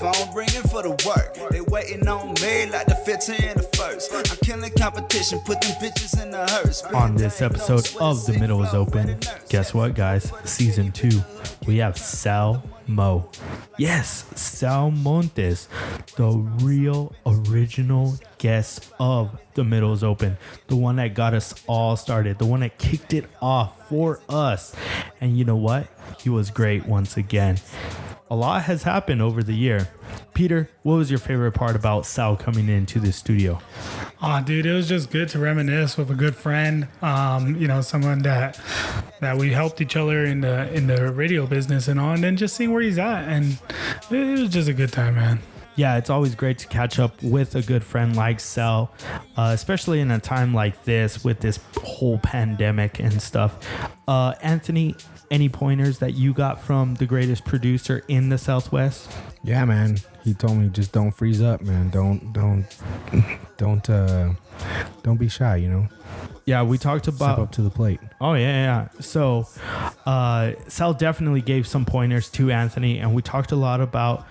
phone ringing for the work. They waiting on me like the 15 and the first. I'm killing competition, put them bitches in the hearse. On this episode of The Middle is Open, guess what, guys? Season 2, we have Salmo. Yes, Salmo Montes, the real original guest of The Middle is Open, the one that got us all started, the one that kicked it off for us. And you know what? He was great once again. A lot has happened over the year. Peter, what was your favorite part about Sal coming into the studio? Oh, dude, it was just good to reminisce with a good friend. Someone that we helped each other in the radio business and all, and then just seeing where he's at, and it was just a good time, man. Yeah, it's always great to catch up with a good friend like Sal, especially in a time like this with this whole pandemic and stuff. Anthony, any pointers that you got from the greatest producer in the Southwest? Yeah, man. He told me just don't freeze up, man. Don't be shy, you know. Yeah, we talked about step up to the plate. Oh yeah. So, Sal definitely gave some pointers to Anthony, and we talked a lot about,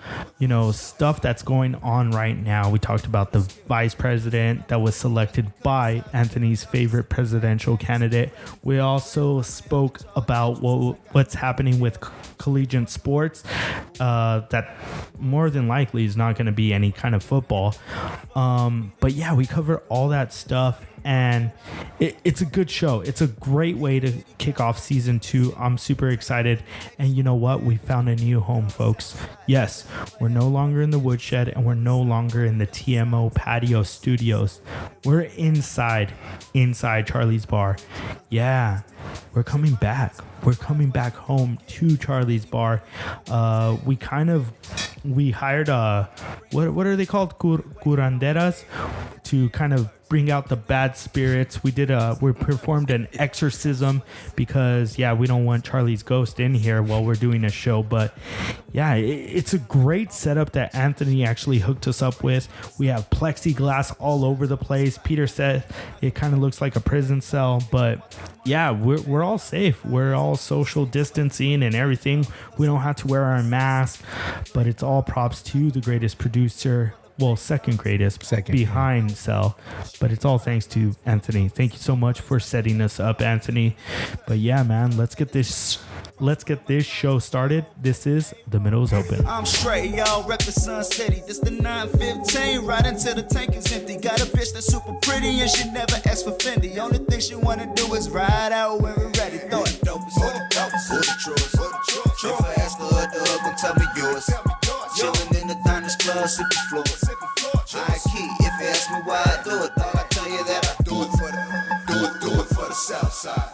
stuff that's going on right now. We talked about the vice president that was selected by Anthony's favorite presidential candidate. We also spoke about what's happening with collegiate sports. That more than likely is not going to be any kind of football. But yeah, we cover all that stuff. And it's a good show. It's a great way to kick off season 2. I'm super excited. And you know what? We found a new home, folks. Yes, we're no longer in the woodshed, and we're no longer in the TMO patio studios. We're inside Charlie's Bar. Yeah, we're coming back. We're coming back home to Charlie's Bar. We hired what are they called? Curanderas to kind of bring out the bad spirits. We performed an exorcism because we don't want Charlie's ghost in here while we're doing a show. But yeah, it's a great setup that Anthony actually hooked us up with. We have plexiglass all over the place. Peter said it kind of looks like a prison cell, but yeah, we're all safe. We're all social distancing and everything. We don't have to wear our mask, but it's all props to the greatest producer. Well, second behind Cell, but it's all thanks to Anthony. Thank you so much for setting us up, Anthony. But yeah, man, let's get this show started. This is The Middle is Open. I'm straight, y'all. Rep the Sun City. This the 915, right until the tank is empty. Got a bitch that's super pretty and she never asks for Fendi. Only thing she wanna do is ride out when we're ready. Throw it dope, for the truth. If I ask her the hug, tell me yours. Chillin' in the diners club, sippin' floors. I key. If you ask me why I do it, I tell you that I do it for the South Side.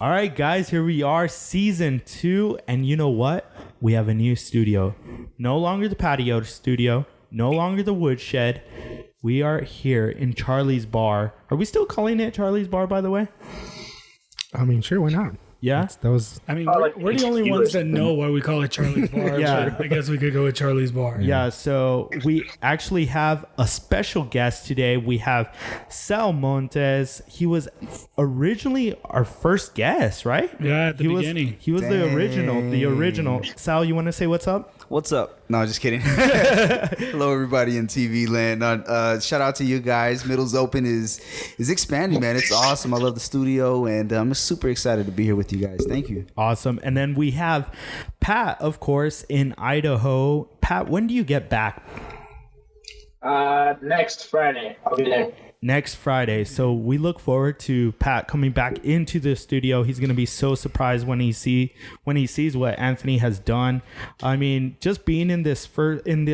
All right, guys, here we are, season 2, and you know what? We have a new studio. No longer the patio studio, no longer the woodshed. We are here in Charlie's Bar. Are we still calling it Charlie's Bar, by the way? I mean, sure, why not? Yeah, we're the only ones that know why we call it Charlie's Bar. Yeah, so I guess we could go with Charlie's Bar. Yeah, so we actually have a special guest today. We have Salmo Montes. He was originally our first guest, right? Yeah, at the beginning. He was the original. Sal, you want to say what's up? What's up? No, just kidding. Hello, everybody in TV land. Shout out to you guys. Middle's Open is expanding, man. It's awesome. I love the studio, and I'm super excited to be here with you guys. Thank you. Awesome. And then we have Pat, of course, in Idaho. Pat, when do you get back? Next Friday. I'll be there. Next Friday. So we look forward to Pat coming back into the studio. He's going to be so surprised when he sees what Anthony has done. I mean, just being in this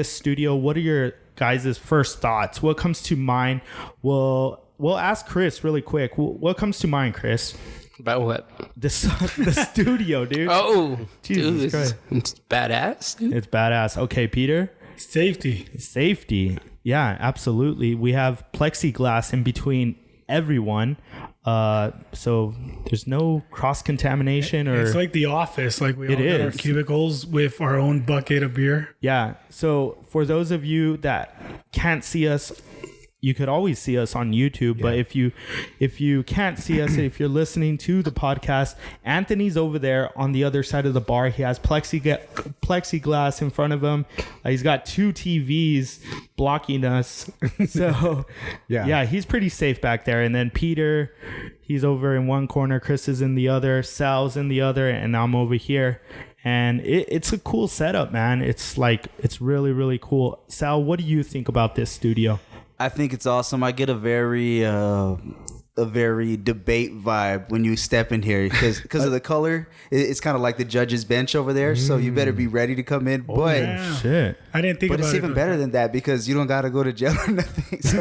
studio, what are your guys' first thoughts? What comes to mind? We'll ask Chris really quick. What comes to mind, Chris? About what? The studio, dude. Oh, Jesus Christ. It's badass, dude. It's badass. Okay, Peter? Safety. Yeah, absolutely. We have plexiglass in between everyone. So there's no cross-contamination or... It's like The Office. Like we all got our cubicles with our own bucket of beer. Yeah. So for those of you that can't see us, you could always see us on YouTube. But if you can't see us, if you're listening to the podcast, Anthony's over there on the other side of the bar. He has plexiglass in front of him. He's got 2 TVs blocking us. So yeah, he's pretty safe back there. And then Peter, he's over in one corner. Chris is in the other. Sal's in the other, and I'm over here. And it's a cool setup, man. It's really, really cool. Sal, what do you think about this studio? I think it's awesome. I get a very debate vibe when you step in here because of the color. It's kind of like the judge's bench over there, so you better be ready to come in. Shit! I didn't think about it. But it's even better than that because you don't got to go to jail or nothing. So.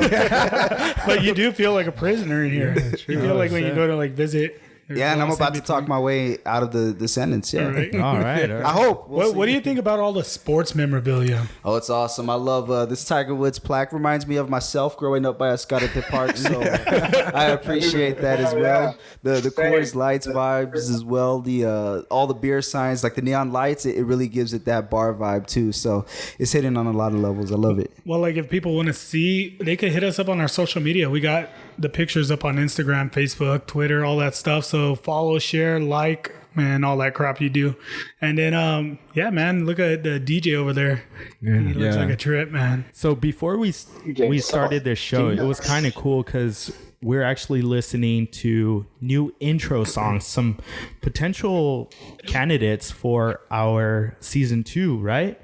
But you do feel like a prisoner in here. You feel like when you go to like visit. Yeah, and I'm about to talk my way out of the sentence. Yeah. All right. I hope. What do you think about all the sports memorabilia? Oh, it's awesome. I love this Tiger Woods plaque. Reminds me of myself growing up by Escada Park. So I appreciate that as well. The Coors Lights vibes as well. The all the beer signs, like the neon lights, it really gives it that bar vibe too. So it's hitting on a lot of levels. I love it. Well, like if people want to see, they could hit us up on our social media. We got the pictures up on Instagram, Facebook, Twitter, all that stuff. So follow, share, like, man, all that crap you do. And then, yeah, man, look at the DJ over there. He looks like a trip, man. So before we started this show, it was kind of cool because we're actually listening to new intro songs, some potential candidates for our season 2, right?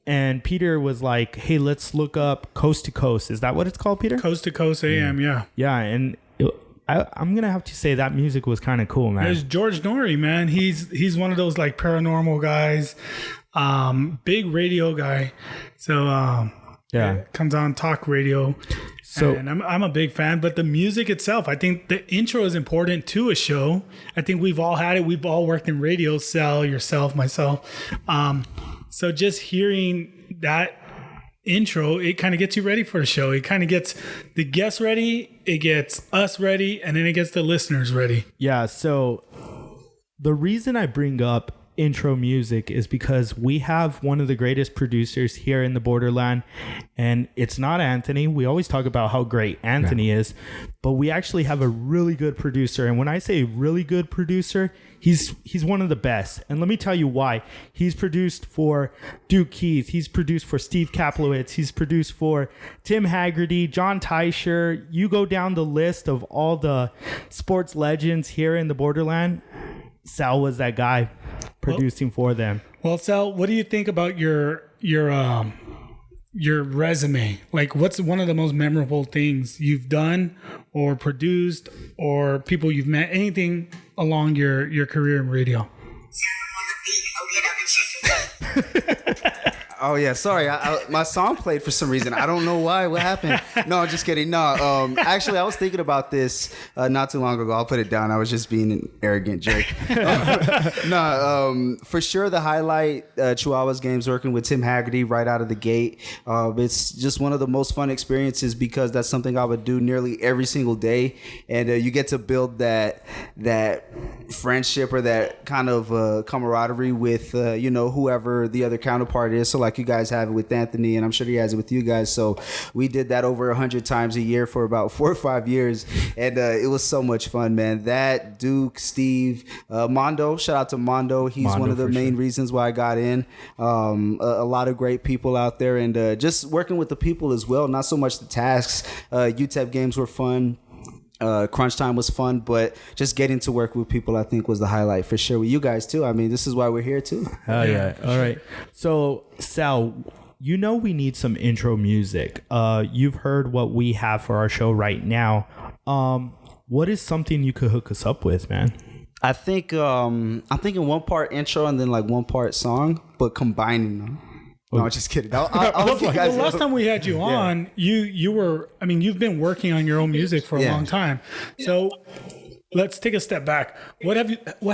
And Peter was like, hey, let's look up Coast to Coast. Is that what it's called, Peter? Coast to Coast AM, yeah. Yeah, and I'm going to have to say that music was kind of cool, man. There's George Norrie, man. He's one of those like paranormal guys, big radio guy. So, comes on talk radio. So, and I'm a big fan, but the music itself, I think the intro is important to a show. I think we've all had it. We've all worked in radio, Sal, yourself, myself. So just hearing that intro, it kind of gets you ready for the show. It kind of gets the guests ready, it gets us ready, and then it gets the listeners ready. Yeah, so the reason I bring up intro music is because we have one of the greatest producers here in the borderland, and it's not Anthony. We always talk about how great Anthony is, but we actually have a really good producer. And when I say really good producer, he's one of the best. And let me tell you why. He's produced for Duke Keith. He's produced for Steve Kaplowitz. He's produced for Tim Haggerty, John Teicher. You go down the list of all the sports legends here in the borderland. Sal was that guy producing for them. Well, Sal, what do you think about your resume? Like, what's one of the most memorable things you've done or produced or people you've met? Anything along your career in radio? Oh yeah, sorry. My song played for some reason. I don't know why. What happened? No, I'm just kidding. No, actually, I was thinking about this not too long ago. I'll put it down. I was just being an arrogant jerk. For sure, the highlight Chihuahuas games working with Tim Haggerty right out of the gate. It's just one of the most fun experiences because that's something I would do nearly every single day, and you get to build that friendship or that kind of camaraderie with whoever the other counterpart is. So like you guys have it with Anthony, and I'm sure he has it with you guys. So we did that over 100 times a year for about 4 or 5 years, and it was so much fun, man. That Duke, Steve, Mondo. Shout out to Mondo. He's one of the main reasons why I got in. A lot of great people out there, and just working with the people as well. Not so much the tasks. UTEP games were fun. Crunch time was fun, but just getting to work with people, I think, was the highlight for sure. With you guys too. I mean, this is why we're here too. Oh yeah. All right. So Sal, we need some intro music. You've heard what we have for our show right now. What is something you could hook us up with, man? I think I'm thinking one part intro and then like one part song, but combining them. No, I'm just kidding. I'll last time we had you on, you were, I mean, you've been working on your own music for a long time. So let's take a step back. What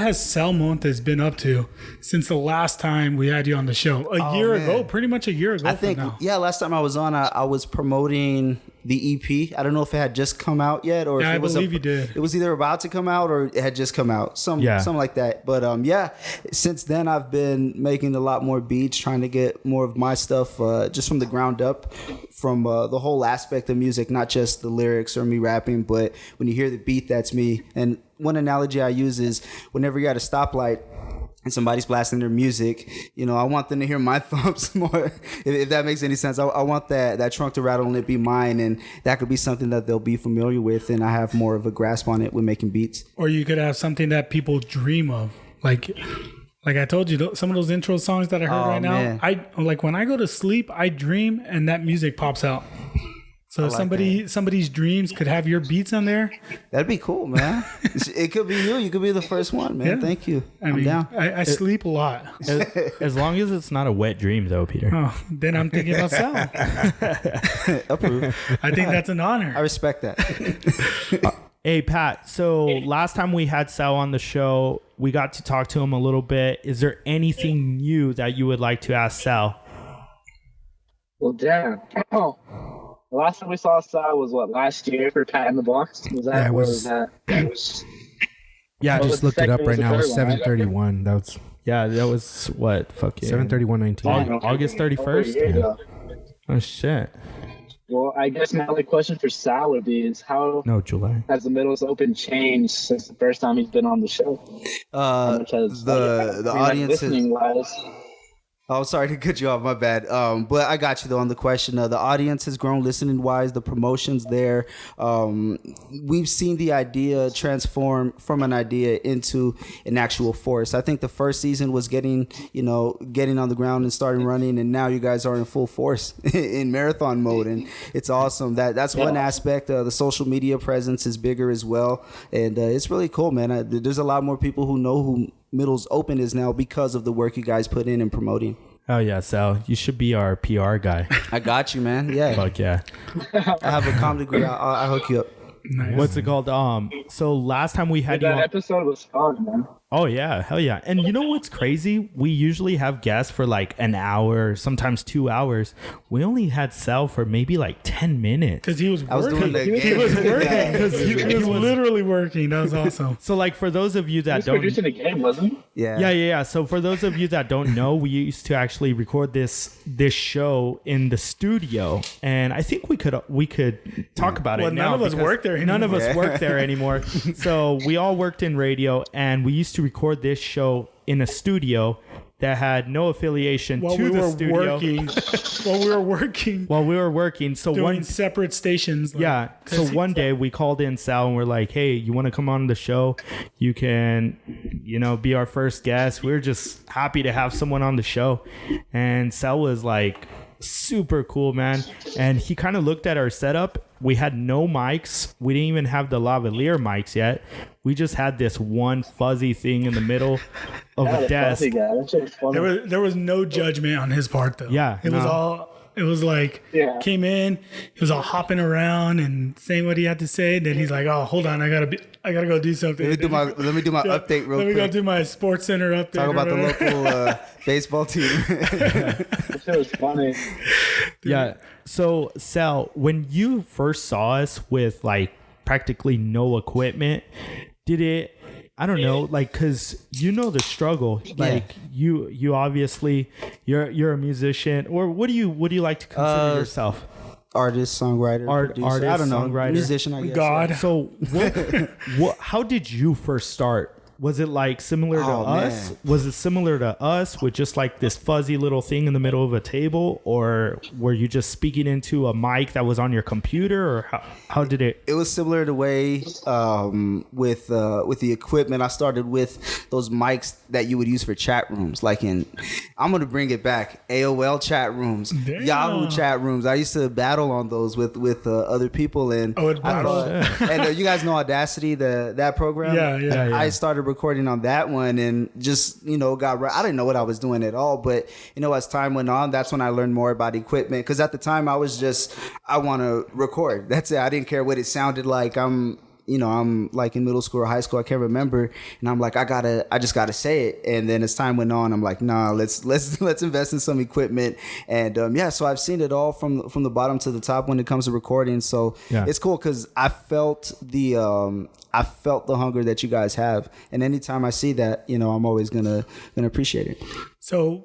has Salmo Montes been up to since the last time we had you on the show? A year ago, pretty much a year ago. I think, last time I was on, I was promoting the EP. I don't know if it had just come out yet, or Yeah, if I it was believe you did. It was either about to come out or it had just come out, something like that. But since then I've been making a lot more beats, trying to get more of my stuff just from the ground up, from the whole aspect of music, not just the lyrics or me rapping, but when you hear the beat, that's me. And one analogy I use is whenever you're at a stoplight and somebody's blasting their music, I want them to hear my thumps more, if that makes any sense. I want that trunk to rattle and it be mine, and that could be something that they'll be familiar with, and I have more of a grasp on it when making beats. Or you could have something that people dream of, like I told you, some of those intro songs that I heard right now. Man. I like when I go to sleep, I dream, and that music pops out. So if somebody's dreams could have your beats on there. That'd be cool, man. It could be you. You could be the first one, man. Yeah. Thank you. I'm down. I sleep a lot. As long as it's not a wet dream, though, Peter. Oh, then I'm thinking about Sal. Approved. I think that's an honor. I respect that. Hey, Pat. So last time we had Sal on the show, we got to talk to him a little bit. Is there anything new that you would like to ask Sal? Well, damn. The last time we saw Sal was last year for Pat in the Box? Was that? Yeah, it was. Was that? I just looked it up right now. It was 7/31. That was what? Fucking 7/31/19. August 31st. Yeah. Oh shit. Well, I guess my only question for Sal would be is how July. has the Middles Open changed since the first time he's been on the show? The audience listening wise. Oh, sorry to cut you off. My bad. But I got you though on the question. The audience has grown listening wise. The promotion's there. We've seen the idea transform from an idea into an actual force. I think the first season was getting on the ground and starting running, and now you guys are in full force in marathon mode, and it's awesome. That's one aspect. The social media presence is bigger as well, and it's really cool, man. There's a lot more people who know who Middles Open is now because of the work you guys put in promoting. Oh yeah, Sal, you should be our PR guy. I got you, man. Yeah. Fuck yeah. I have a comedy degree. I'll hook you up. Nice. What's it called? So last time we had you That on, episode was fun, man. oh yeah, hell yeah. And you know what's crazy? We usually have guests for like an hour, sometimes 2 hours. We only had Sal for maybe like 10 minutes. Because he was working. I was doing the He was working. Because He was literally working. That was awesome. So like for those of you He that was don't producing a game, wasn't he? Yeah. So for those of you that don't know, we used to actually record this show in the studio, and I think we could talk about Well, it now. none of us because work there None of anymore. us work there anymore. So we all worked in radio, and we used to record this show in a studio that had no affiliation While to we the were studio. While we were working, So doing separate stations. So one day we called in Sal and we're like, hey, you want to come on the show? You can, be our first guest. We're just happy to have someone on the show. And Sal was like super cool, man. And he kind of looked at our setup. We had no mics. We didn't even have the lavalier mics yet. We just had this one fuzzy thing in the middle of a desk. There was no judgment on his part though. Yeah, It was like, came in, he was all hopping around and saying what he had to say. Then he's like, oh, hold on, I gotta go do something. Let me do my update real quick. Let me go do my Sports Center update. Talk about the local baseball team. That shit was funny. Yeah. So, Sal, when you first saw us with like practically no equipment, did it, I don't know, like, cause the struggle, like you obviously you're a musician, or what do you like to consider yourself? Artist, songwriter, producer. Artist, I don't know, songwriter. musician, I guess. God. So how did you first start? Was it like similar to us? Man. Was it similar to us with just like this fuzzy little thing in the middle of a table? Or were you just speaking into a mic that was on your computer? Or how did it? It was similar to way with the equipment. I started with those mics that you would use for chat rooms. Like I'm going to bring it back. AOL chat rooms, Damn. Yahoo chat rooms. I used to battle on those with other people. And you guys know Audacity, that program? Yeah. I started recording on that one and just I didn't know what I was doing at all, but as time went on, that's when I learned more about equipment, because at the time I want to record, that's it. I didn't care what it sounded like. I'm I'm like in middle school or high school, I can't remember, and I'm like, I just gotta say it. And then as time went on, I'm like, nah, let's invest in some equipment. And so I've seen it all from the bottom to the top when it comes to recording. So it's cool because I felt the hunger that you guys have, and anytime I see that, I'm always gonna appreciate it. So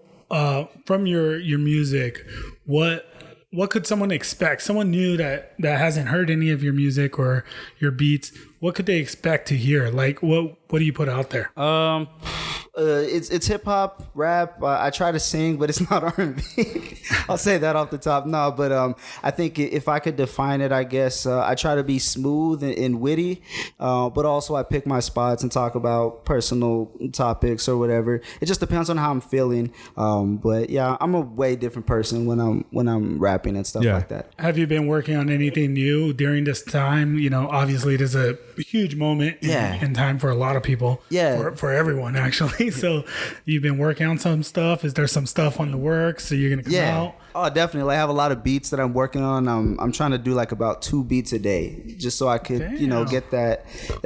from your music, what could someone expect? Someone new that hasn't heard any of your music or your beats, what could they expect to hear? Like, what do you put out there? It's hip hop, rap. I try to sing, but it's not R&B. I'll say that off the top. No, but I think if I could define it, I guess I try to be smooth and witty, but also I pick my spots and talk about personal topics or whatever. It just depends on how I'm feeling. But yeah, I'm a way different person when I'm rapping and stuff like that. Have you been working on anything new during this time? Obviously it is a huge moment in time for a lot of people. Yeah, for everyone actually. So you've been working on some stuff. Is there some stuff on the works? So you're gonna come out? Oh, definitely. I have a lot of beats that I'm working on. I'm trying to do like about 2 beats a day, just so I could, get that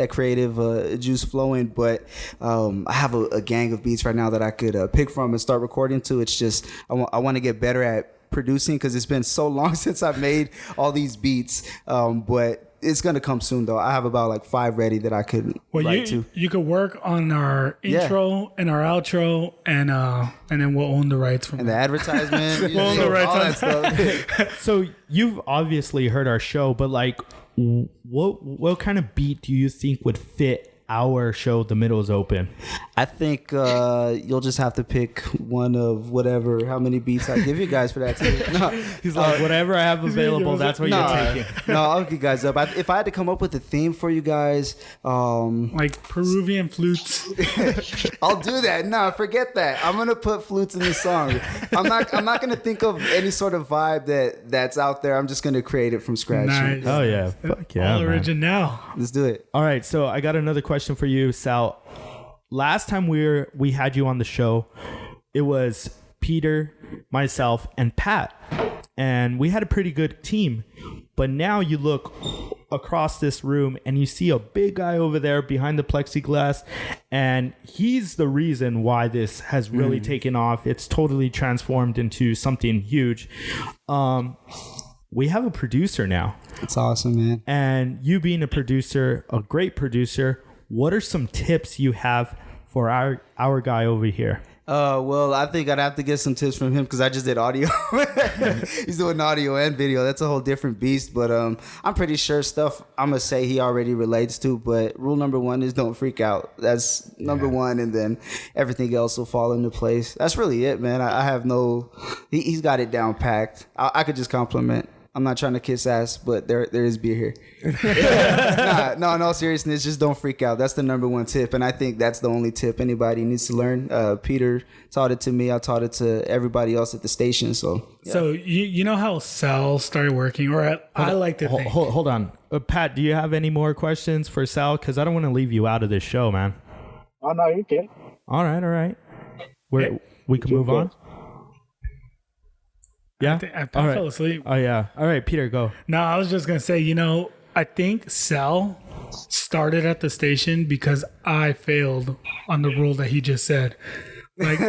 creative juice flowing. But I have a gang of beats right now that I could pick from and start recording to. It's just I want to get better at producing because it's been so long since I've made all these beats. But it's gonna come soon though. I have about like 5 ready that I could write to. You could work on our intro and our outro, and then we'll own the rights from the advertisement. We'll own the rights all that stuff. So you've obviously heard our show, but like, what kind of beat do you think would fit our show, The Middle is Open? I think you'll just have to pick one of how many beats I give you guys for that too. No, he's like, whatever I have available, that's what you're taking. No, I'll hook you guys up. If I had to come up with a theme for you guys, like Peruvian flutes. I'll do that. No, forget that. I'm gonna put flutes in the song. I'm not gonna think of any sort of vibe that's out there. I'm just gonna create it from scratch. Nice. Oh yeah, fuck yeah, all original. Let's do it. All right, so I got another question for you, Sal. Last time we had you on the show, it was Peter, myself, and Pat, and we had a pretty good team. But now you look across this room and you see a big guy over there behind the plexiglass, and he's the reason why this has really taken off. It's totally transformed into something huge. We have a producer now. It's awesome, man. And you being a producer, a great producer, what are some tips you have for our guy over here? Well, I think I'd have to get some tips from him because I just did audio. He's doing audio and video. That's a whole different beast. But I'm pretty sure stuff I'm going to say he already relates to. But rule number 1 is don't freak out. That's number 1. And then everything else will fall into place. That's really it, man. I have he's got it down packed. I could just compliment. I'm not trying to kiss ass, but there is beer here. No, in all seriousness, just don't freak out. That's the number 1 tip, and I think that's the only tip anybody needs to learn. Peter taught it to me. I taught it to everybody else at the station. So, yeah. So you know how Sal started working, or I like to think. Hold on, Pat. Do you have any more questions for Sal? Because I don't want to leave you out of this show, man. Oh no, you're good. All right. We can move on. Yeah, I fell asleep. Oh yeah. All right, Peter, go. No, I was just gonna say, I think Sal started at the station because I failed on the rule that he just said. Like,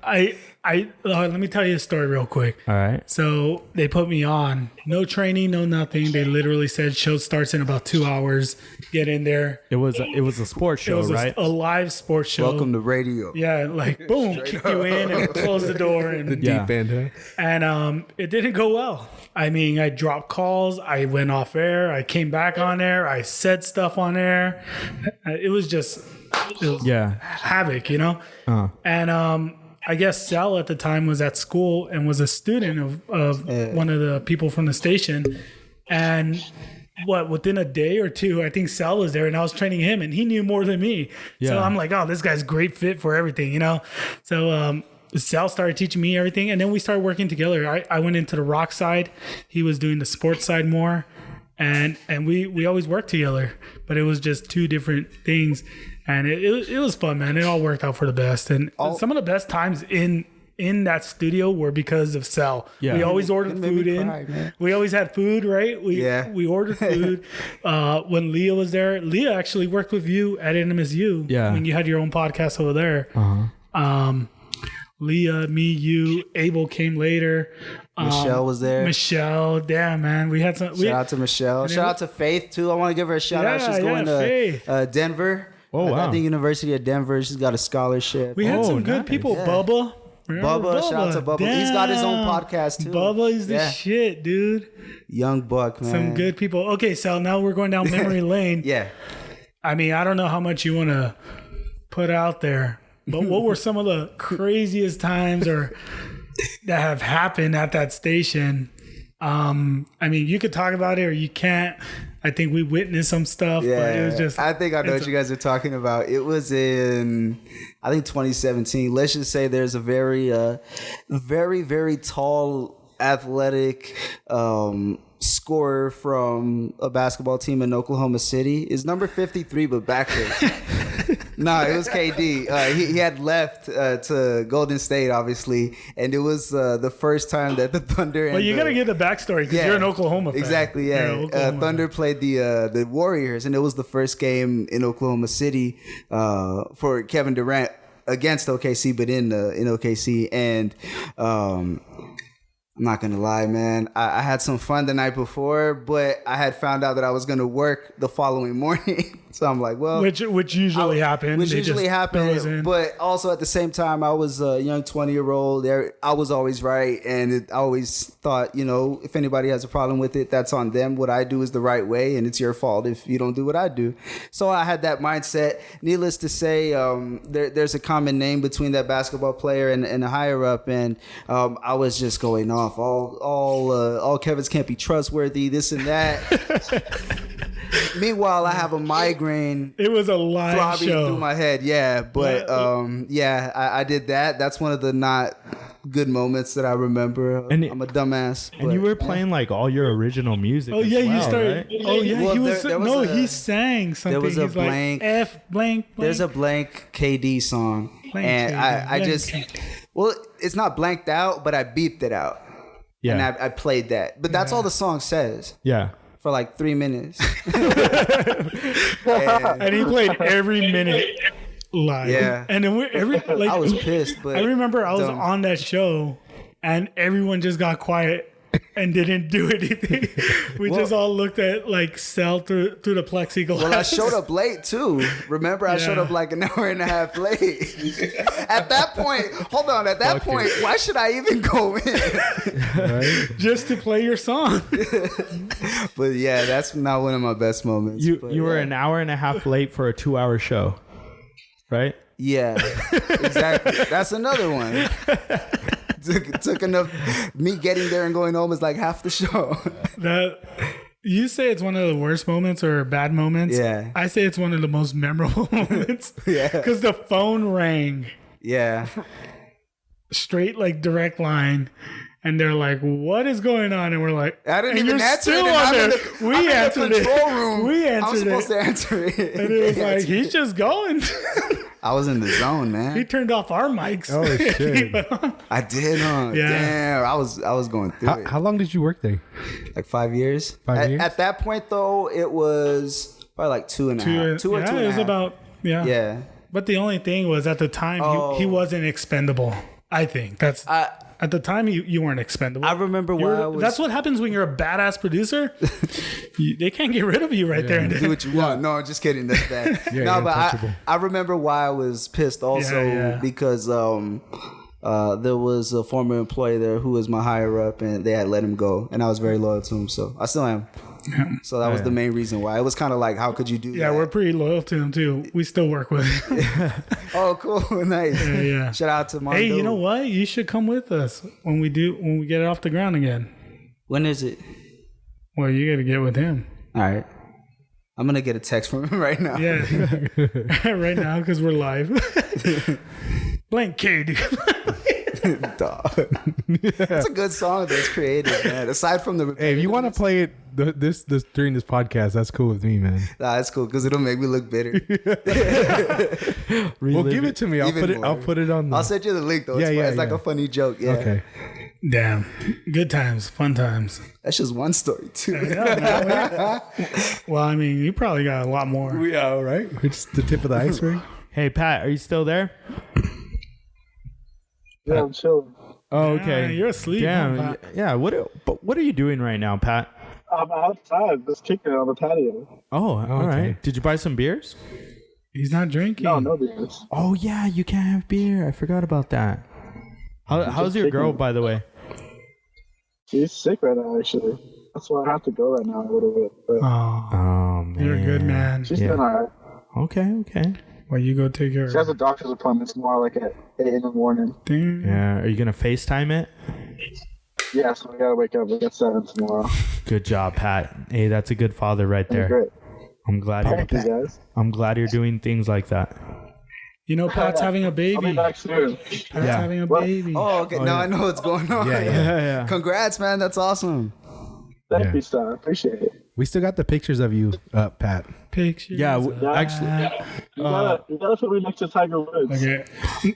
like let me tell you a story real quick. All right. So they put me on, no training, no nothing. They literally said show starts in about 2 hours. Get in there. It was a sports show, right? A live sports show. Welcome to radio. Yeah, like boom, kick you in and close the door and the deep end, huh? And it didn't go well. I mean, I dropped calls. I went off air. I came back on air. I said stuff on air. It was havoc, And I guess Sal at the time was at school and was a student of one of the people from the station. And within a day or two, I think Sal was there and I was training him and he knew more than me. Yeah. So I'm like, oh, this guy's great fit for everything, So Sal started teaching me everything, and then we started working together. I went into the rock side. He was doing the sports side more. And we always worked together, but it was just 2 different things. And it was fun, man. It all worked out for the best. And some of the best times in in that studio were because of Sal. Yeah. We always ordered It made me food in. cry, man. We always had food, right? We ordered food. When Leah was there, Leah actually worked with you at NMSU. Yeah. When you had your own podcast over there. Leah, me, you, Abel came later. Michelle was there. Michelle, damn man, we had some. Shout out to Michelle. Shout out to Faith too. I want to give her a shout out. She's going to Faith. Denver. Oh, wow. At the University of Denver. She's got a scholarship. We had some nice. good people. Yeah. Bubba. Remember Bubba, shout out to Bubba. He's got his own podcast too. Bubba is the Yeah. shit, dude. Young buck, man. Some good people. Okay, Sal, now we're going down memory lane. Yeah. I mean, I don't know how much you want to put out there, but what were some of the craziest times or that have happened at that station? I mean, you could talk about it or you can't. I think we witnessed some stuff, Yeah, but it was just. I think I know what you guys are talking about. It was in, I think 2017. Let's just say there's a very, very tall, athletic scorer from a basketball team in Oklahoma City. Is number 53, but backwards. No, it was KD. He had left to Golden State, obviously, and it was the first time that the Thunder. Well, you got to get the backstory because you're an Oklahoma fan. Exactly, yeah. You're an Oklahoma Thunder fan. played the Warriors, and it was the first game in Oklahoma City for Kevin Durant against OKC, but in OKC, and I'm not gonna lie, man. I had some fun the night before, but I had found out that I was gonna work the following morning. So I'm like, well, which usually happens. Which They usually just throw us happens, in. but also at the same time, I was a young 20-year-old. I was always right, and I always thought, if anybody has a problem with it, that's on them. What I do is the right way, and it's your fault if you don't do what I do. So I had that mindset. Needless to say, there's a common name between that basketball player and the higher up, and I was just going off. All Kevins can't be trustworthy. This and that. Meanwhile, I have a migraine. It was a live throbbing show. through my head. Yeah, but I did that. That's one of the not good moments that I remember. And I'm a dumbass. And you were playing like all your original music. Oh as yeah, you well, started. right? Oh yeah, Well, he was. there was He a- sang something. there was a He's like, blank- F blank. There's a blank KD song, Blank and KD, I blank just KD. well, it's not blanked out, but I beeped it out. Yeah. And I played that, but that's all the song says Yeah. for like 3 minutes. and he played every minute live. Yeah. and then I was pissed, but I remember I was dumb. on that show, and everyone just got quiet and didn't do anything. We just all looked at like Cell through the plexiglass. Well, I showed up late too. Remember, I showed Yeah. up like an hour and a half late. At that point, hold on. At that point, why should I even go in? just to play your song. But yeah, that's not one of my best moments. You but, were yeah. an hour and a half late for a 2-hour show, right? Yeah, exactly. That's another one. Took enough. Me getting there and going home is like half the show. That you say it's one of the worst moments or bad moments. Yeah. I say it's one of the most memorable moments. Yeah. Because the phone rang Yeah. straight like direct line. And they're like, "What is going on?" And we're like, I didn't and even you're answer still it. on I'm there. in the, We I'm in answered the it. control room. We I was answered supposed it. to answer it. And it was like, he's just going. I was in the zone, man. He turned off our mics. Oh, shit. I did, huh? Yeah. Damn, I was going through it. How long did you work there? Like 5 years. 5 years? At that point, though, it was probably like two and a half. Two or yeah, two and it a was half. about Yeah. But the only thing was at the time he Oh. wasn't expendable. I think that's at the time you weren't expendable. I remember why I was. That's what happens when you're a badass producer. They can't get rid of you right there and do then. what you want. No, just kidding. That's bad. Yeah, no, you're but untouchable. I remember why I was pissed also Yeah. because there was a former employee there who was my higher up, and they had let him go, and I was very loyal to him, so I still am. So that was the main reason why. It was kind of like, how could you do Yeah, that? we're pretty loyal to him too. We still work with him. Oh, cool, nice. Yeah. Shout out to Mondo. Hey, you know what? You should come with us when we get it off the ground again. When is it? Well, you got to get with him. All right. I'm going to get a text from him right now. Yeah, right now because we're live. Blank KD. Dog. That's a good song that's creative, man. Aside from the Hey, if you want to play it this during this podcast, that's cool with me, man. Nah, that's cool because it'll make me look bitter. Well, give it to me. I'll put it on. I'll send you the link though. It's like a funny joke. Yeah. Okay. Damn. Good times. Fun times. That's just one story too. Well, I mean, you probably got a lot more. Yeah, all right. It's the tip of the iceberg. Hey, Pat, are you still there? Yeah, I'm chilling. Oh, Yeah, okay. you're asleep. Damn. Huh, Pat? Yeah. What are you doing right now, Pat? I'm outside, just kicking it on the patio. Oh, all right. Did you buy some beers? He's not drinking. No beers. Oh yeah, you can't have beer. I forgot about that. How's your girl, by the way? She's sick right now, actually. That's why I have to go right now a little bit. But Oh, Oh man, you're a good man. she's doing all right. Okay. Well, you go take care She has a doctor's appointment tomorrow, like at 8 in the morning. Damn. Yeah. Are you gonna FaceTime it? Yeah, so we gotta wake up at 7 tomorrow. Good job, Pat. Hey, that's a good father right That'd be there. great. I'm glad Thank you, guys. you're doing things like that. You know, Pat's having a I'll be baby. back soon. Pat's Yeah. having a What? baby. Oh, okay. Now I know what's going on. Yeah. Congrats, man. That's awesome. Thank Yeah. you, son. Appreciate it. We still got the pictures of you up, Pat. Pictures. Yeah. of Actually. that. You gotta put me next to Tiger Woods. Okay.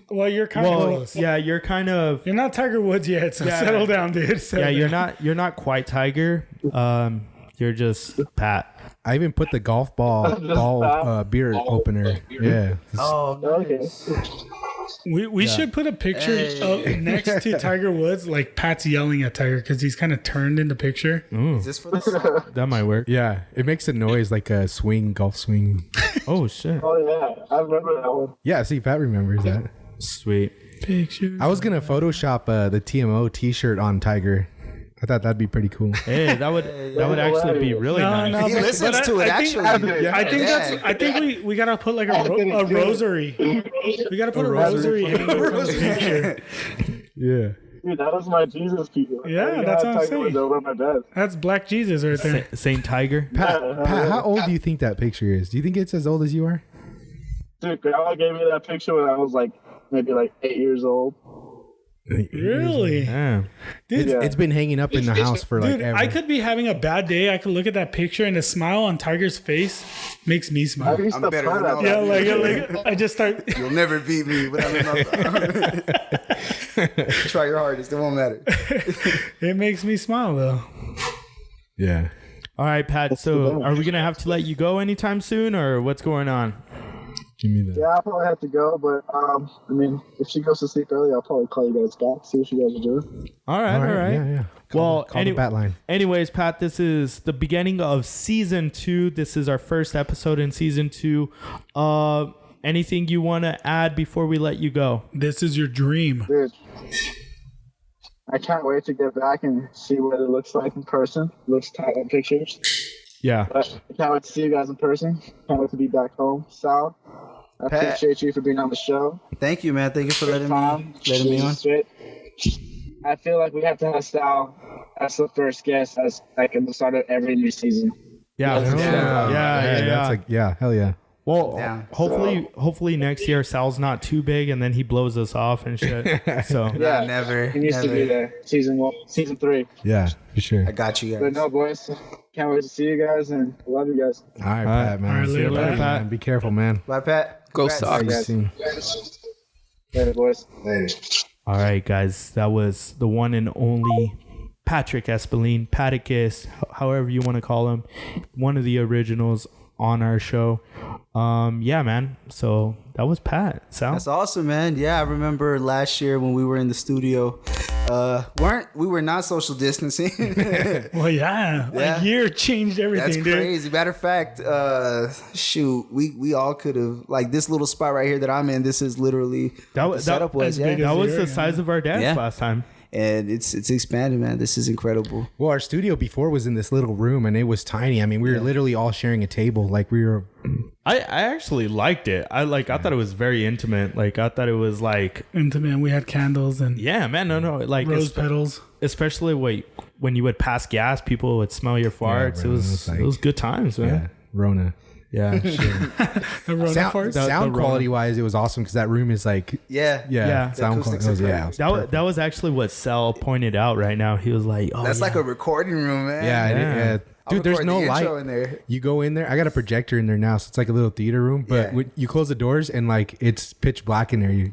Well, you're kind of Well, close. yeah. You're kind of. You're not Tiger Woods yet, so Yeah. settle down, dude. Settle Yeah. down. You're not quite Tiger. You're just Pat. I even put the golf ball beer opener. Yeah. Oh. Okay. We should put a picture next to Tiger Woods, like Pat's yelling at Tiger because he's kind of turned in the picture. Ooh, Is this for the that might work. Yeah. It makes a noise like a golf swing. Oh shit. Oh, yeah. I remember that one. Yeah. See, Pat remembers that. Sweet. Pictures. I was gonna Photoshop the TMO T-shirt on Tiger. I thought that'd be pretty cool. Hey, that would actually be really nice. He listens to it, actually. I think we gotta put like a rosary. We gotta put a rosary hanging from the picture. Yeah. Dude, that was my Jesus people. Yeah, I that's had what I'm Tiger Woods saying. over my bed. That's Black Jesus right there. Saint Tiger. Pat, how old do you think that picture is? Do you think it's as old as you are? Dude, Grandma gave me that picture when I was maybe 8 years old. Really? Yeah. Dude, It's been hanging up in the house for like dude, ever. I could be having a bad day. I could look at that picture and the smile on Tiger's face makes me I smile. used I'm to better play than that. all Yeah, that. like I just start. You'll never beat me without enough. Try your hardest. It won't matter. It makes me smile though. Yeah. All right, Pat. So, are we gonna have to let you go anytime soon, or what's going on? Give me that. Yeah, I'll probably have to go, but I mean, if she goes to sleep early, I'll probably call you guys back, see what you guys are doing. All right. Yeah. Well, Call the bat line. anyways, Pat, this is the beginning of season 2. This is our first episode in season 2. Anything you want to add before we let you go? This is your dream. Dude, I can't wait to get back and see what it looks like in person. Looks tight on pictures. Yeah. But I can't wait to see you guys in person. Can't wait to be back home. Sal, I Pat. appreciate you for being on the show. Thank you, man. Thank you for letting Tom, me on. straight. I feel like we have to have Sal as the first guest as at the start of every new season. Yeah. Hell yeah. Well, Yeah. hopefully next year Sal's not too big and then he blows us off and shit. So Yeah, never. He needs to be there. Season 3. Yeah, for sure. I got you But guys. no, boys, can't wait to see you guys and I love you guys. All right, Pat, man. All right, See you later, later, Pat. man. Be careful, man. Bye, Pat. Go Congrats. Sox. See you guys. soon. Later, boys. all right, guys, that was the one and only Patrick Espeline, Paticus, however you want to call him, one of the originals on our show. Yeah, man. So that was Pat. Sal? That's awesome, man. Yeah, I remember last year when we were in the studio. We were not social distancing. Well, yeah. Yeah. A year changed everything, That's dude. crazy. Matter of fact, shoot, we all could have, like, this little spot right here that I'm in. This is literally That what was the setup was. as Yeah, big as that was here, the size of our dance Yeah. last time. and it's expanded, man. This is incredible. Well, our studio before was in this little room and it was tiny. I mean, we were literally all sharing a table. Like we were. I actually liked it. I thought it was very intimate. Like I thought it was like, Intimate. We had candles and yeah, man, no, like rose petals. especially when you would pass gas, people would smell your farts. bro, it was it was like- it was good times, man. Yeah, Rona. Yeah, sure. The Rona sound farts? sound the quality wise, it was awesome because that room is like, Yeah. Yeah. sound acoustics quality. are Yeah, great. That was actually what Sal pointed out right now. He was like, "Oh, That's yeah. like a recording room, man. yeah. I'll Dude, there's record no the light intro in there. You go in there. I got a projector in there now, so it's like a little theater room. But Yeah. when you close the doors and like it's pitch black in there.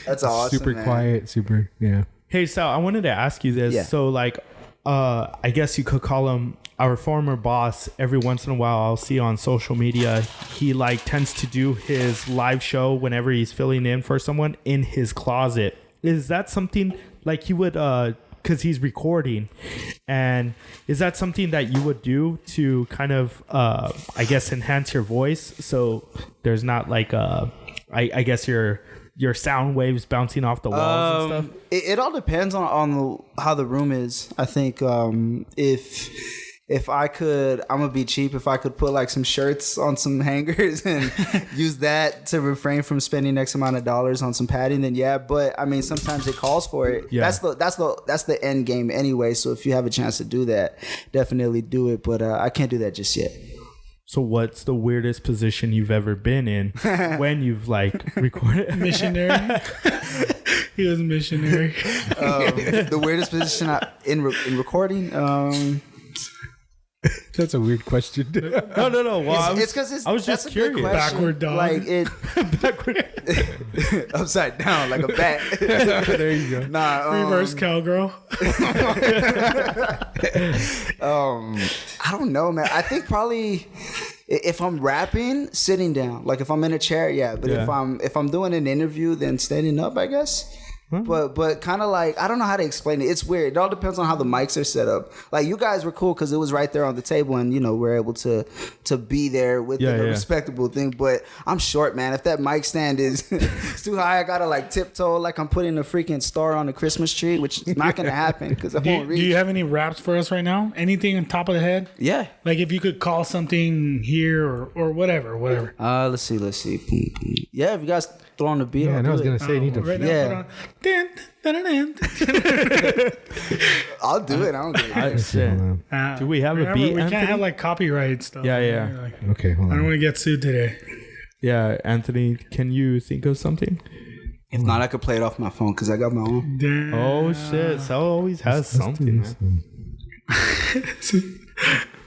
That's awesome, Super man. quiet. Super. Yeah. Hey, Sal, I wanted to ask you this. Yeah. So, like, I guess you could call him our former boss. Every once in a while, I'll see on social media, he like tends to do his live show whenever he's filling in for someone in his closet. Is that something like he would, because he's recording, and is that something that you would do to kind of, I guess, enhance your voice? So there's not like, I guess your sound waves bouncing off the walls and stuff. It all depends on how the room is. I think if I could, I'm gonna be cheap. If I could put like some shirts on some hangers and use that to refrain from spending X amount of dollars on some padding, then yeah. But I mean, sometimes it calls for it. Yeah. That's the end game anyway. So if you have a chance to do that, definitely do it. But I can't do that just yet. So what's the weirdest position you've ever been in when you've like recorded? Missionary. He was missionary. The weirdest position in recording. That's a weird question. No. Well, It's because I was just that's a good curious. question. Backward dog. Like it upside down like a bat. There you go. Nah, Reverse cowgirl. I don't know, man. I think probably if I'm rapping, sitting down. Like if I'm in a chair, yeah. But Yeah. if I'm doing an interview, then standing up, I guess. But kind of like, I don't know how to explain it. It's weird. It all depends on how the mics are set up. Like you guys were cool because it was right there on the table, and you know we're able to be there with a respectable thing. But I'm short, man. If that mic stand is it's too high, I gotta like tiptoe like I'm putting a freaking star on the Christmas tree, which is not gonna happen because I Do won't reach. you have any raps for us right now? Anything on top of the head? Yeah. Like if you could call something here or whatever. Let's see. Yeah, if you guys throw on the beat, Yeah, I'll I was do gonna it. say, you need to. Right now, Yeah. put on. Dun, dun, dun, dun, I'll do it. I don't do it. Shit. dun. Do we have a Remember, beat, We can't Anthony? have like copyright stuff. Yeah. Like, Okay, hold I don't on. want to get sued today. Yeah, Anthony, can you think of something? If not, I could play it off my phone because I got my own. Damn. Oh shit, Sal always has something. Man.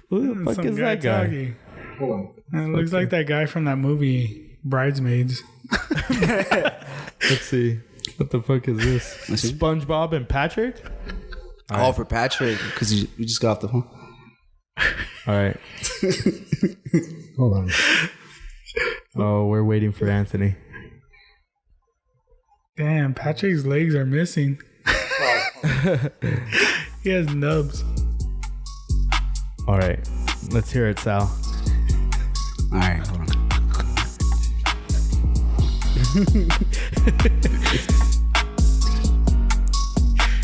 Who the fuck Some is that guy? talking. It looks like that guy from that movie, Bridesmaids. Let's see. What the fuck is this? Let's see. SpongeBob and Patrick? All for Patrick because we just got off the phone. All right. Hold on. Oh, we're waiting for Anthony. Damn, Patrick's legs are missing. He has nubs. All right. Let's hear it, Sal. All right, hold on.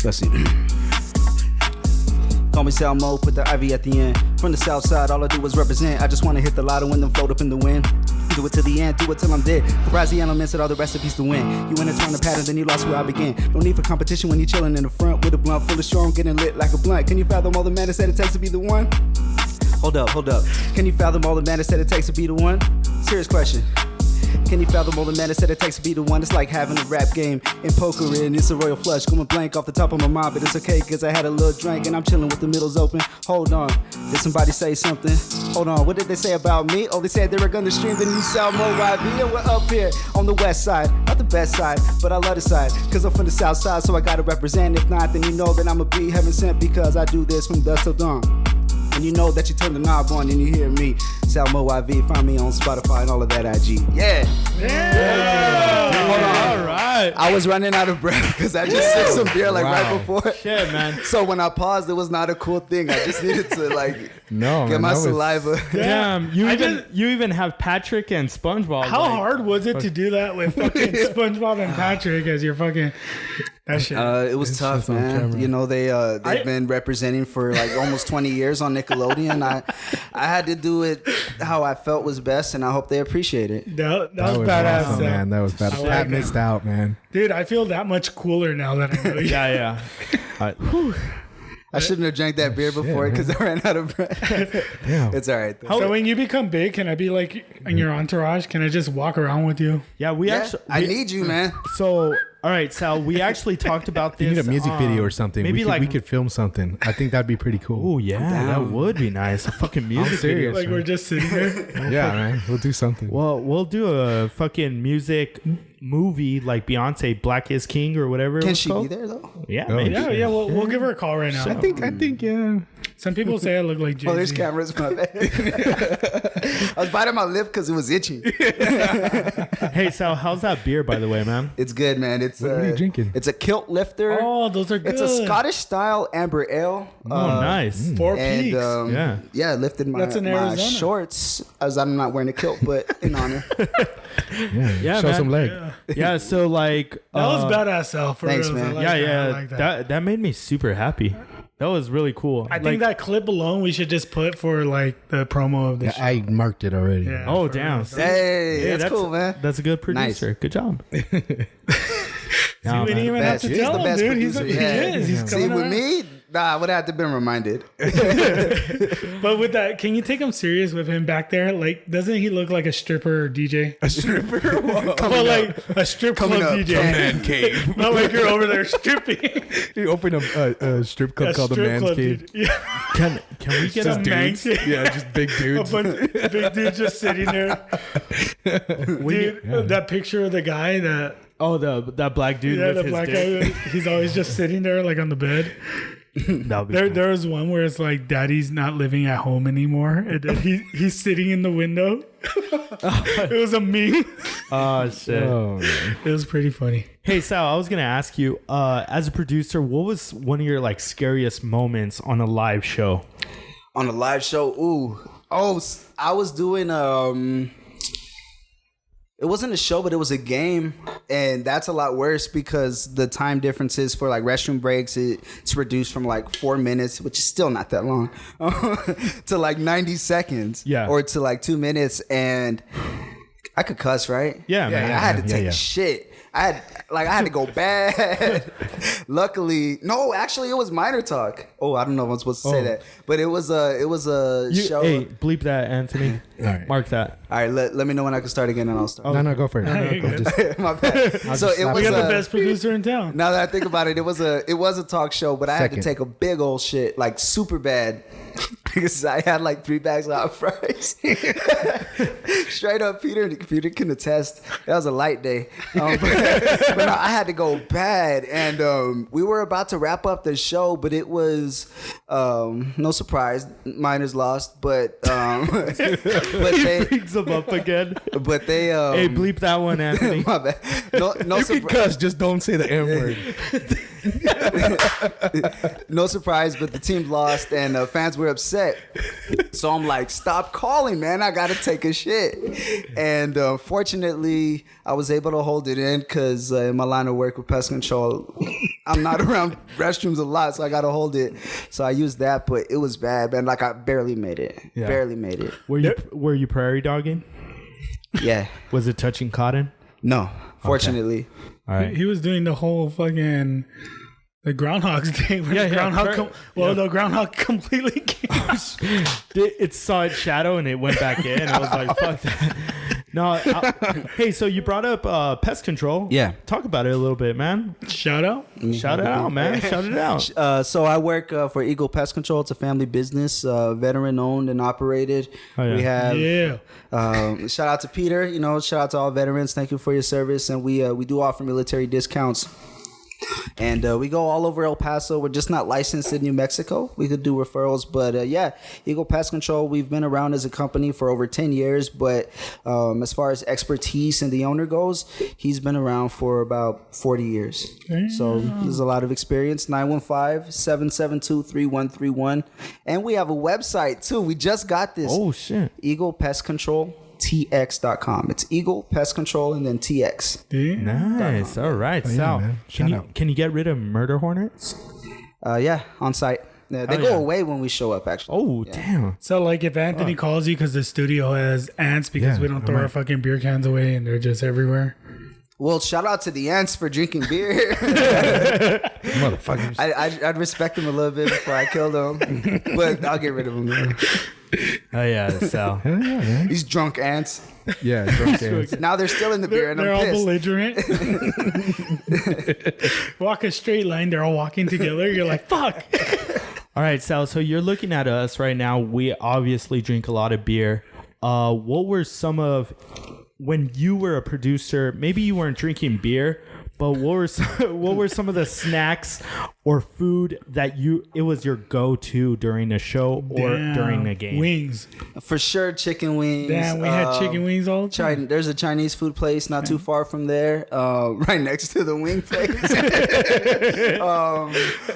Let's see. Call me Salmo, put the Ivy at the end. From the south side, all I do is represent. I just wanna hit the lotto and then float up in the wind. Do it till the end, do it till I'm dead. Comprise the elements and all the recipes to win. You intertwine the pattern, then you lost where I begin. No need for competition when you're chilling in the front with a blunt full of strong, getting lit like a blunt. Can you fathom all the madness that it takes to be the one? Hold up. Can you fathom all the madness that it takes to be the one? Serious question. Can you fathom all the madness that it takes to be the one? It's like having a rap game in poker and it's a royal flush. Going blank off the top of my mind, but it's okay cause I had a little drink and I'm chilling with the middles open. Hold on, did somebody say something? Hold on, what did they say about me? Oh, they said they were gonna stream the new Salmo YV and we're up here on the west side. Not the best side, but I love the side cause I'm from the south side, so I gotta represent. If not, then you know that I'ma be heaven sent because I do this from dusk till dawn. And you know that you turn the knob on and you hear me, Salmo YV. Find me on Spotify and all of that IG. Yeah. Hold on. All right. I was running out of breath because I just sipped some beer like right Wow. before. Shit, man. So when I paused, it was not a cool thing. I just needed to like No, get man, my that was- saliva. Damn, you even have Patrick and SpongeBob. How like- hard was it to do that with fucking SpongeBob and Patrick as your fucking that shit? It was tough, just on man. camera. You know, they've been representing for like almost 20 years on Nickelodeon. I had to do it how I felt was best, and I hope they appreciate it. that was badass, awesome, man. That was badass. I like Pat it. missed out, man. dude. I feel that much cooler now that I know you. Yeah. I shouldn't have drank that beer before because I ran out of breath. Yeah. It's all right. Though. So when you become big, can I be like in your entourage? Can I just walk around with you? Yeah, we Yeah, actually. I need you, man. So, all right, Sal, we actually talked about this. You need a music video or something. Maybe we could film something. I think that'd be pretty cool. Oh yeah, that would be nice. A fucking music video. serious. Like we're just sitting there. Yeah, man. We'll do something. Well, we'll do a fucking music movie like Beyonce, Black is King or whatever. Can it was she called. be there though? Yeah, Oh, maybe. Yeah, we'll give her a call right now. I think, yeah. Some people say I look like Jay-Z. Oh, there's cameras. My bad. I was biting my lip because it was itchy. Hey, Sal, how's that beer, by the way, man? It's good, man. It's What are you drinking? It's a kilt lifter. Oh, those are good. It's a Scottish style amber ale. Oh, nice. 4 And peaks. Yeah. lifted my, That's in my Arizona. shorts as I'm not wearing a kilt, but in honor. Yeah, Show man. some leg. Yeah, so like that was badass, Sal. For thanks, real. man. I like yeah, that. yeah. I like that. That made me super happy. That was really cool. I think that clip alone we should just put for like the promo of the show. I marked it already. Yeah, Oh, for damn. real. See? Hey, Yeah, that's cool, man. That's a good producer. Good job. See, Nah, we didn't man. even have Best. to He's tell the him, best dude. producer. He is. He's See, coming with around. me, I would have to been reminded. But with that, can you take him serious with him back there? Like, doesn't he look like a stripper or DJ? A stripper? Well, like a strip club Coming up, DJ. Man cave. Not like you're over there stripping. He opened a strip club A called the strip Man's club, Cave. dude. Yeah. Can we get Some a man Dudes. cave. Yeah, just big A dudes. bunch of big dude just sitting there. Dude, that picture of the guy that that black dude with the his black dick? guy, he's always just sitting there like on the bed. That would be cool. There was one where it's like daddy's not living at home anymore, and then he's sitting in the window. It was a meme. Oh shit. Oh, man. It was pretty funny. Hey Sal, I was gonna ask you, as a producer, what was one of your like scariest moments on a live show? On a live show, I was doing it wasn't a show, but it was a game, and that's a lot worse because the time differences for like restroom breaks, it's reduced from like 4 minutes, which is still not that long, to like 90 seconds, or to like 2 minutes, and I could cuss, right? Yeah, man. I had to take yeah. a shit. I had to go bad. Luckily, no, actually, it was minor talk. Oh, I don't know if I'm supposed to say that, but it was a show. Hey, bleep that, Anthony. All right. Mark that. All right, let me know when I can start again, and I'll start. No, go for it. you're good. Just- My bad. So it slap was We got a, the best producer in town. now that I think about it, it was a talk show, but I had to Second. take a big old shit, like super bad, because I had like 3 bags of hot fries. Straight up, Peter can attest. That was a light day, but no, I had to go bad, and we were about to wrap up the show, but it was no surprise, Miners lost, but but they Brings him up again. but they Hey, bleep that one, Anthony. my bad. No you can cuss, just don't say the M word. No surprise, but the team lost and fans were upset. So I'm like, stop calling, man. I got to take a shit. And fortunately, I was able to hold it in because in my line of work with pest control, I'm not around restrooms a lot, so I got to hold it. So I used that, but it was bad, man. Like I barely made it. Yeah. Barely made it. Were you prairie dogging? Yeah. Was it touching cotton? No, fortunately. All right. He was doing the whole fucking the Groundhog's Day. Where Yeah, the yeah, groundhog. The groundhog completely came. It saw its shadow and it went back in. I was like, fuck that. No. Hey, so you brought up pest control. Yeah. Talk about it a little bit, man. Shout out. Shout it out, man. Shout it out. So I work for Eagle Pest Control. It's a family business, veteran owned and operated. Oh, yeah. We have Yeah. shout out to Peter. Shout out to all veterans. Thank you for your service, and we do offer military discounts. And we go all over El Paso. We're just not licensed in New Mexico. We could do referrals, but Eagle Pest Control, we've been around as a company for over 10 years, but as far as expertise and the owner goes, he's been around for about 40 years. So there's a lot of experience. 915-772-3131. And we have a website too. We just got this. Oh, shit. Eagle Pest Control. TX.com. It's Eagle Pest Control and then TX. Nice. All right, yeah, Sal. man. Can Shout you out. can you get rid of murder hornets? On site. Yeah, they Oh, go yeah. away when we show up, actually. Oh, damn. So like if Anthony calls you because the studio has ants because Yeah, we don't throw I'm our right. fucking beer cans away and they're just everywhere. Well, shout out to the ants for drinking beer. Motherfuckers. I'd respect them a little bit before I kill them, but I'll get rid of them. Oh yeah, Sal. Hell yeah, man. These drunk ants. Yeah, drunk ants. Now they're still in the beer, and They're I'm all pissed. belligerent. Walk a straight line. They're all walking together. You're like, fuck. All right, Sal. So you're looking at us right now. We obviously drink a lot of beer. What were some of when you were a producer? Maybe you weren't drinking beer, but what were some of the snacks or food that it was your go-to during a show or during a game? Wings. For sure, chicken wings. Damn, we had chicken wings all the time. There's a Chinese food place not too far from there, right next to the wing place.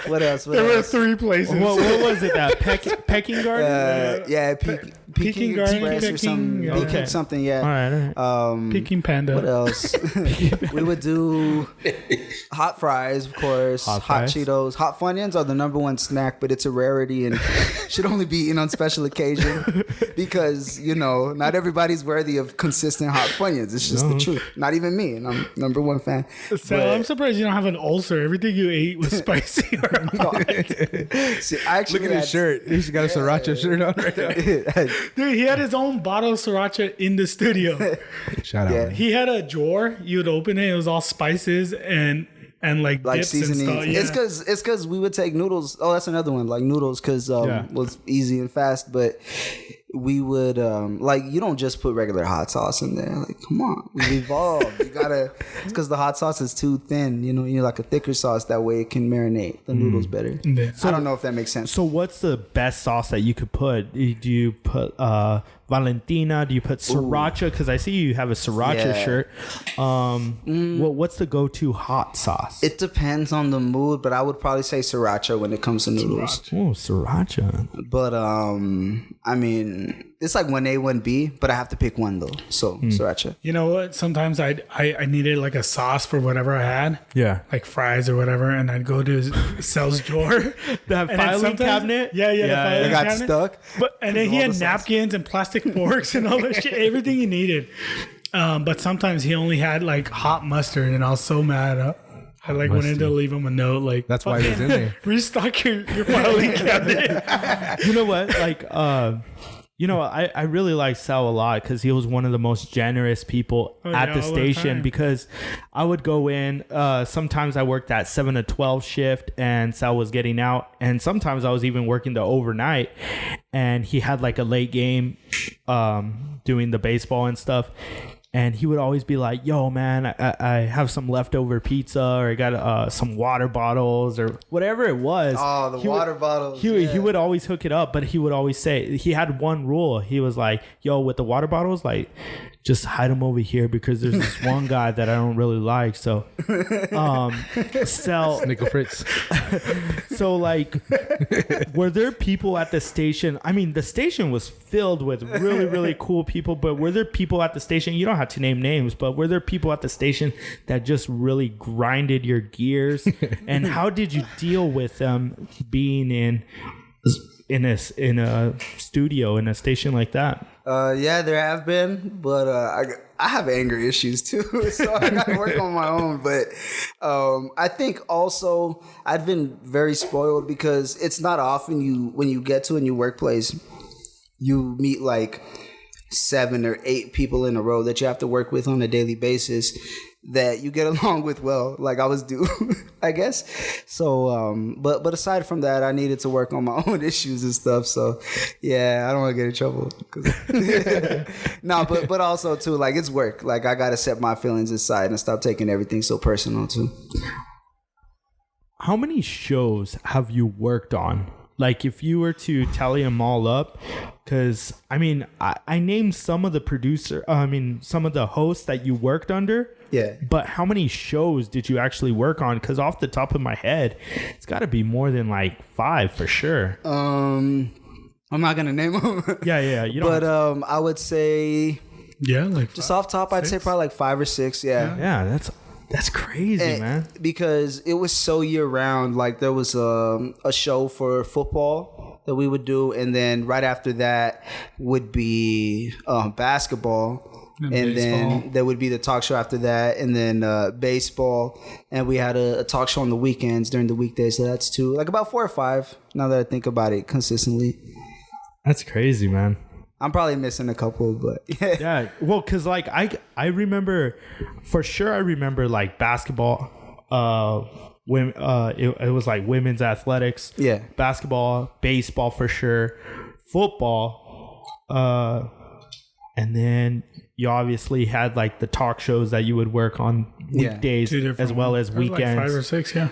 What else? There were 3 places. What was it? That Pecking Garden? Yeah, Peking Garden, Express or Peking, something. okay. Peking something, yeah. All right. Peking Panda. What else? We would do hot fries, of course. Hot Hot fries. Cheetos. Hot Funyuns are the #1 snack, but it's a rarity and should only be eaten on special occasion because, not everybody's worthy of consistent Hot Funyuns. It's just the truth. Not even me, and I'm #1 fan. So I'm surprised you don't have an ulcer. Everything you ate was spicy or hot. See, I actually Look at his shirt. He's got a sriracha shirt on right now. Dude, he had his own bottle of sriracha in the studio. Shout out. Yeah. Man. He had a drawer. You would open it. It was all spices and like dips seasonings. and stuff. Yeah. It's because we would take noodles. Oh, that's another one. Like noodles because was easy and fast. But we would you don't just put regular hot sauce in there. Like, come on, we've evolved. You gotta. It's because the hot sauce is too thin. You need like a thicker sauce. That way it can marinate the noodles better. Yeah. I don't know if that makes sense. So what's the best sauce that you could put? Do you put Valentina? Do you put sriracha? Because I see you have a sriracha shirt. What's the go-to hot sauce? It depends on the mood, but I would probably say sriracha when it comes to noodles. Oh, sriracha. But I mean, it's like 1A, 1B, but I have to pick one though. So sriracha. You know what? Sometimes I needed like a sauce for whatever I had. Yeah. Like fries or whatever, and I'd go to his sales drawer. That And then filing sometimes- cabinet? Yeah, the filing It got cabinet. stuck. And then he All had the sauce. napkins and plastic forks and all that shit, everything he needed. But sometimes he only had like hot mustard, and I was so mad. I wanted to leave him a note like, That's why it was in there. restock your filing cabinet. You know what? I really like Sal a lot because he was one of the most generous people at the all the station time. because I would go in. Sometimes I worked that 7 to 12 shift and Sal was getting out. And sometimes I was even working the overnight and he had like a late game doing the baseball and stuff. And he would always be like, yo, man, I have some leftover pizza or I got some water bottles or whatever it was. Oh, the water bottles. He would always hook it up, but he would always say, he had one rule. He was like, yo, with the water bottles, like, just hide them over here because there's this one guy that I don't really like. So, Nickel Fritz. So like, were there people at the station? I mean, the station was filled with really, really cool people, but were there people at the station? You don't have to name names, but were there people at the station that just really grinded your gears? And how did you deal with them being in a studio in a station like that? Yeah, there have been, but I have anger issues too, so I got to work on my own. But I think also I've been very spoiled because it's not often when you get to a new workplace, you meet like 7 or 8 people in a row that you have to work with on a daily basis that you get along with well, like I was due, I guess. So, but aside from that, I needed to work on my own issues and stuff. So, yeah, I don't want to get in trouble. No, but also too, like it's work. Like I gotta set my feelings aside and stop taking everything so personal too. How many shows have you worked on? Like if you were to tally them all up, because I mean, I named some of the some of the hosts that you worked under. Yeah. But how many shows did you actually work on? Because off the top of my head, it's got to be more than like 5 for sure. I'm not gonna name them. Yeah. You don't. But I would say Yeah, like just off top, I'd say probably like 5 or 6. Yeah. Yeah, that's crazy, man. Because it was so year round. Like there was a show for football that we would do, and then right after that would be basketball. And then there would be the talk show after that, and then baseball, and we had a talk show on the weekends during the weekdays. So that's 2, like about 4 or 5. Now that I think about it, consistently. That's crazy, man. I'm probably missing a couple, but Yeah, well, because like I remember for sure. I remember like basketball. Women. It was like women's athletics. Yeah. Basketball, baseball for sure, football, and then you obviously had like the talk shows that you would work on weekdays 2 different as well ones. as There was weekends. like 5 or 6, yeah.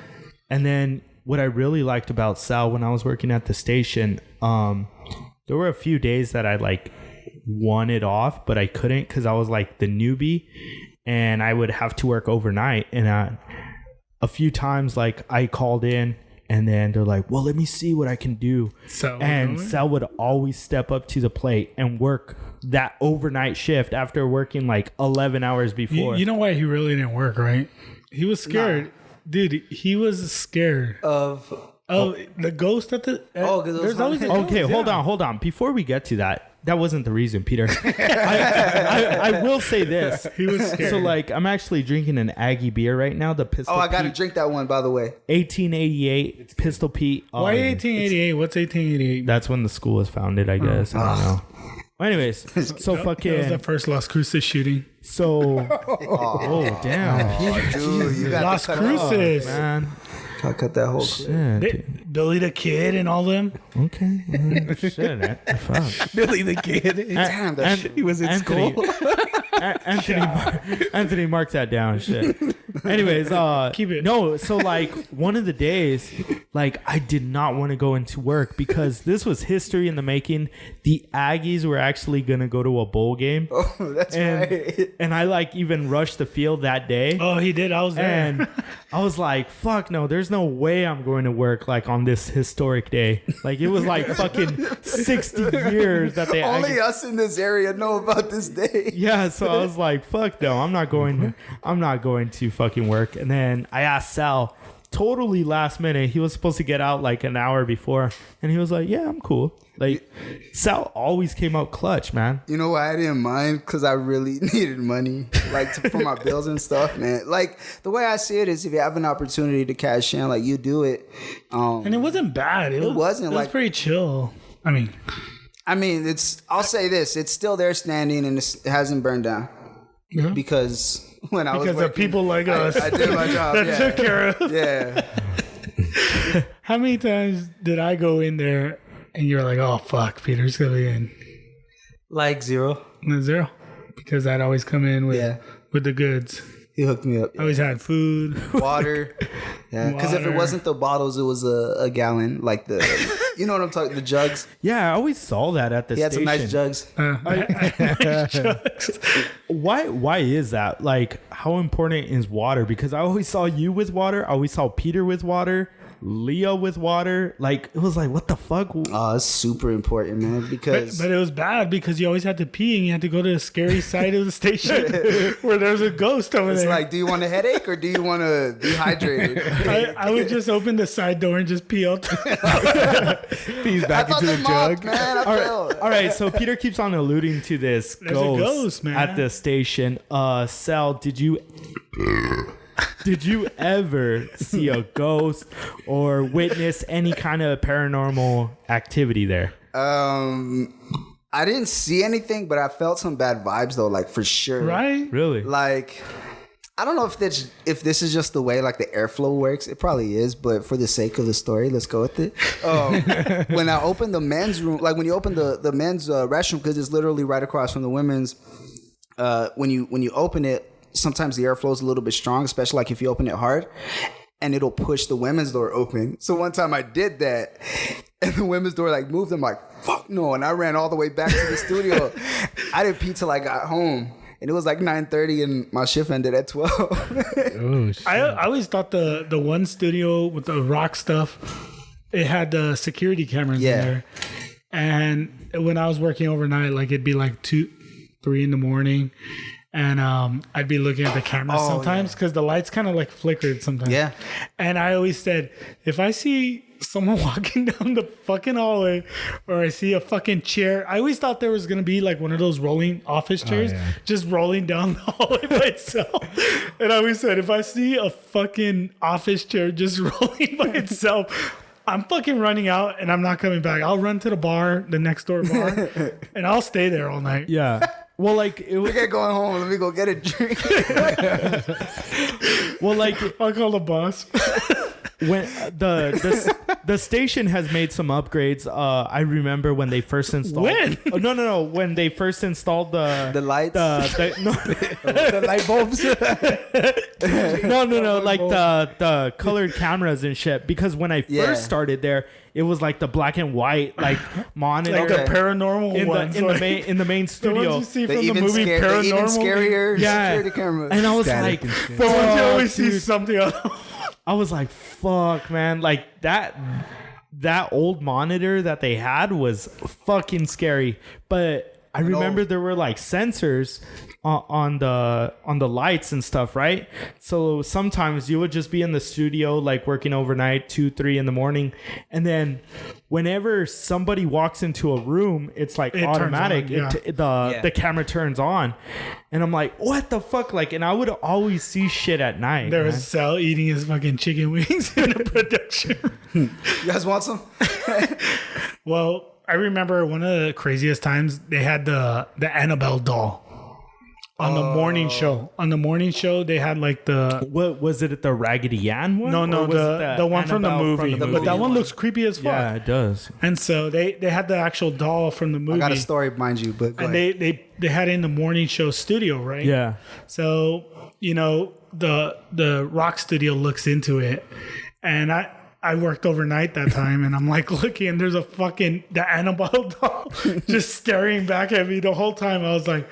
And then what I really liked about Sal when I was working at the station, there were a few days that I like wanted off, but I couldn't because I was like the newbie and I would have to work overnight. And a few times like I called in and then they're like, well, let me see what I can do. And Sal would always step up to the plate and work that overnight shift after working like 11 hours before. You know why he really didn't work, right? He was scared. Dude, he was scared of the ghost at the. because there's always a ghost, Okay, hold on. Before we get to that, that wasn't the reason, Peter. I will say this. He was scared. So, like, I'm actually drinking an Aggie beer right now. The Pistol I got to Pete, drink that one, by the way. 1888 Pistol Pete. Why 1888? What's 1888? That's when the school was founded, I guess. I don't know. Well, anyways, so That was the fucking. first Las Cruces shooting. So. Oh, damn. Dude, you got Las to cut it off. Cruces. Man. I'll cut that whole clip. Shit, dude. Billy the Kid and all them. Okay. Shit. Fuck. Billy the Kid. Damn, that shit. He was in Anthony, school. Anthony, mark that down. Shit. Anyways, Keep it. No, so like one of the days, like I did not want to go into work because this was history in the making. The Aggies were actually gonna go to a bowl game. Oh, that's right. And I like even rushed the field that day. Oh, he did. I was there. And I was like, fuck no, there's no way I'm going to work like on this historic day. Like it was like fucking 60 years that they Only us in this area know about this day. Yeah, so I was like, fuck no, I'm not going to fucking work. And then I asked Sal, totally last minute. He was supposed to get out like an hour before. And he was like, yeah, I'm cool. Like Sal always came out clutch, man. You know why I didn't mind? Because I really needed money, like for my bills and stuff, man. Like the way I see it is, if you have an opportunity to cash in, like you do it. And it wasn't bad. It wasn't, It was like- pretty chill. I mean, I'll say this: it's still there standing, and it hasn't burned down. yeah. Because when I was Because working, of people like us I did my job. that Yeah. took care of. Yeah. How many times did I go in there and you're like, oh, fuck, Peter's going to be in? Like 0. 0. Because I'd always come in with the goods. He hooked me up. I always had food. Water. Yeah. Because if it Water. wasn't the bottles, it was a gallon. Like you know what I'm talking? The jugs. Yeah, I always saw that at the He had some station. nice jugs. Why is that? Like, how important is water? Because I always saw you with water. I always saw Peter with water. Leo with water. Like, it was like, what the fuck? Oh, it's super important, man. Because But it was bad because you always had to pee and you had to go to the scary side of the station where there's a ghost over it's there. like, do you want a headache or do you want to be hydrated? I would just open the side door and just pee out. He's I back thought into they the mocked, jug. man. I felt. All right, so Peter keeps on alluding to this There's a ghost, man. at the station. Sal, did you ever see a ghost or witness any kind of paranormal activity there? I didn't see anything, but I felt some bad vibes though, like for sure. Right? Really? Like, I don't know if this is just the way like the airflow works. It probably is, but for the sake of the story, let's go with it. When I opened the men's room, like when you open the men's restroom, because it's literally right across from the women's. When you open it, sometimes the airflow is a little bit strong, especially like if you open it hard, and it'll push the women's door open. So one time I did that, and the women's door like moved. I'm like, fuck no, and I ran all the way back to the studio. I didn't pee till I got home. And it was like 9:30 and my shift ended at 12. Oh, shit. I always thought the one studio with the rock stuff, it had the security cameras Yeah. in there. And when I was working overnight, like it'd be like 2, 3 in the morning. and I'd be looking at the camera sometimes because the lights kind of like flickered sometimes. Yeah. And I always said, if I see someone walking down the fucking hallway or I see a fucking chair, I always thought there was going to be like one of those rolling office chairs just rolling down the hallway by itself. And I always said, if I see a fucking office chair just rolling by itself, I'm fucking running out and I'm not coming back. I'll run to the bar, the next door bar, and I'll stay there all night. Yeah. Well, like it was. We're going home. Let me go get a drink. Well, like I'll call the boss. when the station has made some upgrades. I remember when they first installed. When? Oh, no. When they first installed The lights. the light bulbs. no. Like the colored cameras and shit. Because when I first started there, it was like the black and white like monitor Like the paranormal ones. in the main The studio. ones you see The from the even, movie the even Paranormal. scarier Yeah. security camera. And I was Static like, and shit. The ones you fuck, always see dude. something else. I was like, fuck, man. Like that old monitor that they had was fucking scary. But I remember there were like sensors on the lights and stuff, right? So sometimes you would just be in the studio like working overnight 2-3 in the morning, and then whenever somebody walks into a room, it's like It turns automatic. on, The camera turns on, and I'm like, what the fuck? Like, and I would always see shit at night. There man. was Sal eating his fucking chicken wings in the production. You guys want some? Well, I remember one of the craziest times they had the Annabelle doll on the morning show. On the morning show, they had like the What was it? The Raggedy Ann one? no, Or was it the one from the Annabelle movie. But that one looks creepy as fuck. Yeah, it does. And so they had the actual doll from the I movie. got a story behind you, but go And ahead. they had it in the morning show studio, right? Yeah. So, you know, the rock studio looks into it, and I worked overnight that time, and I'm like looking, and there's the Annabelle doll just staring back at me the whole time. I was like,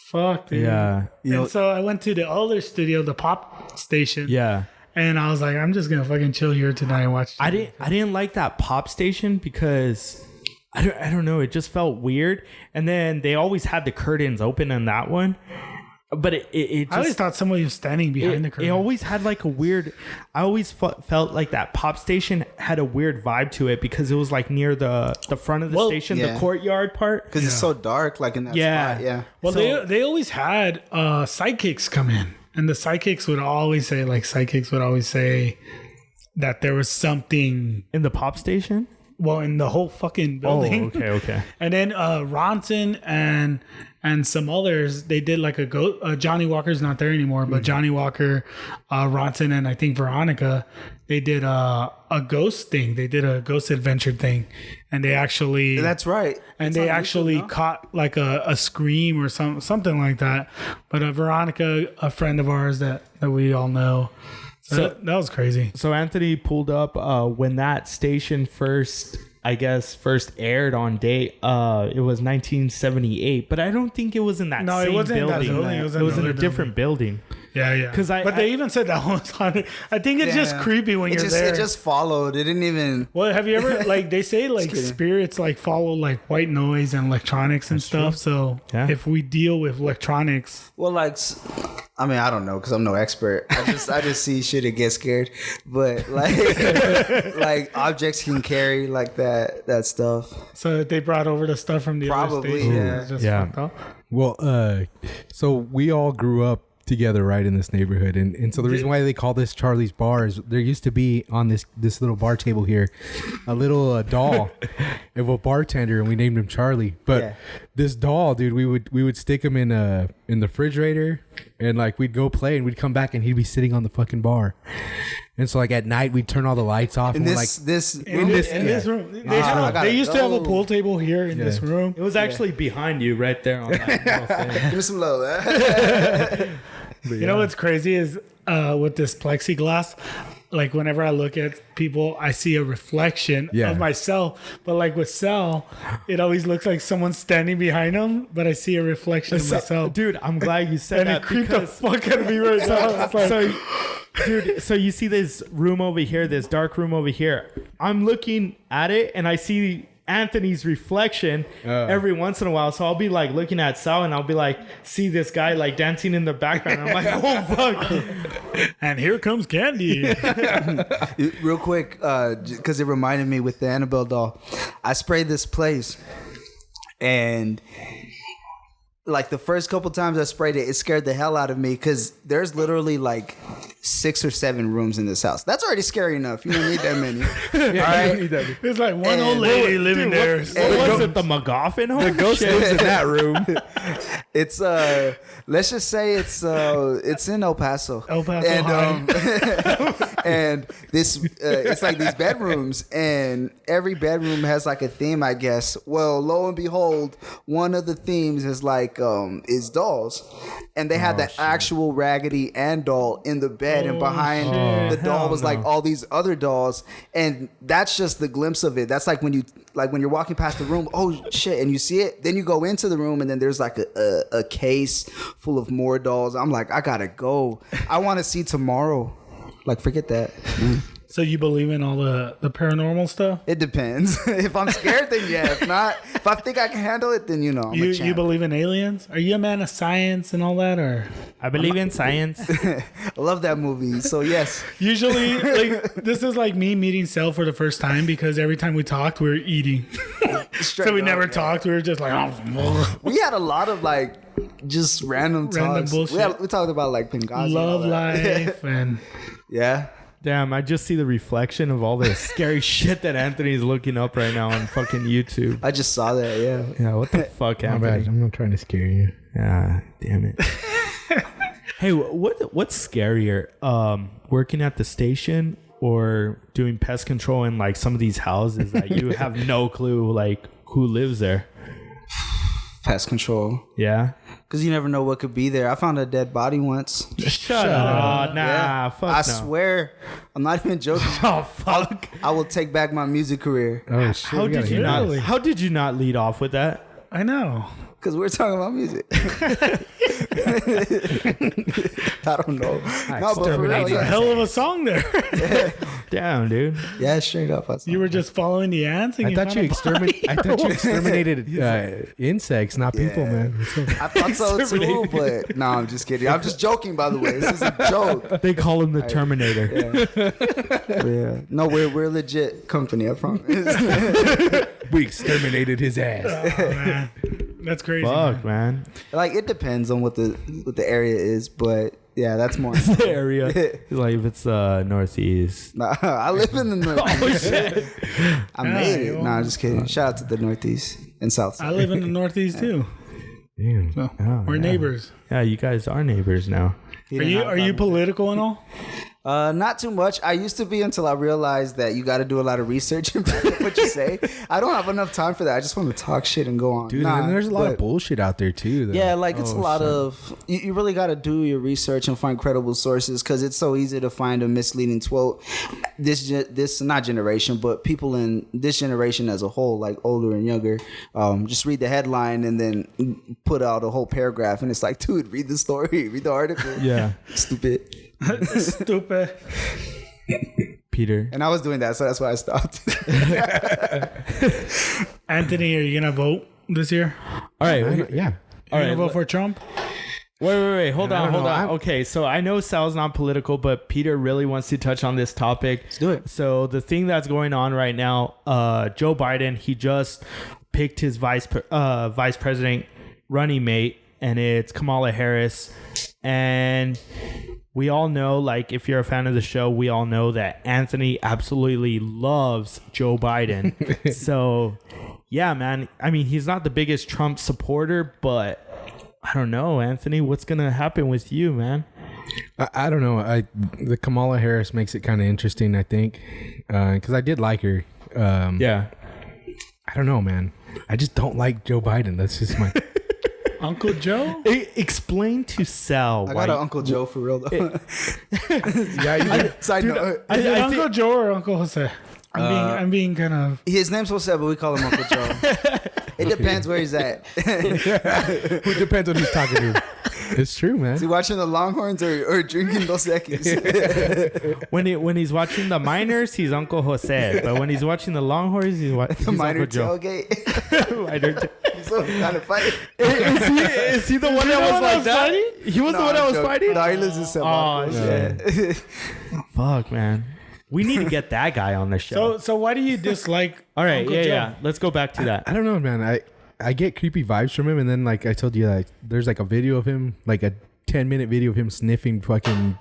fuck, dude. Yeah. And so I went to the other studio, the pop station. Yeah. And I was like, I'm just gonna fucking chill here tonight and watch. I didn't like that pop station because I don't know, it just felt weird. And then they always had the curtains open on that one. But it just, I always thought somebody was standing behind the curtain. it always had like a weird. I always felt like that pop station had a weird vibe to it because it was like near the front of the station, yeah. the courtyard part. Because it's so dark, like in that spot. Yeah. Well, So- they always had sidekicks come in, and the sidekicks would always say that there was something. In the pop station. Well, in the whole fucking Oh, building. okay. And then Ronson and some others, they did like a Johnny Walker's not there anymore, but Johnny Walker, Ronson, and I think Veronica, they did a ghost thing. They did a ghost adventure thing, and they actually That's right. and It's they on YouTube, actually no? caught like a scream or something like that. But Veronica, a friend of ours that we all know. So that was crazy. So Anthony pulled up when that station first aired on date. It was 1978, but I don't think it was in that No, it same wasn't in that building. building. It was in in a another different building. Yeah. 'Cause but they even said that one was haunted. I think it's just Yeah. creepy when you're there. It just followed. It didn't even. Well, have you ever like they say like kidding. spirits like follow like white noise and electronics and stuff. So Yeah. if we deal with electronics, Well, like, I mean, I don't know because I'm no expert. I just see shit and get scared. But like objects can carry like that stuff. so they brought over the stuff from the Probably, other station. yeah. It's just Yeah. fucked up. Well, so we all grew up together right in this neighborhood, and so the reason why they call this Charlie's Bar is there used to be on this little bar table here a little doll of a bartender, and we named him Charlie. But Yeah. this doll, dude, we would stick him in the refrigerator, and like we'd go play, and we'd come back, and he'd be sitting on the fucking bar. And so like at night we'd turn all the lights off, In and this In this room, I gotta they used to have a go. pool table here in this room. It was actually behind you, right there on that little thing. give me some love. You know what's crazy is with this plexiglass, like whenever I look at people, I see a reflection Yeah. of myself. But like with Sal, it always looks like someone's standing behind him, but I see a reflection of myself. Dude, I'm glad you said And that it creeped the because fuck out of me right now. It's like, so, dude, so you see this room over here, this dark room over here. I'm looking at it and I see Anthony's reflection every once in a while. So I'll be like looking at Sal and I'll be like, see this guy like dancing in the background. I'm like, oh fuck. And here comes Candy. Real quick, because it reminded me with the Annabelle doll, I sprayed this place, and like the first couple times I sprayed it, it scared the hell out of me because there's literally like 6 or 7 rooms in this house. That's already scary enough. You don't need that many. All right. There's like one old lady living there. What was it, the McGoffin home? The ghost lives in that room. It's let's just say it's in El Paso. El Paso and and this it's like these bedrooms, and every bedroom has like a theme, I guess. Well, lo and behold, one of the themes is like is dolls, and they had the actual Raggedy Ann doll in the bed, and behind the doll was like all these other dolls, and that's just the glimpse of it. That's like when you're walking past the room, oh shit, and you see it, then you go into the room, and then there's like a case full of more dolls. I'm like, I gotta go. I want to see tomorrow. Like, forget that. So you believe in all the paranormal stuff? It depends. If I'm scared, then yeah. If not, if I think I can handle it, then I'm a champ. You believe in aliens? Are you a man of science and all that, or? I believe in science. I love that movie. So yes. Usually, like this is like me meeting Sel for the first time because every time we talked, we were eating. So we never talked. We were just like, oh. We had a lot of like just random talks. Bullshit. We talked about like Benghazi, love life, and yeah. Damn, I just see the reflection of all this scary shit that Anthony's looking up right now on fucking YouTube. I just saw that, yeah. Yeah, what the fuck, My Anthony? bad. I'm not trying to scare you. Yeah, damn it. Hey, what's scarier? Working at the station or doing pest control in like some of these houses that you have no clue like who lives there? Pest control. Yeah. Because you never know what could be there. I found a dead body once. Shut up. Nah, Yeah. fuck I no. swear. I'm not even joking. Oh, fuck. I will take back my music career. Oh shit! How did you not? Really? How did you not lead off with that? I know. Because we're talking about music. I don't know. No, but for real, That's a yeah. hell of a song there. Damn, dude. Yeah, straight up. You were just following the ants, and I thought you exterminated insects, not people, man. I thought so too, but no, I'm just kidding. I'm just joking, by the way. This is a joke. They call him the Terminator. Yeah. No, we're a legit company, I promise. We exterminated his ass. Oh, man. That's crazy. Fuck, man. Like, it depends on what the area is, but yeah, that's more. The area. Like if it's northeast. Nah, I live in the northeast. Oh shit. I made it. Nah, I'm just kidding. Shout out to the northeast and south side. I live in the Northeast too. Damn. So Oh, we're yeah. neighbors. Yeah, you guys are neighbors now. Are you political and all? Not too much. I used to be until I realized that you got to do a lot of research and what you say. I don't have enough time for that. I just want to talk shit and go on. Dude, and there's a lot of bullshit out there too. Though. Yeah, like it's a lot of you really got to do your research and find credible sources because it's so easy to find a misleading quote. This not generation, but people in this generation as a whole, like older and younger, just read the headline and then put out a whole paragraph, and it's like, dude, read the story, read the article. Yeah. Stupid. Stupid. Peter. And I was doing that, so that's why I stopped. Anthony, are you gonna vote this year? All right. Yeah. Are you gonna vote for Trump? Wait. Hold on. know. Okay, so I know Sal's not political, but Peter really wants to touch on this topic. Let's do it. So the thing that's going on right now, Joe Biden, he just picked his vice president running mate, and it's Kamala Harris. And we all know, like, if you're a fan of the show, we all know that Anthony absolutely loves Joe Biden. So, yeah, man. I mean, he's not the biggest Trump supporter, but I don't know, Anthony. What's going to happen with you, man? I don't know. The Kamala Harris makes it kind of interesting, I think, because I did like her. Yeah. I don't know, man. I just don't like Joe Biden. That's just my... Uncle Joe? Explain to Sal I why. got an Uncle Joe for real though. Side note. Is it I Uncle think- Joe or Uncle Jose? I'm being kind of. His name's Jose, but we call him Uncle Joe. It depends where he's at. Who depends on who's talking to. It's true, man. Is he watching the Longhorns or drinking Dos Equis? When he's watching the Miners, he's Uncle Jose. But when he's watching the Longhorns, he's The minor Uncle Joe. tailgate. Minor He's so kind of funny. is he the one that was like that? He was the one that was fighting? No, he lives in San Oh, Marcos. shit. Fuck, man. We need to get that guy on the show. So why do you dislike? All right, Uncle yeah, Joe? yeah. Let's go back to that. I don't know, man. I get creepy vibes from him, and then like I told you, like there's like a video of him, like a 10-minute video of him sniffing fucking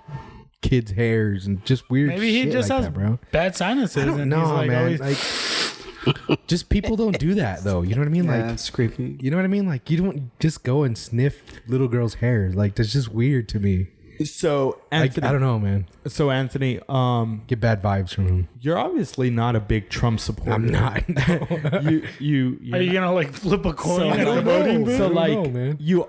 kids' hairs and just weird. Maybe he shit just like has that, bro. bad sinuses. I don't and know, he's like man. always, Like, just people don't do that though. You know what I mean? Yeah, Like, it's creepy. you know what I mean? Like, you don't just go and sniff little girls' hair. Like, that's just weird to me. So, Like, Anthony, I don't know, man. So, Anthony, Get bad vibes from him. you're obviously not a big Trump supporter. I'm not. No. You are you gonna like flip a coin So, at I the don't voting know. booth? I so don't like know, man. you.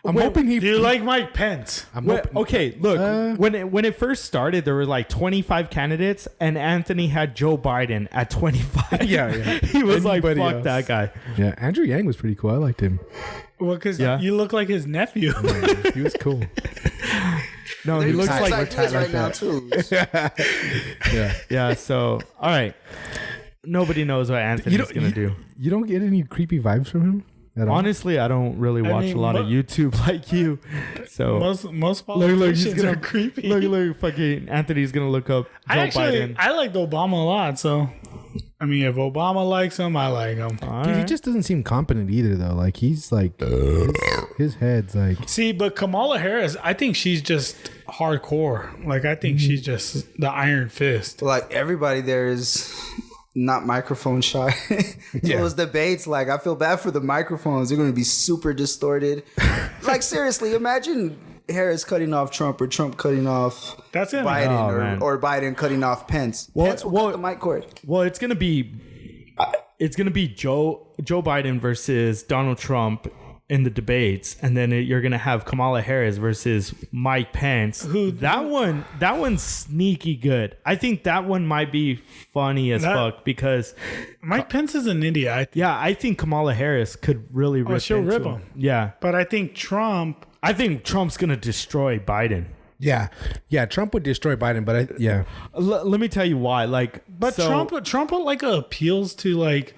I'm hoping he. Do you like Mike Pence? I'm Well, hoping, okay, look. When it first started, there were like 25 candidates, and Anthony had Joe Biden at 25. Yeah, yeah. He was Anybody like, "Fuck else. that guy." Yeah, Andrew Yang was pretty cool. I liked him. Well, because Yeah. you look like his nephew. He was cool. No, he looks Tight like ideas right now too. Yeah. yeah. So, all right. Nobody knows what Anthony's gonna do. You don't get any creepy vibes from him at all? Honestly, I don't really watch mean, a lot of YouTube like you. So Most look, he's politicians gonna are creepy. Look, fucking Anthony's gonna look up Joe Biden. I liked Obama a lot. So, I mean, if Obama likes him, I like him. All Dude, he right. just doesn't seem competent either, though. Like, he's like, his head's like, See, but Kamala Harris, I think she's just hardcore. Like, I think she's just the iron fist. Like everybody there is not microphone shy. Those debates, like I feel bad for the microphones. They're going to be super distorted. Like seriously, imagine Harris cutting off Trump or Trump cutting off That's it. Biden Oh, man. or Biden cutting off Pence. Well- Pence will well- cut the mic cord. Well, it's gonna be Joe Biden versus Donald Trump in the debates, and then you're gonna have Kamala Harris versus Mike Pence. That one's sneaky good. I think that one might be funny as fuck because Mike Pence is an idiot. I think Kamala Harris could really rip. she'll into rip him. him. Yeah, But I think Trump, I think Trump's gonna destroy Biden. yeah. Trump would destroy Biden, but Let me tell you why. Like, but so- Trump like appeals to like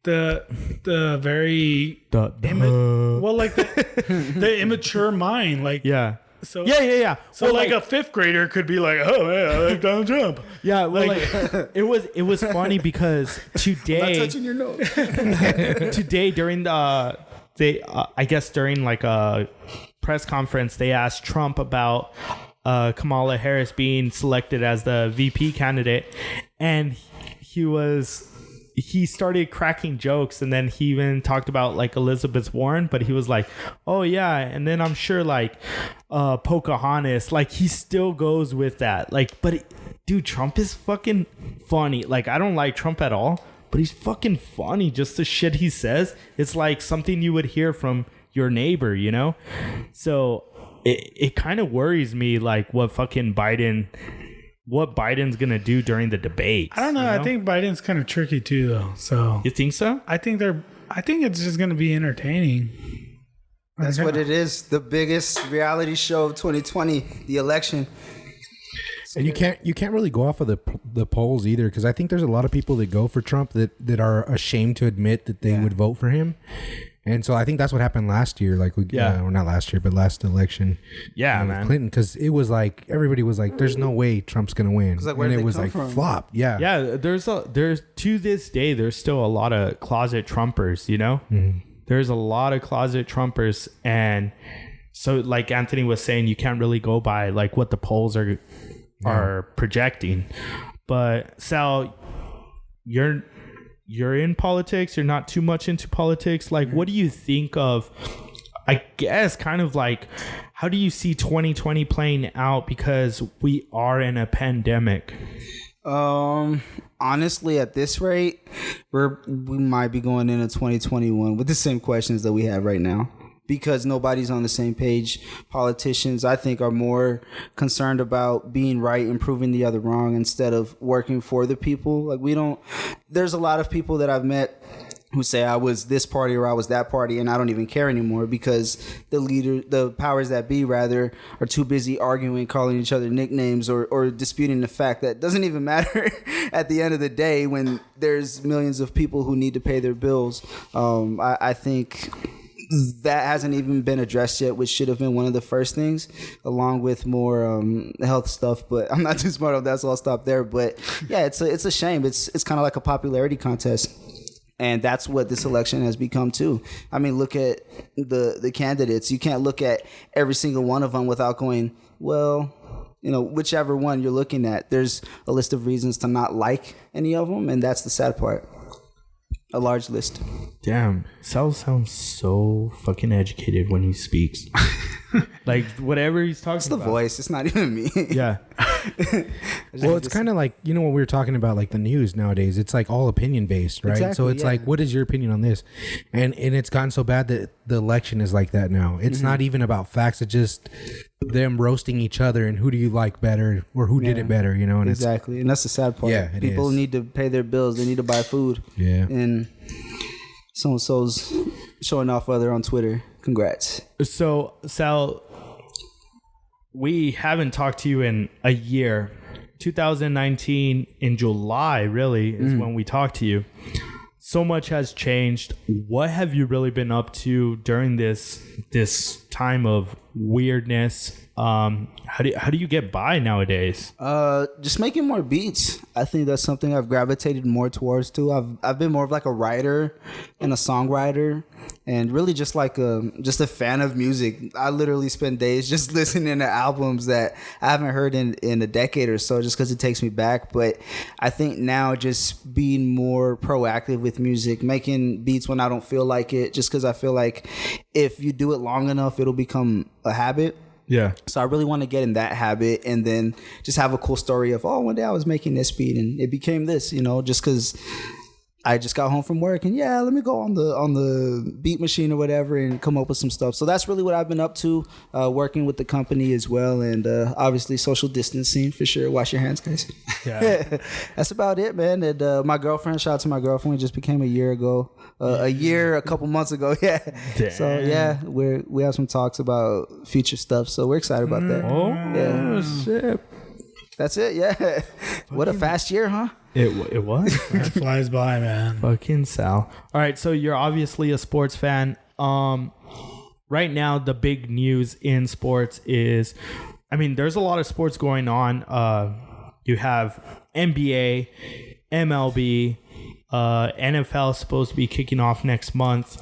the very well, like the immature mind. Like, yeah. So Yeah. So Well, like a fifth grader could be like, oh yeah, I like Donald Trump. Yeah, well, like, it was funny because today Touching your nose. today during the I guess during like a press conference they asked Trump about Kamala Harris being selected as the VP candidate, and he started cracking jokes, and then he even talked about like Elizabeth Warren, but he was like, oh yeah, and then I'm sure like Pocahontas, like he still goes with that, like, but dude, Trump is fucking funny. Like, I don't like Trump at all, but he's fucking funny. Just the shit he says, it's like something you would hear from your neighbor, you know? So it kind of worries me, like what Biden's gonna do during the debate. I don't know. I think Biden's kind of tricky too, though. So You think so? I think it's just going to be entertaining. That's what it is. The biggest reality show of 2020, the election. and you can't really go off of the polls either, because I think there's a lot of people that go for Trump that are ashamed to admit that they would vote for him. And so I think that's what happened last year. Like, or not last year, but last election. Yeah, with man. Clinton, because it was like everybody was like, "There's no way Trump's gonna win," like, where and did it they was come like from? flop. Yeah, Yeah, there's to this day there's still a lot of closet Trumpers, you know? There's a lot of closet Trumpers, and so like Anthony was saying, you can't really go by like what the polls are projecting. But Sal, you're in politics, you're not too much into politics. Like, what do you think of, I guess, kind of like, how do you see 2020 playing out, because we are in a pandemic? Honestly, at this rate, we might be going into 2021 with the same questions that we have right now, because nobody's on the same page. Politicians, I think, are more concerned about being right and proving the other wrong instead of working for the people. Like, there's a lot of people that I've met who say I was this party or I was that party and I don't even care anymore because the powers that be rather, are too busy arguing, calling each other nicknames or disputing the fact that doesn't even matter at the end of the day when there's millions of people who need to pay their bills. I think that hasn't even been addressed yet, which should have been one of the first things, along with more health stuff. But I'm not too smart on that, so I'll stop there. But yeah, it's a shame. It's kind of like a popularity contest. And that's what this election has become too. I mean, look at the candidates. You can't look at every single one of them without going, well, you know, whichever one you're looking at, there's a list of reasons to not like any of them. And that's the sad part. A large list. Damn, Sal sounds so fucking educated when he speaks. Like whatever he's talking It's the about. voice. It's not even me. Yeah. Well, it's kind of like, you know, what we were talking about, like the news nowadays. It's like all opinion based, right? Exactly, So it's yeah. like, what is your opinion on this? And it's gotten so bad that the election is like that now. It's not even about facts. It's just them roasting each other and who do you like better or who did it better, you know? And Exactly. And that's the sad part. Yeah, it People is. need to pay their bills. They need to buy food. Yeah. And so-and-so's showing off other on Twitter. Congrats. So, Sal, we haven't talked to you in a year. 2019 in July, really, is when we talked to you. So much has changed. What have you really been up to during this time of weirdness? How do you get by nowadays? Just making more beats. I think that's something I've gravitated more towards too. I've been more of like a writer and a songwriter, and really just like just a fan of music. I literally spend days just listening to albums that I haven't heard in a decade or so, just because it takes me back. But I think now just being more proactive with music, making beats when I don't feel like it, just because I feel like if you do it long enough, it'll become a habit. Yeah. So I really want to get in that habit and then just have a cool story of, oh, one day I was making this beat and it became this, you know, just because I just got home from work and let me go on the beat machine or whatever and come up with some stuff. So that's really what I've been up to, working with the company as well. And obviously social distancing for sure. Wash your hands, guys. Yeah. That's about it, man. And my girlfriend, shout out to my girlfriend, we just became a year ago. A couple months ago, yeah. Damn. So yeah, we have some talks about future stuff. So we're excited about that. Oh, Yeah. shit. That's it, yeah. What a fast year, huh? It was. That flies by, man. Fucking Sal. All right, so you're obviously a sports fan. Right now, the big news in sports is, I mean, there's a lot of sports going on. You have NBA, MLB, NFL is supposed to be kicking off next month,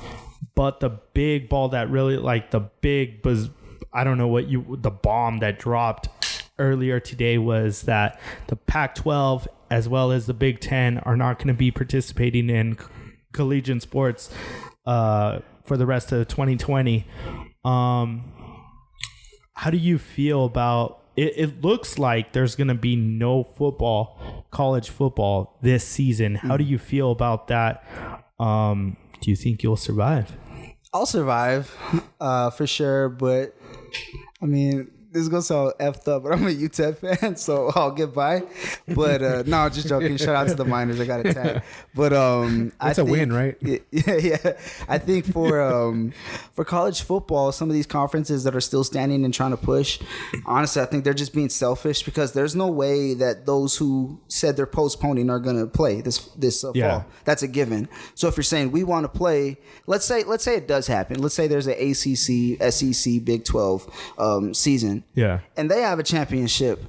but the big ball that really, like the bomb that dropped earlier today was that the Pac-12 as well as the Big Ten are not going to be participating in collegiate sports for the rest of 2020. How do you feel about it? It looks like there's going to be no college football this season. How do you feel about that? Do you think you'll survive? I'll survive, for sure. But I mean, this is gonna sound effed up, but I'm a UTEP fan, so I'll get by. But no, just joking. Shout out to the Miners. I got a tag. But It's a win, right? Yeah. I think for college football, some of these conferences that are still standing and trying to push, honestly, I think they're just being selfish because there's no way that those who said they're postponing are gonna play this fall. That's a given. So if you're saying we want to play, let's say it does happen. Let's say there's an ACC, SEC, Big 12 season. Yeah. And they have a championship.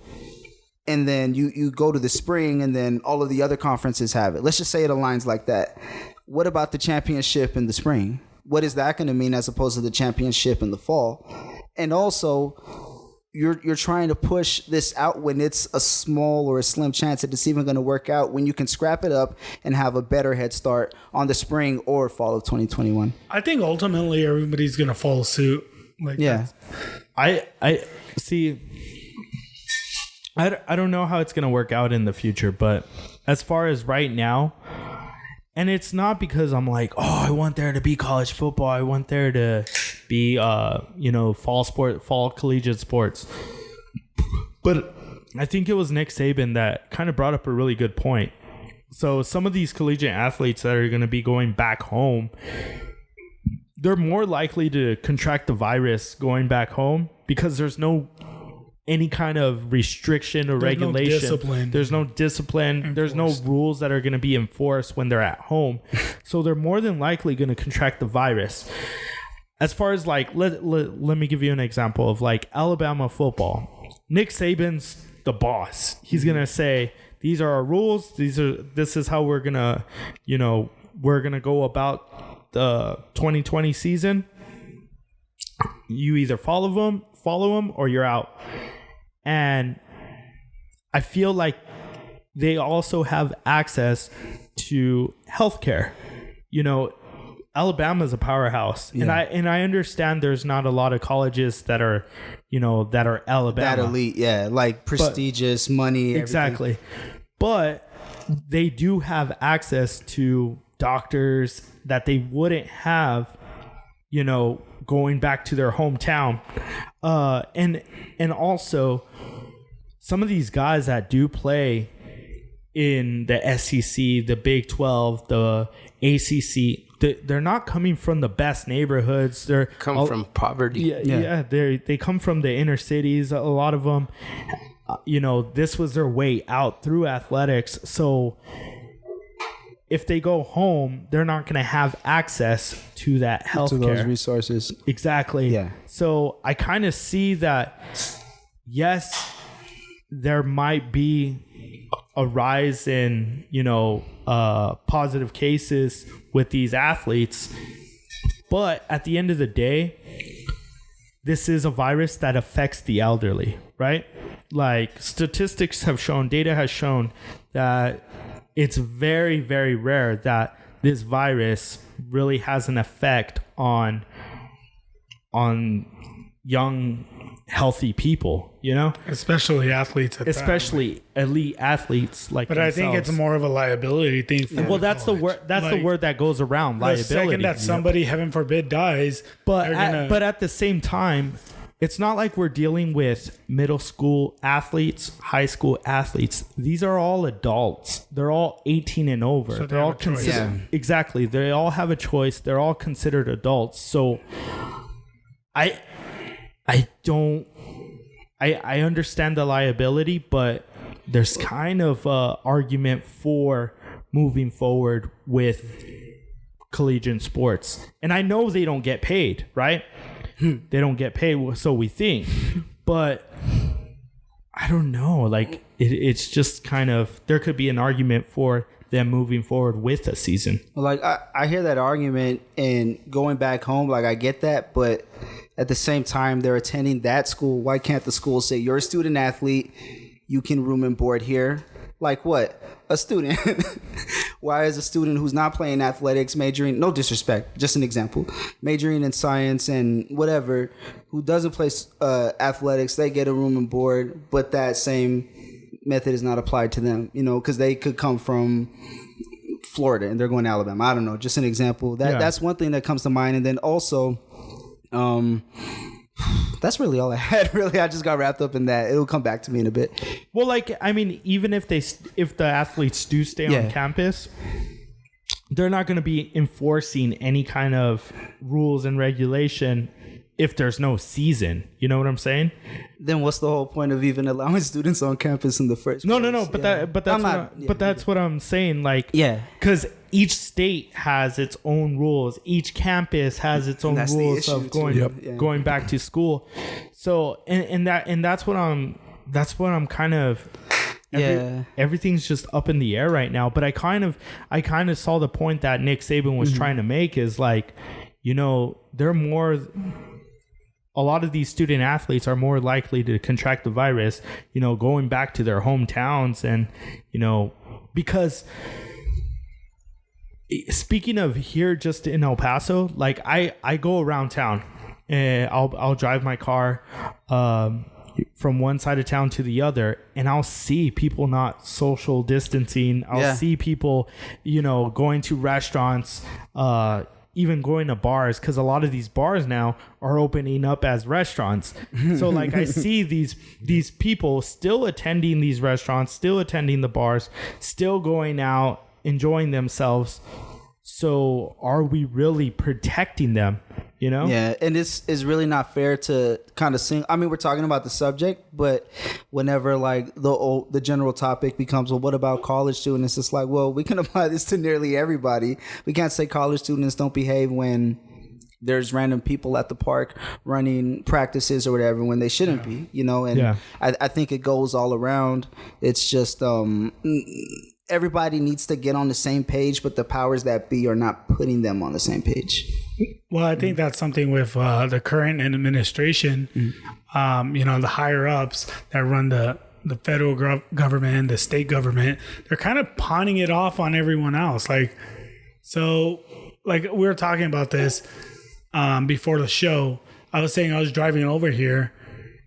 And then you go to the spring and then all of the other conferences have it. Let's just say it aligns like that. What about the championship in the spring? What is that going to mean as opposed to the championship in the fall? And also, you're trying to push this out when it's a small or a slim chance that it's even going to work out, when you can scrap it up and have a better head start on the spring or fall of 2021. I think ultimately everybody's gonna follow suit. Like, Yeah. I see. I don't know how it's going to work out in the future, but as far as right now, and it's not because I'm like, oh, I want there to be college football. I want there to be, fall collegiate sports. But I think it was Nick Saban that kind of brought up a really good point. So some of these collegiate athletes that are going to be going back home, they're more likely to contract the virus going back home because there's no any kind of restriction or regulation. No discipline. There's no discipline. Enforced. There's no rules that are going to be enforced when they're at home. So they're more than likely going to contract the virus. As far as like, let me give you an example of like Alabama football. Nick Saban's the boss. He's going to say, these are our rules. This is how we're going to, we're going to go about the 2020 season. You either follow them or you're out. And I feel like they also have access to healthcare. Alabama's a powerhouse. Yeah. And I understand there's not a lot of colleges that are Alabama. That elite, yeah, like prestigious, money, exactly. Everything. But they do have access to doctors that they wouldn't have, going back to their hometown. And also some of these guys that do play in the SEC, the Big 12, the ACC, they're not coming from the best neighborhoods. They're come from poverty. Yeah. They come from the inner cities. A lot of them, this was their way out through athletics. So if they go home, they're not going to have access to that healthcare. To those resources. Exactly. Yeah. So I kind of see that, yes, there might be a rise in, positive cases with these athletes. But at the end of the day, this is a virus that affects the elderly, right? Like statistics have shown, data has shown that it's very, very rare that this virus really has an effect on young, healthy people, especially athletes. Especially elite athletes like But themselves. I think it's more of a liability thing. For well, that's college. the word. That's the word that goes around. The Liability. second that somebody, heaven forbid, dies, but at the same time, it's not like we're dealing with middle school athletes, high school athletes. These are all adults. They're all 18 and over. So they're all considered exactly. They all have a choice. They're all considered adults. So I understand the liability, but there's kind of a argument for moving forward with collegiate sports. And I know they don't get paid, right? They don't get paid, so we think. But I don't know. Like, it's just kind of, there could be an argument for them moving forward with a season. Like, I hear that argument, and going back home, like, I get that, but at the same time, they're attending that school. Why can't the school say, you're a student athlete, you can room and board here? Like what? A student. Why is a student who's not playing athletics, majoring, no disrespect, just an example, majoring in science and whatever, who doesn't play athletics, they get a room and board, but that same method is not applied to them, because they could come from Florida and they're going to Alabama. I don't know, just an example. That's one thing that comes to mind. And then also, that's really all I had. Really, I just got wrapped up in that. It'll come back to me in a bit. Well, even if the athletes do stay on campus, they're not going to be enforcing any kind of rules and regulation if there's no season. You know what I'm saying? Then what's the whole point of even allowing students on campus in the first place? No. But that's what I'm saying. Like, because each state has its own rules. Each campus has its own rules of going back to school. So and that's what I'm kind of. Everything's just up in the air right now. But I kind of saw the point that Nick Saban was trying to make is like, they're more. A lot of these student athletes are more likely to contract the virus, going back to their hometowns, and because. Speaking of here, just in El Paso, like I go around town, and I'll drive my car from one side of town to the other, and I'll see people not social distancing. I'll see people, going to restaurants, even going to bars, because a lot of these bars now are opening up as restaurants. So like I see these people still attending these restaurants, still attending the bars, still going out, enjoying themselves. So are we really protecting them? You know? Yeah, and it's really not fair to kind of sing. I mean, we're talking about the subject, but whenever like the general topic becomes, well, what about college students? It's like, well, we can apply this to nearly everybody. We can't say college students don't behave when there's random people at the park running practices or whatever when they shouldn't be, you know? And I think it goes all around. It's just everybody needs to get on the same page, but the powers that be are not putting them on the same page. Well, I think that's something with the current administration, the higher ups that run the federal government, the state government, they're kind of pawning it off on everyone else. Like we were talking about this before the show. I was saying I was driving over here,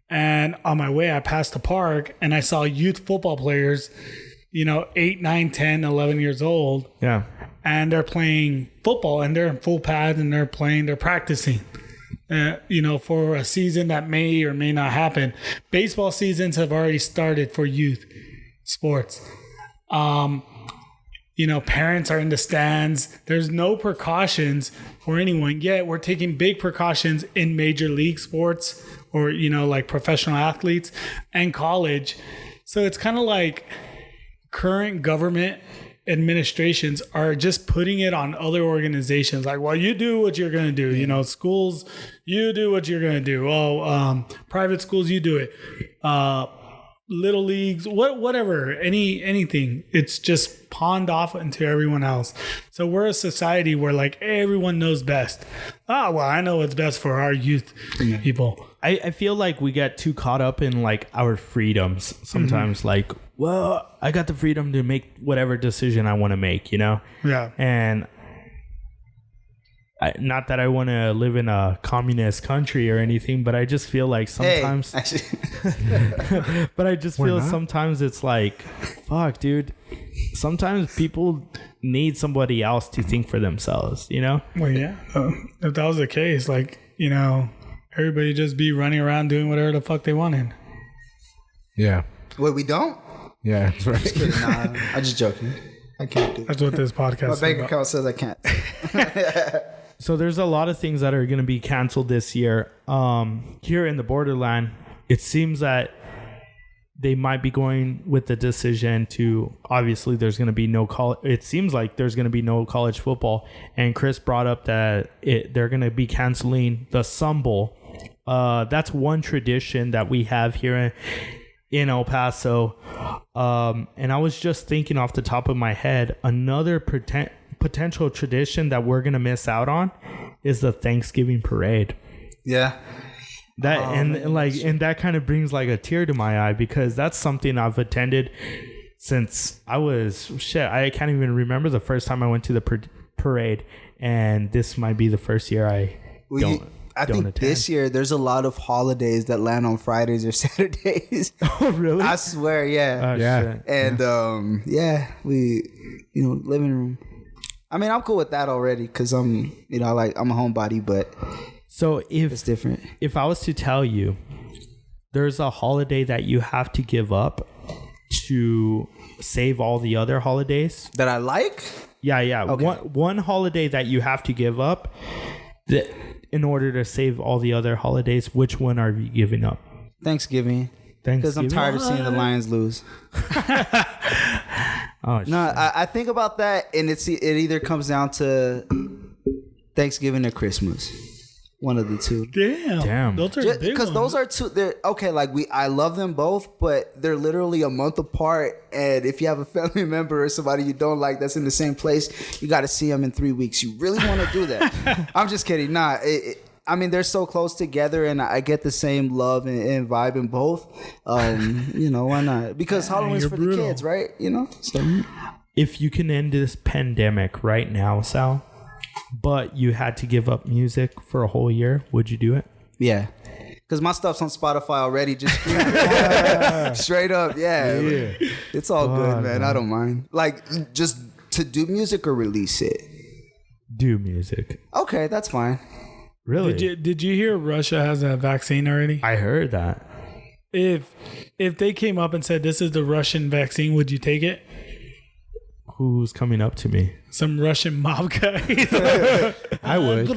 and on my way, I passed the park and I saw youth football players, 8, 9, 10, 11 years old. Yeah. And they're playing football and they're in full pads and they're practicing, for a season that may or may not happen. Baseball seasons have already started for youth sports. Parents are in the stands. There's no precautions for anyone yet. We're taking big precautions in major league sports or, like professional athletes and college. So it's kind of like current government administrations are just putting it on other organizations. Like, well, you do what you're going to do. Schools, you do what you're going to do. Private schools, you do it. Little leagues, whatever, anything. It's just pawned off into everyone else. So we're a society where like everyone knows best. Well, I know what's best for our youth people. I feel like we get too caught up in like our freedoms sometimes. Like, well, I got the freedom to make whatever decision I want to make, Yeah. And not that I want to live in a communist country or anything, but I just feel like sometimes, but I just feel sometimes it's like, fuck, dude. Sometimes people need somebody else to think for themselves, Well, yeah. If that was the case, like, everybody just be running around doing whatever the fuck they wanted. Yeah. Wait, we don't? Yeah, that's right. Nah, I'm just joking. I can't do that. That's what this podcast is My bank about. account says I can't. So there's a lot of things that are going to be canceled this year. Here in the borderland, it seems that they might be going with the decision to, obviously there's going to be no college. It seems like there's going to be no college football. And Chris brought up that they're going to be canceling the Sun Bowl. That's one tradition that we have here in El Paso. And I was just thinking off the top of my head, another potential tradition that we're going to miss out on is the Thanksgiving parade. Yeah. That and that kind of brings like a tear to my eye, because that's something I've attended since I was I can't even remember the first time I went to the parade, and this might be the first year I think attend. This year there's a lot of holidays that land on Fridays or Saturdays. Oh, really? I swear, yeah. Shit. And we living room. I mean, I'm cool with that already because I'm a homebody, but so it's different. If I was to tell you there's a holiday that you have to give up to save all the other holidays that I like, okay. One holiday that you have to give up in order to save all the other holidays, which one are you giving up? Thanksgiving. Because I'm tired of seeing the Lions lose. Oh, shit. No, I think about that, and it either comes down to Thanksgiving or Christmas. One of the two. Damn. Those are big because those are two. They're okay. Like I love them both, but they're literally a month apart. And if you have a family member or somebody you don't like that's in the same place, you got to see them in 3 weeks. You really want to do that? I'm just kidding. Nah. I mean, they're so close together, and I get the same love and vibe in both. Why not? Because Halloween's for the kids, right? So. If you can end this pandemic right now, Sal, but you had to give up music for a whole year, would you do it? Yeah. Because my stuff's on Spotify already. Just straight up. Yeah. It's all good, man. I don't mind. Like, just to do music or release it. do music. Okay, that's fine. Really? Did you hear Russia has a vaccine already? I heard that. If they came up and said this is the Russian vaccine, would you take it? Who's coming up to me? Some Russian mob guy. I would.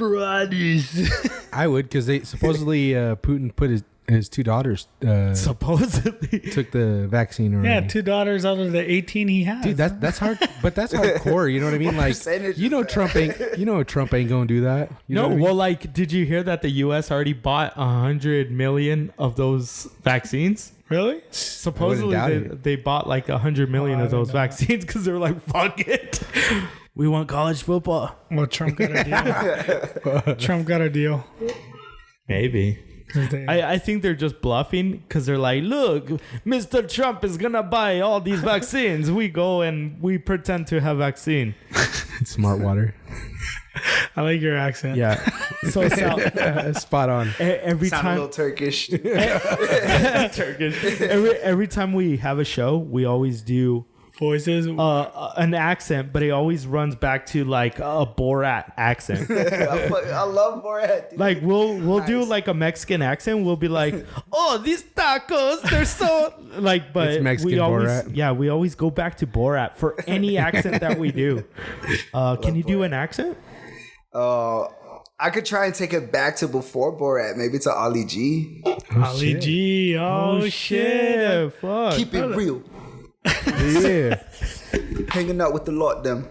I would, because they supposedly Putin put his two daughters Supposedly. took the vaccine already. Yeah, 2 daughters out of the 18 he has. Dude, that's hard, but that's hardcore. You know what I mean? Like, percentage you know, Trump ain't gonna do that. You know No, what I mean? well, like, did you hear that the U.S. already bought 100 million of those vaccines? Really? Supposedly, doubt they bought like 100 million I of those didn't know vaccines because they were like, fuck it. We want college football. Well, Trump got a deal. Trump got a deal. Maybe. I think they're just bluffing because they're like, look, Mr. Trump is going to buy all these vaccines. We go and we pretend to have vaccine. Smart water. I like your accent. Yeah. So, Sal, Spot on. every Sound a time... little Turkish. Turkish. Every time we have a show, we always do Voices. an accent, but it always runs back to like a Borat accent. I love Borat. Dude. Like we'll do like a Mexican accent. We'll be like, "Oh, these tacos, they're so like." But It's Mexican we always, Borat. we always go back to Borat for any accent that we do. Can you do an accent? I could try and take it back to before Borat, maybe to Ali G. Ali G. Oh, shit. Fuck. Keep it real. Yeah. Hanging out with the Lord them.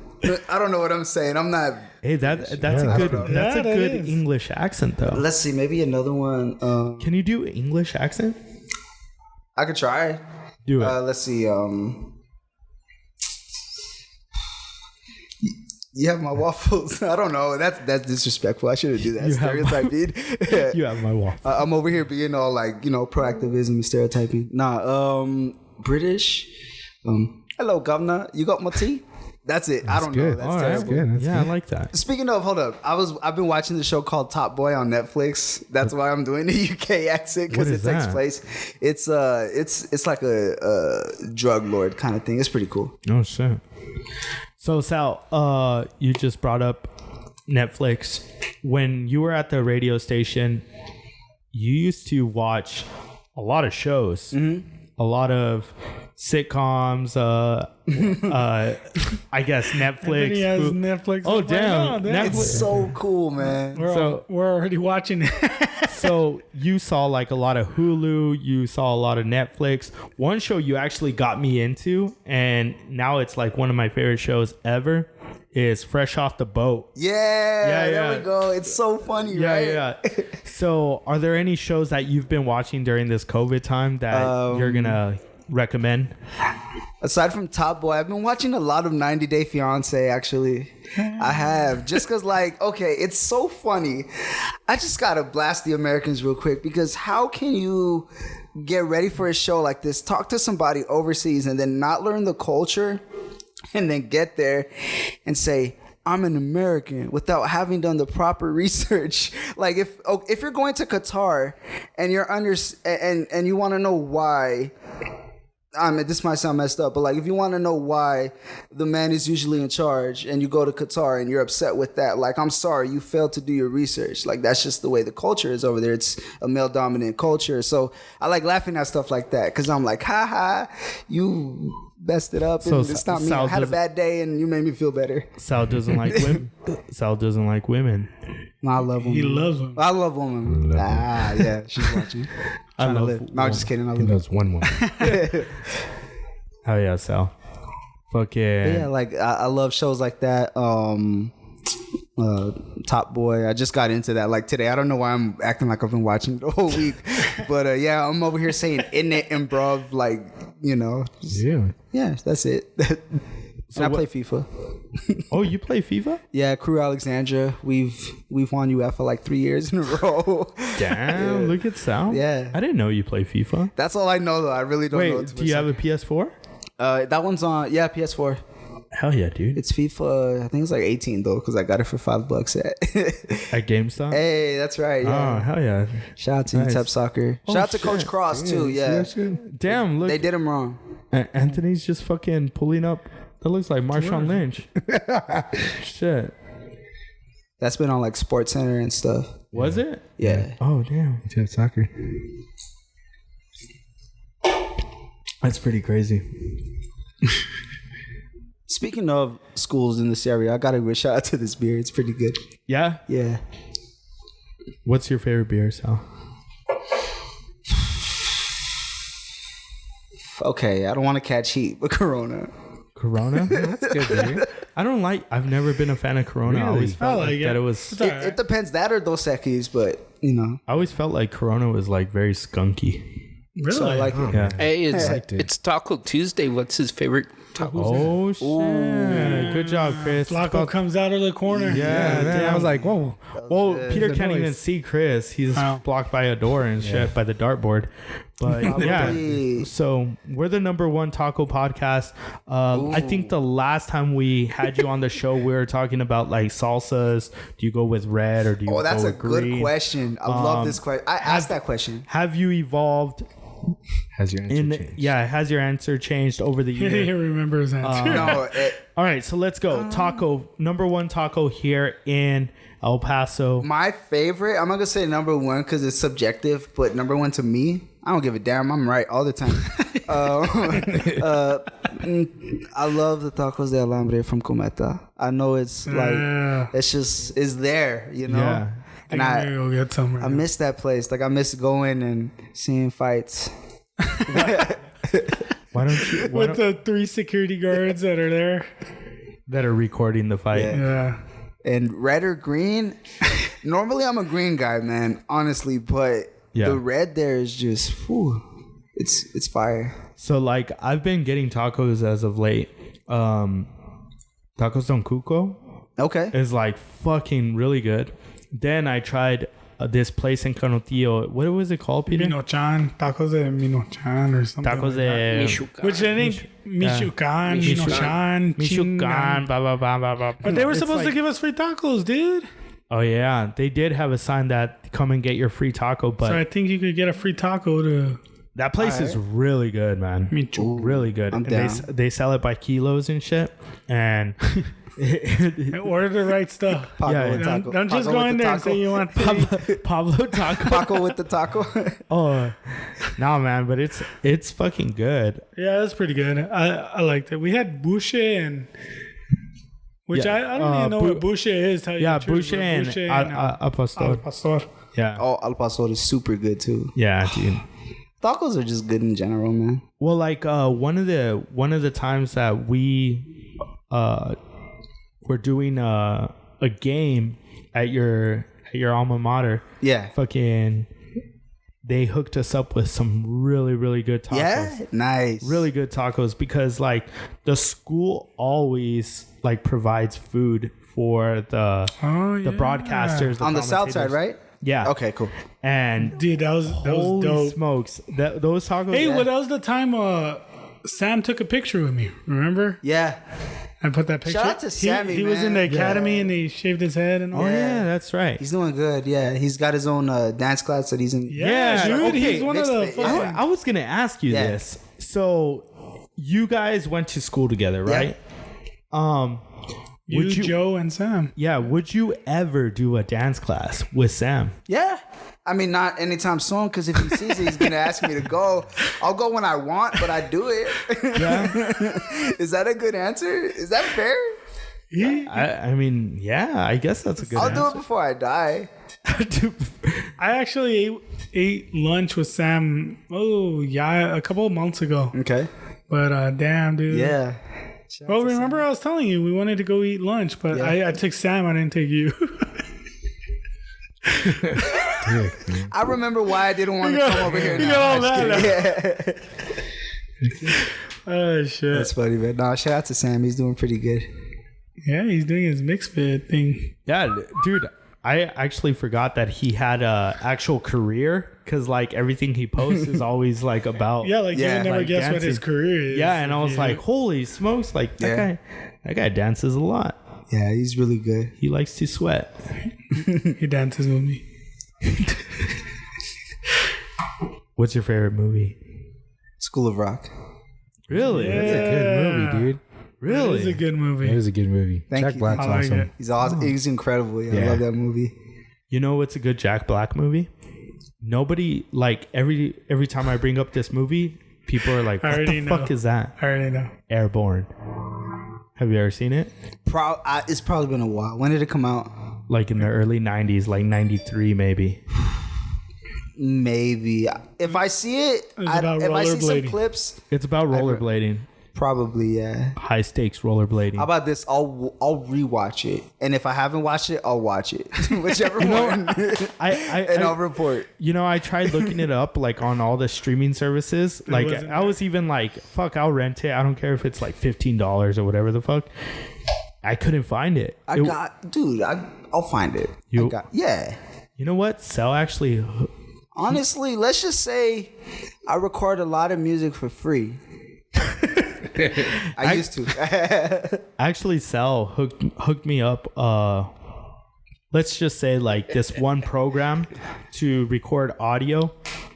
I don't know what I'm saying. I'm not. Hey, that's Yeah, a good Yeah, that good is. English accent though. Let's see, maybe another one. Can you do English accent? I could try. Do it. Let's see. You have my waffles. I don't know. That's disrespectful. I shouldn't do that. You have my- Stereotyping. You have my waffle. I'm over here being all like, proactivism and stereotyping. Nah, British. Hello, governor. You got my tea? That's it. I don't know. good. That's All right. terrible. Good. That's Yeah, I good. like that. Speaking of, hold up. I've been watching the show called Top Boy on Netflix. That's why I'm doing the UK accent, because What it is takes that? place. It's like a drug lord kind of thing. It's pretty cool. Oh shit. So Sal, you just brought up Netflix. When you were at the radio station, you used to watch a lot of shows, a lot of sitcoms. I guess Netflix. He has Netflix. Oh, up right damn. now. Netflix. It's so cool, man. We're already watching it. So you saw like a lot of Hulu, you saw a lot of Netflix. One show you actually got me into, and now it's like one of my favorite shows ever, is Fresh Off the Boat. Yeah, yeah. there we go. It's so funny, Yeah, right? yeah. So are there any shows that you've been watching during this COVID time that you're gonna recommend? Aside from Top Boy, I've been watching a lot of 90 Day Fiance, actually. I have. Just because, like, okay, it's so funny. I just got to blast the Americans real quick, because how can you get ready for a show like this, talk to somebody overseas, and then not learn the culture, and then get there and say, I'm an American, without having done the proper research? Like, if you're going to Qatar and you're and you want to know why, I mean, this might sound messed up, but like, if you want to know why the man is usually in charge and you go to Qatar and you're upset with that, like, I'm sorry, you failed to do your research. Like, that's just the way the culture is over there. It's a male dominant culture. So I like laughing at stuff like that, because I'm like, ha ha, you messed it up, and So it's not me. Sal I had a doesn't- bad day and you made me feel better. Sal doesn't like women. Sal doesn't like women. No, I love women. He loves them. I love women. Yeah, she's watching. I Trying to love live. No, I'm just kidding. I He love knows one woman. Oh yeah, Sal. Fuck yeah. Yeah, like I love shows like that. Top Boy. I just got into that like today. I don't know why I'm acting like I've been watching the whole week, but yeah, I'm over here saying in it improv, like, just- Yeah. that's it. And I play FIFA. Oh, you play FIFA? Yeah, Crew Alexandria. We've won UEFA like 3 years in a row. Damn, look at Sal. Yeah. I didn't know you play FIFA. That's all I know though. I really don't know. Wait, do you have a PS4? That one's on PS4. Hell yeah, dude. It's FIFA. I think it's like 18 though, because I got it for $5 at. At GameStop? Hey, that's right. Oh, Yeah. hell yeah. Shout out to Nice. UTEP Soccer. Oh, Shout out to Coach shit. Cross too. Yeah, Damn, look. they did him wrong. Anthony's just fucking pulling up. That looks like Marshawn Lynch. Shit. That's been on like Sports Center and stuff. Was it? Yeah. Oh damn, You have soccer. that's pretty crazy. Speaking of schools in this area, I gotta give a shout out to this beer. It's pretty good. Yeah. Yeah. What's your favorite beer, Sal? Okay, I don't want to catch heat, but Corona. Corona? That's good beer. I've never been a fan of Corona. I always felt I like it. that it was. It's all right. It depends, that or Dos Equis, but you know. I always felt like Corona was like very skunky. Really? So I like it. Yeah. Hey, liked it. it's Taco Tuesday. What's his favorite taco? Oh shit! Good job, Chris. Flacco comes out of the corner. Yeah, man, I was like, whoa. Well, Peter The can't noise. even see Chris. He's Oh. blocked by a door and shit by the dartboard. But yeah, Probably. so we're the #1 taco podcast. I think the last time we had you on the show, we were talking about like salsas. Do you go with red or do you Oh, that's go a with good green? question. I love this question. I asked that question. Have you evolved? Has your answer changed? Yeah, has your answer changed over the He year? remembers that. No, All right, so let's go. Taco, #1 taco here in El Paso. my favorite, I'm not gonna say #1 because it's subjective, but #1 to me, I don't give a damn. I'm right all the time. I love the tacos de alambre from Cometa. I know it's like it's there, you know. Yeah. And I'm gonna go get some right I now. miss that place. Like I miss going and seeing fights. Why don't you? with the 3 security guards that are there. that are recording the fight? Yeah. Yeah. And red or green. Normally I'm a green guy, man. Honestly, but Yeah. the red there is just, whew, it's fire. So like I've been getting tacos as of late. Tacos Don Cuco Okay. is like fucking really good. Then I tried this place in Canutillo. What was it called, Peter? Minochan, tacos de Minochan or something. Tacos like that. de Michoacan. Which I think Michoacan, Minochan, Michoacan, blah blah blah blah blah. But they were It's supposed to like- give us free tacos, dude. Oh yeah, they did have a sign that come and get your free taco, but So I think you could get a free taco to that place is really good, man. Micho. Really good. I'm And down. they sell it by kilos and shit. And Order the right stuff. Paco Yeah, with Don't, taco. don't just Paco go with in the there and taco. say you want free. Pablo Taco. Paco with the taco. Oh, no, man, but it's fucking good. Yeah, that's pretty good. I liked it. We had bouche and which Yeah. I don't even know what bouche is. Tell you Yeah, the truth, Boucher but and Bouche Al Pastor. Al Pastor. Yeah, Oh, Al Pastor is super good too. yeah, dude. Tacos are just good in general, man. Well, like one of the times that we were doing a game at your alma mater, Yeah. fucking, they hooked us up with some really really good tacos. Yeah? Nice. Really good tacos because like the school always like provides food for the broadcasters, the On the south side, commentators. right? Yeah. Okay, cool. And Dude, that was holy dope. smokes, those tacos. Hey, well, that was the time Sam took a picture with me. Remember? Yeah. I put that picture. Shout out to Sammy, He was in the man. academy and he shaved his head and all. Oh that. yeah, that's right. He's doing good. Yeah. He's got his own dance class that he's in. Yeah, dude, okay, he's one of the. mixed it, yeah. fucking- I was gonna ask you Yeah. this. So you guys went to school together, right? You, Would you, Joe, and Sam. yeah, would you ever do a dance class with Sam? Yeah. I mean, not anytime soon, because if he sees it, he's going to ask me to go. I'll go when I want, but I do it. Yeah. Is that a good answer? Is that fair? I mean, yeah, I guess that's a good I'll answer. do it before I die. I actually ate lunch with Sam. Oh yeah, a couple of months ago. Okay. But damn, dude. Yeah. Well, remember I was telling you we wanted to go eat lunch, but Yeah. I took Sam. I didn't take you. I remember why I didn't want to come over here you now. got all I'm just that. kidding. Yeah. Oh shit. That's funny, man. No, shout out to Sam. He's doing pretty good. Yeah, he's doing his mixed fit thing. Yeah, dude, I actually forgot that he had a actual career because like everything he posts is always like about Yeah, like you Yeah, would never like guess what dancing. his career is. Yeah, and I was Yeah. like, holy smokes, like Yeah. that guy dances a lot. Yeah, he's really good. He likes to sweat. he dances with me. What's your favorite movie? School of Rock. Really? Yeah. That's a good movie, dude. Really? It's a good movie. It was a good movie. Thank Jack you. Black's I like awesome. it. He's awesome. He's incredible. Yeah, I Yeah. love that movie. You know what's a good Jack Black movie? Nobody, like, every time I bring up this movie, people are like, I what already the know. fuck is that? I already know. Airborne. Have you ever seen it? It's probably been a while. When did it come out? Like in the early 90s, like 93 maybe. Maybe. If I see it, It's about if I see some rollerblading. clips, It's about rollerblading. probably, yeah. High stakes rollerblading. How about this? I'll rewatch it, and if I haven't watched it, I'll watch it, whichever one, and I'll report. You know, I tried looking it up like on all the streaming services. Like wasn't I was even like, fuck, I'll rent it. I don't care if it's like $15 or whatever the fuck. I couldn't find it. I'll find it. You- Yeah. You know what? Cell actually Honestly, let's just say I record a lot of music for free. I used to. actually Cell hooked me up let's just say like this one program to record audio.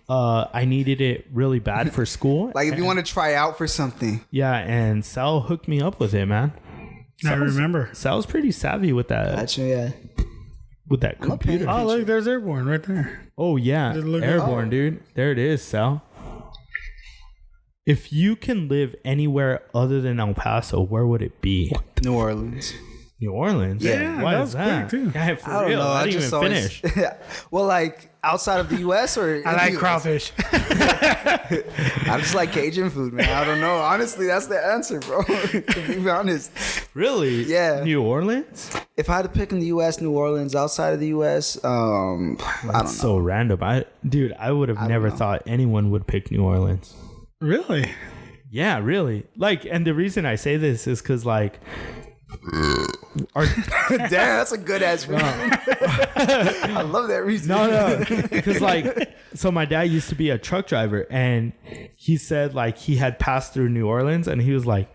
I needed it really bad for school. Like if you want to try out for something. Yeah, and Sal hooked me up with it, man. I remember. Sal's pretty savvy with that Actually, yeah. computer. Oh, look, there's Airborne right there. Oh yeah, Just look it Airborne, dude. There it is, Sal. If you can live anywhere other than El Paso, where would it be? New Orleans. New Orleans. Yeah, Why that is was that? quick, too. Yeah, for I don't real. know. I I didn't just even always, finish. Well, like outside of the U.S. or in I like the US? crawfish. I just like Cajun food, man. I don't know. Honestly, that's the answer, bro. To be honest, Really? Yeah. New Orleans? if I had to pick in the U.S., New Orleans, outside of the U.S., I don't know. That's so random. I would have never thought anyone would pick New Orleans. Really? Yeah, really. Like, and the reason I say this is because, like, Damn, that's a good ass reason. I love that reason. no, because like, so my dad used to be a truck driver, and he said like he had passed through New Orleans, and he was like,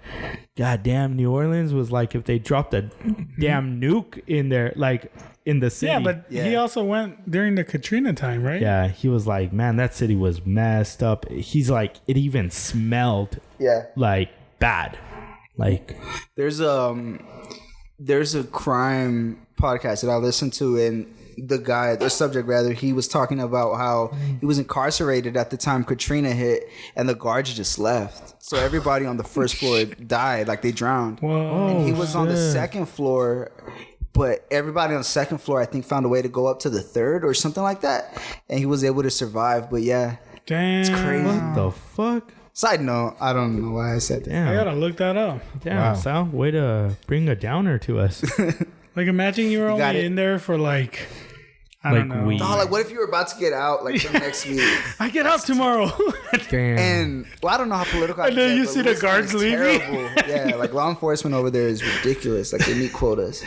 "God damn, New Orleans was like if they dropped a damn nuke in there, like in the city." Yeah, but he also went during the Katrina time, right? yeah, he was like, "Man, that city was messed up." He's like, it even smelled Yeah. like bad, like. There's a crime podcast that I listened to, and the subject rather, he was talking about how he was incarcerated at the time Katrina hit, and the guards just left. So everybody on the first floor died, like they drowned. Whoa. And he was on the second floor, but everybody on the second floor, I think, found a way to go up to the third or something like that, and he was able to survive. But yeah, Damn. it's crazy. What the fuck? Side note, I don't know why I said that. I Damn, gotta look that up. damn, Sal, way to bring a downer to us. Like, imagine you were got only it. in there for like, I Like don't know. weed. Oh, like what if you were about to get out like the next week? I get out tomorrow. Damn. And well, I don't know how political. And then get, you but see the listen, guards it's leaving. terrible. Yeah, like law enforcement over there is ridiculous. Like they meet quotas.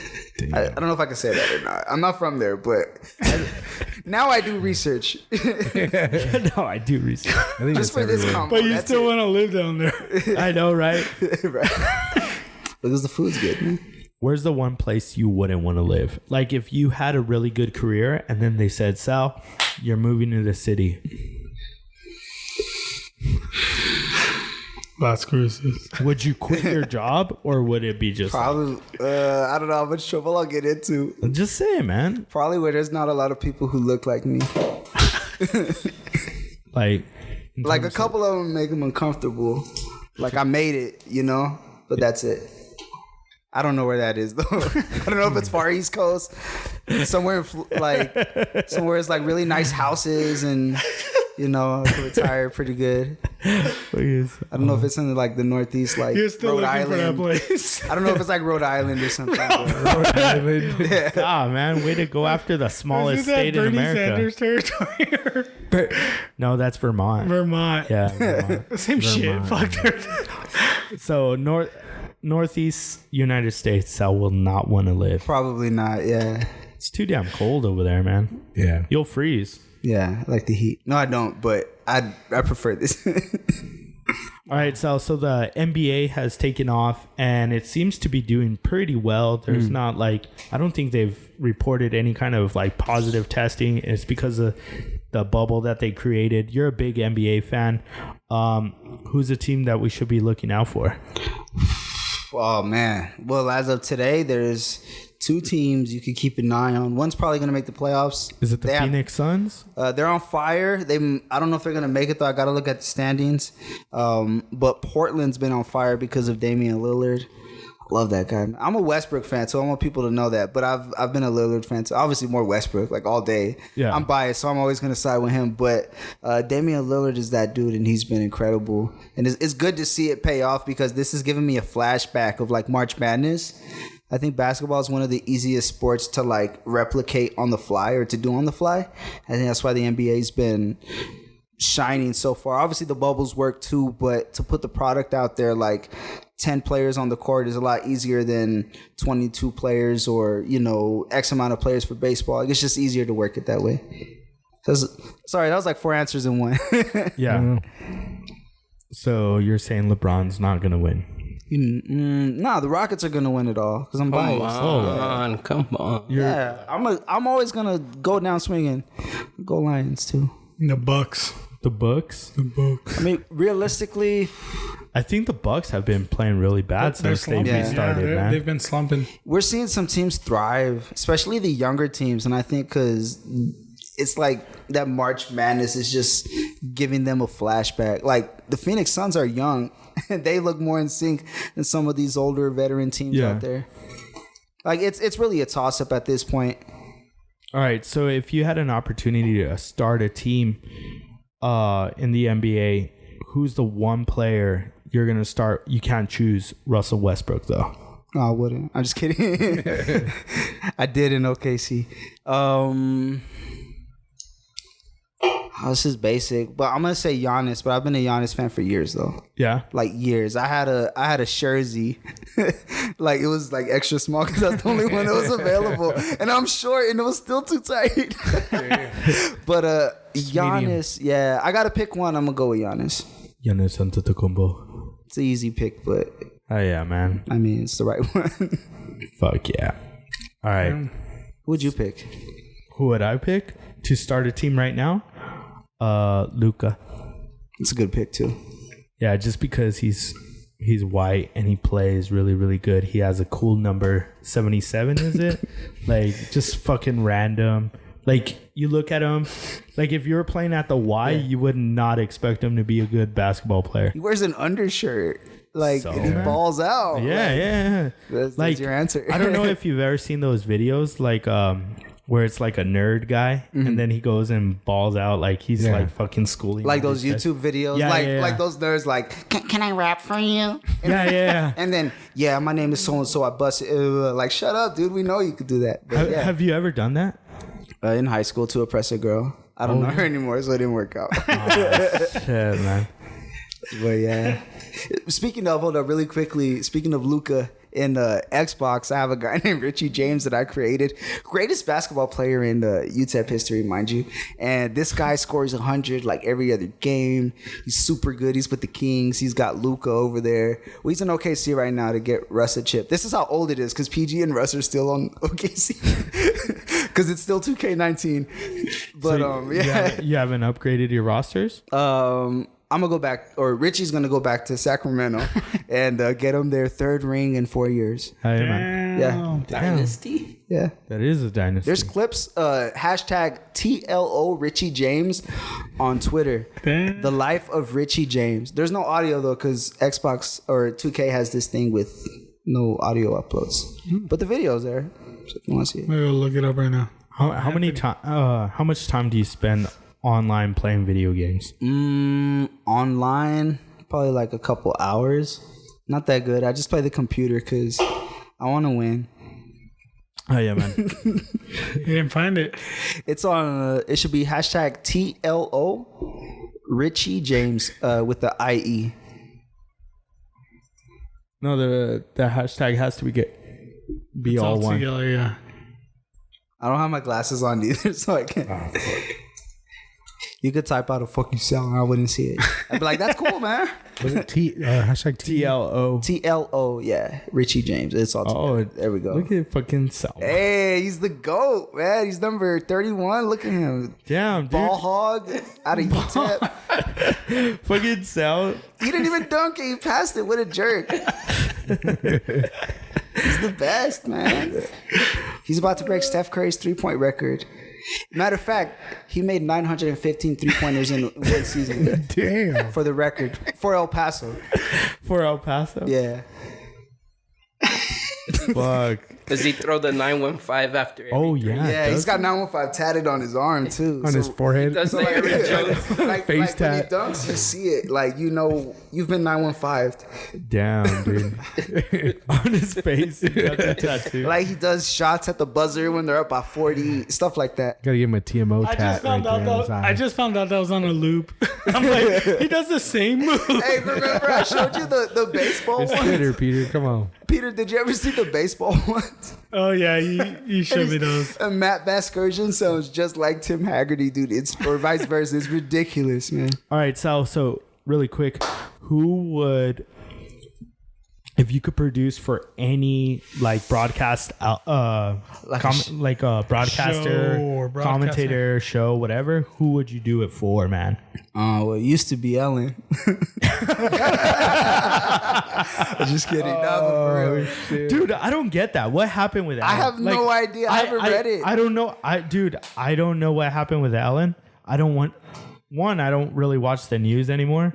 I don't know if I can say that or not. I'm not from there, but now I do research No, I do research. I think just that's for this everywhere. combo. But you that's still it. want to live down there. I know, right? Right. Because the food's good. Man. Where's the one place you wouldn't want to live? Like if you had a really good career and then they said, Sal, you're moving to the city. Las Cruces. Would you quit your job or would it be just Probably. I don't know how much trouble I'll get into. just say it, man? Probably where there's not a lot of people who look like me. Like, Like a couple of them make them uncomfortable. Like I made it, you know, but that's it. I don't know where that is though. I don't know if it's far East Coast, somewhere somewhere it's like really nice houses and you know I can retire pretty good. please. I don't know if it's in like the Northeast, like You're still Rhode looking for that Island. place. I don't know if it's like Rhode Island or something. Ah, man, way to go after the smallest Is that state in Bernie America. Sanders territory? No, that's Vermont. Vermont. Yeah, Vermont. Same shit. Fuck their. So Northeast United States, Sal will not want to live. Probably not. Yeah, It's too damn cold over there, man. Yeah. You'll freeze. yeah, I like the heat. No, I don't, but I prefer this. All right, so the NBA has taken off and it seems to be doing pretty well. There's not like, I don't think they've reported any kind of like positive testing. It's because of the bubble that they created. You're a big NBA fan. Who's a team that we should be looking out for? Oh man. Well, as of today, there's 2 teams you could keep an eye on. One's probably gonna make the playoffs. Is it the Phoenix Suns? They're on fire. I don't know if they're gonna make it though. I gotta look at the standings. But Portland's been on fire because of Damian Lillard. Love that guy. I'm a Westbrook fan, so I want people to know that. But I've been a Lillard fan, so obviously more Westbrook, like all day. Yeah. I'm biased, so I'm always gonna side with him. But Damian Lillard is that dude, and he's been incredible. And it's good to see it pay off because this is giving me a flashback of like March Madness. I think basketball is one of the easiest sports to like replicate on the fly or to do on the fly. I think that's why the NBA's been shining so far. Obviously the bubbles work too, but to put the product out there, like 10 players on the court is a lot easier than 22 players or, X amount of players for baseball. Like, it's just easier to work it that way. Sorry, that was like 4 answers in one. Yeah. So you're saying LeBron's not going to win? Nah, the Rockets are going to win it all because I'm biased. Come on. Yeah, I'm always going to go down swinging. Go Lions too. The Bucks. The Bucks? I mean, realistically, I think the Bucks have been playing really bad since they restarted, man. They've been slumping. we're seeing some teams thrive, especially the younger teams. And I think because it's like that March Madness is just giving them a flashback. Like the Phoenix Suns are young and they look more in sync than some of these older veteran teams out there. Like it's really a toss up at this point. All right. So if you had an opportunity to start a team in the NBA, who's the one player you're going to start? You can't choose Russell Westbrook, though. No, I wouldn't. I'm just kidding. I did in OKC. This is basic, but I'm gonna say Giannis. But I've been a Giannis fan for years, though. Yeah, like years. I had a jersey, like it was like extra small because that's the only one that was available, and I'm short, and it was still too tight. But Giannis, yeah, I gotta pick one. I'm gonna go with Giannis. Giannis Antetokounmpo. It's an easy pick, but oh yeah, man. I mean, it's the right one. Fuck yeah! All right, who'd you pick? Who would I pick to start a team right now? Luka. It's a good pick too. Yeah, just because he's white and he plays really, really good. He has a cool number 77, is it? Like just fucking random. Like you look at him, like if you were playing at the Y, you would not expect him to be a good basketball player. He wears an undershirt. Like So, and he balls out. Yeah. That's Like your answer. I don't know if you've ever seen those videos, like where it's like a nerd guy and then he goes and balls out like he's like fucking schooling. Like those YouTube videos. Like those nerds like, can I rap for you? Yeah. And then, my name is so-and-so, I bust it. Like, shut up, dude. We know you could do that. But, Have you ever done that? In high school to oppress a girl. I don't know her anymore, so it didn't work out. Shit, man. But yeah. Speaking of, hold up really quickly. Speaking of Luka in Xbox, I have a guy named Richie James that I created. Greatest basketball player in UTEP history, mind you. And this guy scores 100 like every other game. He's super good. He's with the Kings. He's got Luka over there. Well, he's in OKC right now to get Russ a chip. This is how old it is because PG and Russ are still on OKC. Because it's still 2K19. But you haven't upgraded your rosters? I'm gonna go back, or Richie's gonna go back to Sacramento and get him their 3rd ring in 4 years. Hey, man. Yeah, Dynasty? yeah. That is a dynasty. There's clips. Hashtag TLO Richie James on Twitter. Damn. The life of Richie James. There's no audio though, because Xbox or 2K has this thing with no audio uploads, but the video's there. So if you want to see it. Maybe we'll look it up right now. How much time do you spend online playing video games? Online, probably like a couple hours. Not that good. I just play the computer because I want to win. Oh yeah, man. You didn't find it. It's on. It should be hashtag TLO Richie James with the IE. No, the hashtag has to be It's all one. together, yeah. I don't have my glasses on either, so I can't. You could type out a fuck you sell and I wouldn't see it. I'd be like, that's cool, man. Was it hashtag TLO. TLO, yeah. Richie James. It's all together. There we go. Look at fucking Salmo. Hey, he's the GOAT, man. He's number 31. Look at him. Damn, dude. Ball hog out of UTEP. Fucking Sal. He didn't even dunk it. He passed it. What a jerk. He's the best, man. He's about to break Steph Curry's 3-point record. Matter of fact, he made 915 3-pointers in one season. Damn. For the record. For El Paso. For El Paso? Yeah. Fuck. Does he throw the 915 after? Oh, every three? yeah. Yeah, he's got 915 tatted on his arm, too. On his forehead. Does like every joke. like, Face like when he tat. dunks, you see it. Like, you know, you've been 915. Damn, dude. On his face. He got that tattoo. Like, he does shots at the buzzer when they're up by 40, stuff like that. Gotta give him a TMO I tat just found right out there on his that eye. I just found out that was on a loop. I'm like, he does the same move. Hey, remember I showed you the baseball It's one? Twitter, Peter. Come on. Peter, did you ever see the baseball ones? Oh yeah, you showed me those. And Matt Vasgersian sounds just like Tim Haggerty, dude. Or vice versa. It's ridiculous, man. All right, Sal. So really quick, who would, if you could produce for any like broadcast, like a broadcaster, Show or broadcaster. commentator, show, whatever, who would you do it for, man? Well, it used to be Ellen. I'm just kidding. No, but for real. Dude, I don't get that. What happened with Ellen? I have no idea. I haven't read it. I don't know. I don't know what happened with Ellen. I don't really watch the news anymore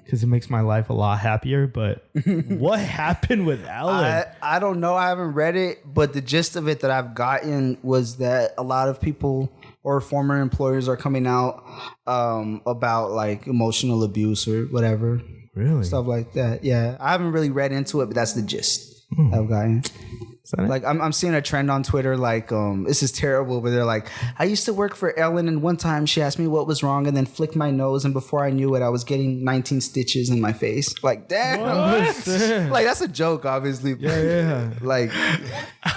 because it makes my life a lot happier. But what happened with Ellen? I don't know. I haven't read it, but the gist of it that I've gotten was that a lot of people or former employers are coming out about like emotional abuse or whatever. Really? Stuff like that. Yeah. I haven't really read into it, but that's the gist I've gotten. Like I'm seeing a trend on Twitter like this is terrible, but they're like, I used to work for Ellen and one time she asked me what was wrong and then flicked my nose and before I knew it I was getting 19 stitches in my face. Like damn. Like that's a joke obviously. Yeah. Like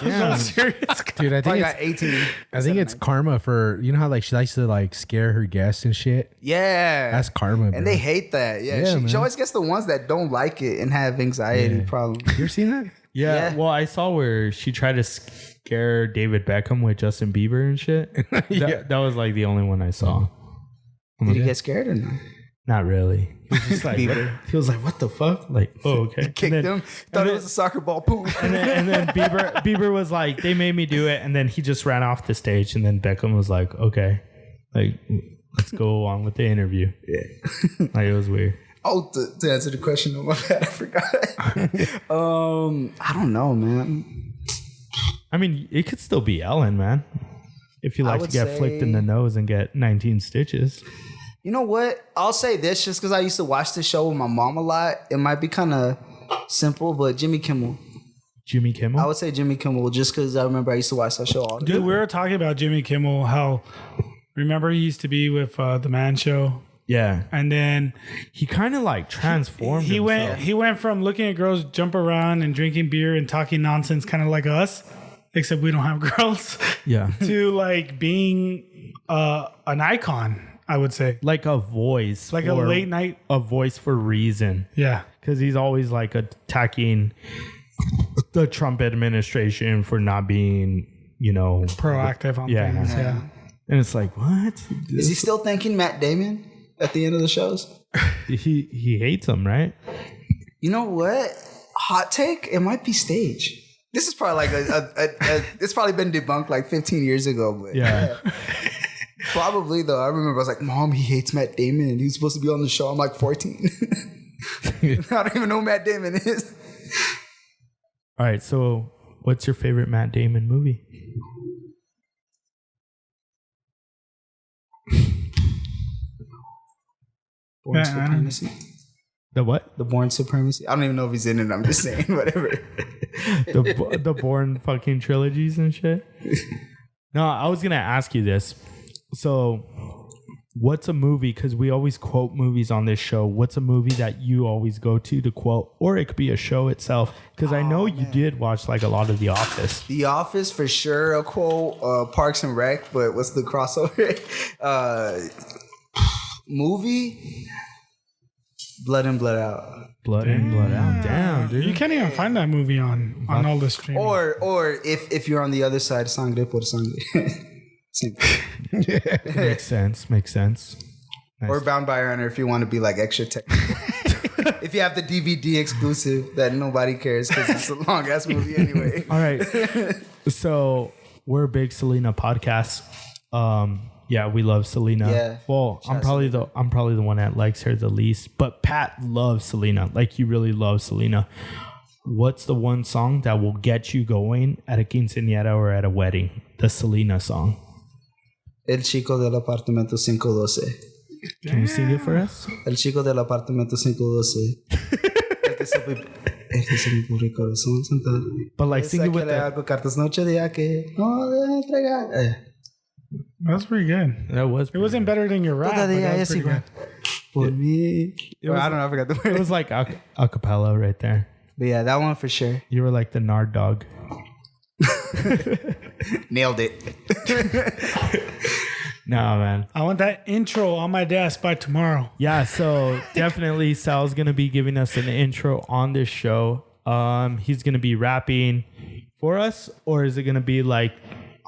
Yeah. Serious. Dude, I probably think got it's 18. I think it's karma for, you know how like she likes to like scare her guests and shit. Yeah. That's karma, And bro. they hate that. Yeah. Yeah, She man. always gets the ones that don't like it and have anxiety problems. You ever seen that? Yeah. Yeah. Well, I saw where she tried to scare David Beckham with Justin Bieber and shit. Yeah. That was like the only one I saw. Did you get scared or not? Not really. He was just like, Bieber. he was like, what the fuck? Like, oh, okay. Kicked And then- him. Thought it was a soccer ball. Boom. And then Bieber was like, they made me do it, and then he just ran off the stage, and then Beckham was like, okay, like let's go on with the interview. Yeah. Like it was weird. Oh, to answer the question, oh my bad, I forgot. I don't know, man. I mean, it could still be Ellen, man. If you I like to would get flicked in the say- nose and get 19 stitches. You know what? I'll say this just because I used to watch this show with my mom a lot. It might be kind of simple, but Jimmy Kimmel. Jimmy Kimmel. I would say Jimmy Kimmel just because I remember I used to watch that show all the Dude, time. we were talking about Jimmy Kimmel. How remember he used to be with the Man Show, yeah, and then he kind of like transformed. he himself. went from looking at girls jump around and drinking beer and talking nonsense, kind of like us, except we don't have girls, Yeah, to like being an icon. I would say like a voice, like a for- late night. a voice for reason. Yeah, Because he's always like attacking the Trump administration for not being, you know, proactive on Yeah. things. Yeah. and it's like, what? Is he still thanking Matt Damon at the end of the shows? He hates him, right? You know what? Hot take? It might be stage. This is probably like it's probably been debunked like 15 years ago, but Yeah. probably though. I remember I was like, Mom, he hates Matt Damon. He's supposed to be on the show. I'm like 14. I don't even know who Matt Damon is. All right. So, what's your favorite Matt Damon movie? Born Yeah, Supremacy. The what? The Born Supremacy. I don't even know if he's in it. I'm just saying, whatever. The Bourne fucking trilogies and shit. No, I was gonna ask you this. So, what's a movie? Because we always quote movies on this show. What's a movie that you always go to quote, or it could be a show itself? Because I know you did watch like a lot of The Office. The Office for sure. A quote. Parks and Rec. But what's the crossover? Movie. Blood in, Blood out. Blood in, Blood out. Damn, dude. You can't even find that movie on all the streaming. Or if you're on the other side, sangre por sangre. Same thing. Makes sense. Makes sense. Nice. Or Bound by Honor if you want to be like extra technical. if you have the DVD exclusive that nobody cares because it's a long ass movie anyway. All right. So we're a big Selena podcast. Yeah, we love Selena. Yeah. Well, I'm probably the one that likes her the least. But Pat loves Selena. Like, you really love Selena. What's the one song that will get you going at a quinceañera or at a wedding? The Selena song. El chico del apartamento 512. Can you sing it for us? El chico del apartamento 512. El que se me ocurre corazón sentar. But like, sing it with le that. hago cartas noche día que no debe entregar. That's pretty good. That was. It wasn't better than your rap. But that was pretty good. Por mí. It was, I don't know. I forgot the word. it was like a cappella right there. But yeah, that one for sure. You were like the Nard dog. Nailed it. No, man. I want that intro on my desk by tomorrow. Yeah, so definitely Sal's gonna be giving us an intro on this show. He's gonna be rapping for us, or is it gonna be like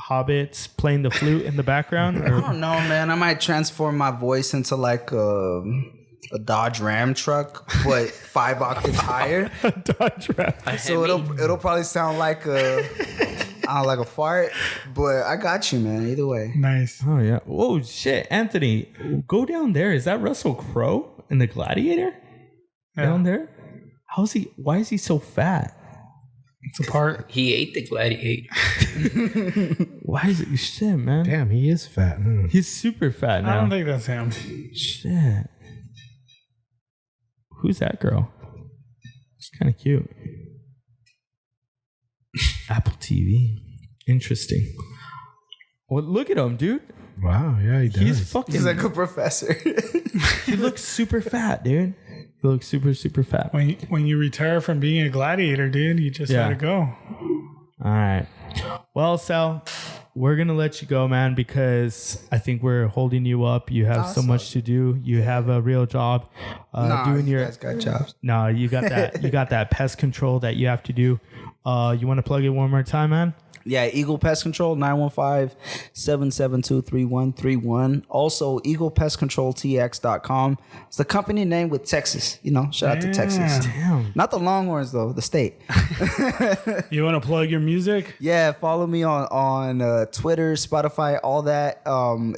hobbits playing the flute in the background? Or? I don't know, man. I might transform my voice into like a Dodge Ram truck, but 5 octaves higher. Dodge Ram. So it'll probably sound like like a fart, but I got you, man. Either way. Nice. Oh yeah. Whoa, shit, Anthony, go down there. Is that Russell Crowe in the Gladiator? Yeah. Down there? How's he? Why is he so fat? It's a part. He ate the gladiator. Why is it? Shit, man. Damn, he is fat. He's super fat now. I don't think that's him. Shit. Who's that girl? It's kind of cute. Apple TV. Interesting. Well, look at him, dude. Wow, yeah, he does. He's fucking. He's like a professor. He looks super fat, dude. He looks super, super fat. When you retire from being a gladiator, dude, you just Yeah. gotta go. All right. Well, Sal, we're going to let you go, man, because I think we're holding you up. You have so much to do. You have a real job doing you your. guys got jobs. No, you got that. You got that pest control that you have to do. You want to plug it one more time, man? Yeah, Eagle Pest Control, 915-772-3131. Also, EaglePestControlTX.com. It's the company name with Texas. You know, shout out to Texas. Damn. Not the Longhorns, though, the state. You want to plug your music? Yeah, follow me on Twitter, Spotify, all that.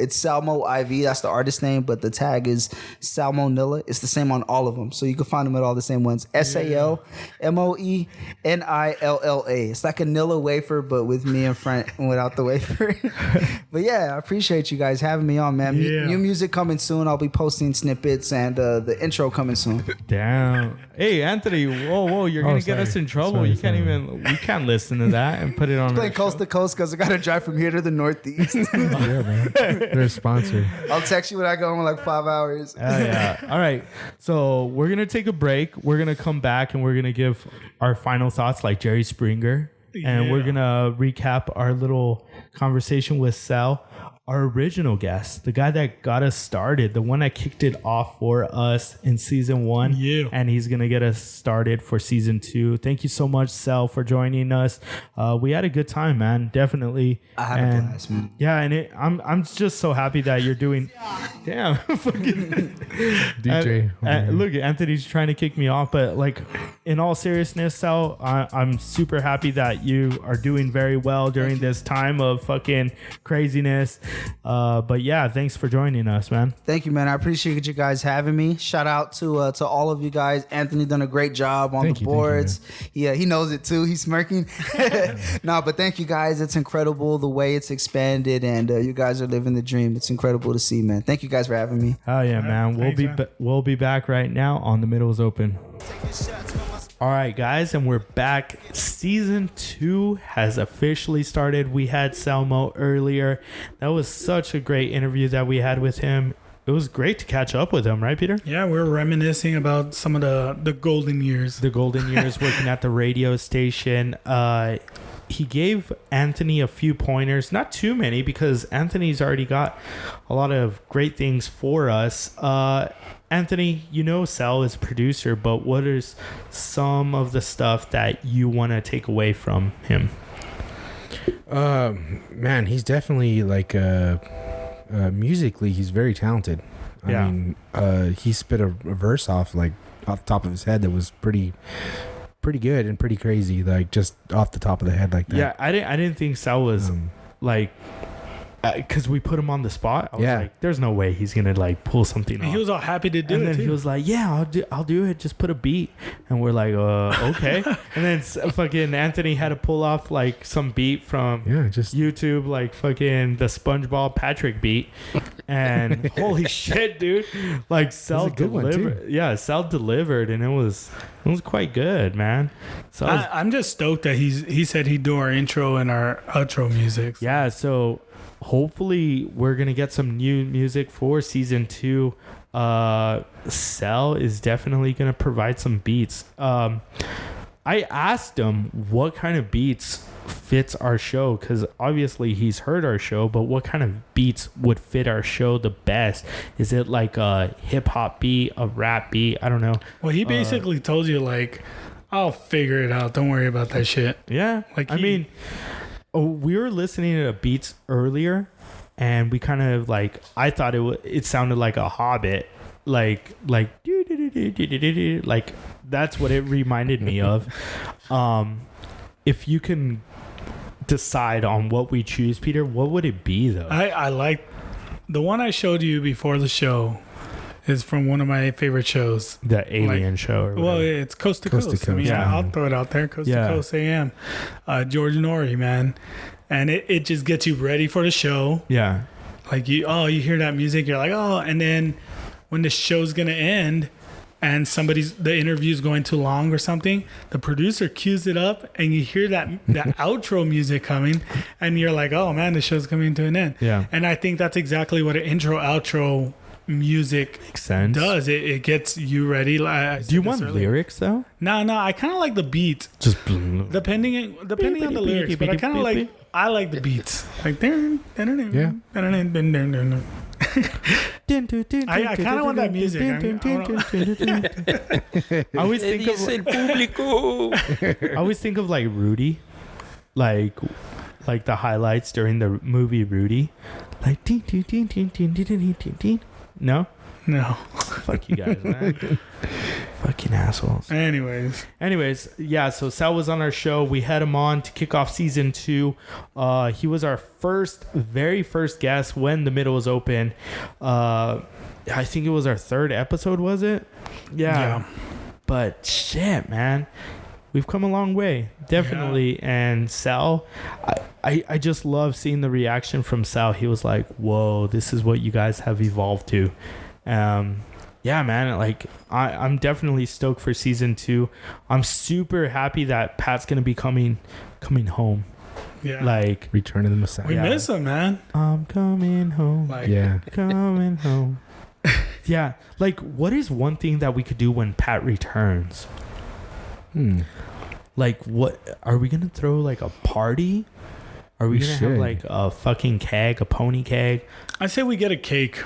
It's Salmo IV. That's the artist name, but the tag is Salmonilla. It's the same on all of them. So you can find them at all the same ones. SalmoENILLA. It's like a Nilla wafer, but with me in front and without the wafer. But yeah, I appreciate you guys having me on, man. Yeah. New music coming soon. I'll be posting snippets and the intro coming soon. Damn. Hey, Anthony, whoa, you're going to get sorry. us in trouble. Sorry, You can't sorry. we can't listen to that and put it on. Playing our coast to coast because I got to drive from here to the Northeast. Yeah, man. They're sponsored. I'll text you when I go home in like 5 hours. Yeah. All right. So we're going to take a break. We're going to come back and we're going to give our final thoughts like Jerry Springer. And we're going to recap our little conversation with Sal, our original guest, the guy that got us started, the one that kicked it off for us in season 1. Yeah. And he's going to get us started for season 2. Thank you so much, Sal, for joining us. We had a good time, man. Definitely. I had a blast, man. Yeah, and I'm just so happy that you're doing. Damn, fucking DJ. look, Anthony's trying to kick me off, but like, in all seriousness, Sal, I'm super happy that you are doing very well during this time of fucking craziness. But yeah, thanks for joining us, man. Thank you, man. I appreciate you guys having me. Shout out to all of you guys. Anthony done a great job on Thank the you, boards. Yeah, he knows it too. He's smirking. No, but thank you guys. It's incredible the way it's expanded, and you guys are living the dream. It's incredible to see, man. Thank you guys for having me. Oh yeah, man. Thanks, man. We'll be back right now on The Middle is Open. All right, guys, and we're back. Season 2 has officially started. We had Salmo earlier. That was such a great interview that we had with him. It was great to catch up with him, right, Peter? Yeah, we're reminiscing about some of the golden years. The golden years working at the radio station. He gave Anthony a few pointers, not too many, because Anthony's already got a lot of great things for us. Anthony, you know Sal is a producer, but what is some of the stuff that you want to take away from him? Man, he's definitely like musically, he's very talented. Yeah. I mean, he spit a verse off like off the top of his head that was pretty good and pretty crazy, like just off the top of the head like that. Yeah, I didn't think Sal was like, because we put him on the spot. I was like, there's no way he's gonna like pull something And off. he was all happy to do And it then too. he was like, "Yeah, I'll do it. Just put a beat." And we're like, okay." And then fucking Anthony had to pull off like some beat from just YouTube, like fucking the SpongeBob Patrick beat. And holy shit, dude! Like Sal a good one, too. delivered. Yeah, Sal delivered, and it was quite good, man. So I'm just stoked that he said he'd do our intro and our outro music. yeah, so hopefully we're gonna get some new music for season 2. Sal is definitely gonna provide some beats. I asked him what kind of beats fits our show, because obviously he's heard our show, but what kind of beats would fit our show the best? Is it like a hip-hop beat, a rap beat? I don't know. Well, he basically told you like, I'll figure it out. Don't worry about that shit. Yeah, Like I mean, we were listening to beats earlier, and we kind of like, I thought it sounded like a Hobbit, like that's what it reminded me of. If you can decide on what we choose, Peter, what would it be though? I like the one I showed you before the show is from one of my favorite shows. The Alien show. Or Well, whatever. it's Coast to Coast Coast. to I mean, Coast. Yeah. I'll throw it out there. Coast Yeah. to Coast AM. George Norrie, man. And it just gets you ready for the show. Yeah. Like you hear that music, you're like, oh, and then when the show's gonna end and the interview's going too long or something, the producer cues it up and you hear that outro music coming and you're like, oh man, the show's coming to an end. Yeah. And I think that's exactly what an intro outro music Makes sense. does. It gets you ready. Do you want lyrics though? No, I kind of like the beats. Just Depending on the lyrics, but I kind of like the beats. Like I kind of want that music. I always think of el público. I always think of like Rudy, like the highlights during the movie Rudy, like ding, ding, ding, ding, ding, ding, ding, ding, ding. No, No. fuck you guys, man. Fucking assholes. Anyways, yeah. So Sal was on our show. We had him on to kick off season 2. He was our very first guest when the middle was open. I think it was our 3rd episode. Was it? Yeah. But shit, man. We've come a long way, definitely. Yeah. And Sal, I just love seeing the reaction from Sal. He was like, whoa, this is what you guys have evolved to. Yeah, man, like I'm definitely stoked for season 2. I'm super happy that Pat's going to be coming home. Yeah. Like Return of the Messiah. We miss him, man. I'm coming home. Like, Yeah. Coming home. Yeah. Like, what is one thing that we could do when Pat returns? Like, what are we gonna throw? Like a party? Are we gonna have like a fucking keg, a pony keg? I say we get a cake.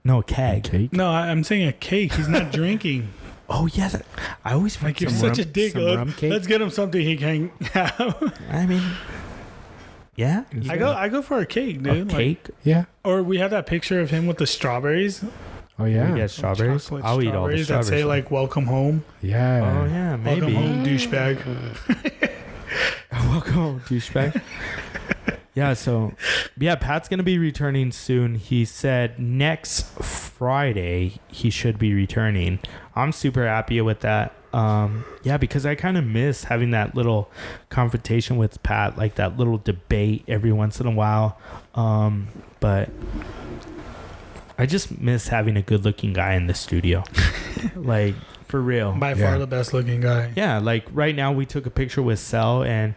No, keg. Cake? No, I'm saying a cake. He's not drinking. Oh yeah, I always Like you're forget. such a dick. rum cake? Let's get him something he can have. I mean, yeah. I go for a cake, dude. A cake. Yeah. Or we have that picture of him with the strawberries. Oh, yeah. We get strawberries. Chocolate I'll eat all the that strawberries. say like "Welcome home." Yeah. Oh yeah, maybe. Welcome home, douchebag. Welcome home, douchebag. Yeah, so yeah, Pat's gonna be returning soon. He said next Friday he should be returning. I'm super happy with that. Yeah, because I kind of miss having that little confrontation with Pat, like that little debate every once in a while. But I just miss having a good-looking guy in the studio, like for real. By far the best looking guy. Yeah, like right now we took a picture with Sel and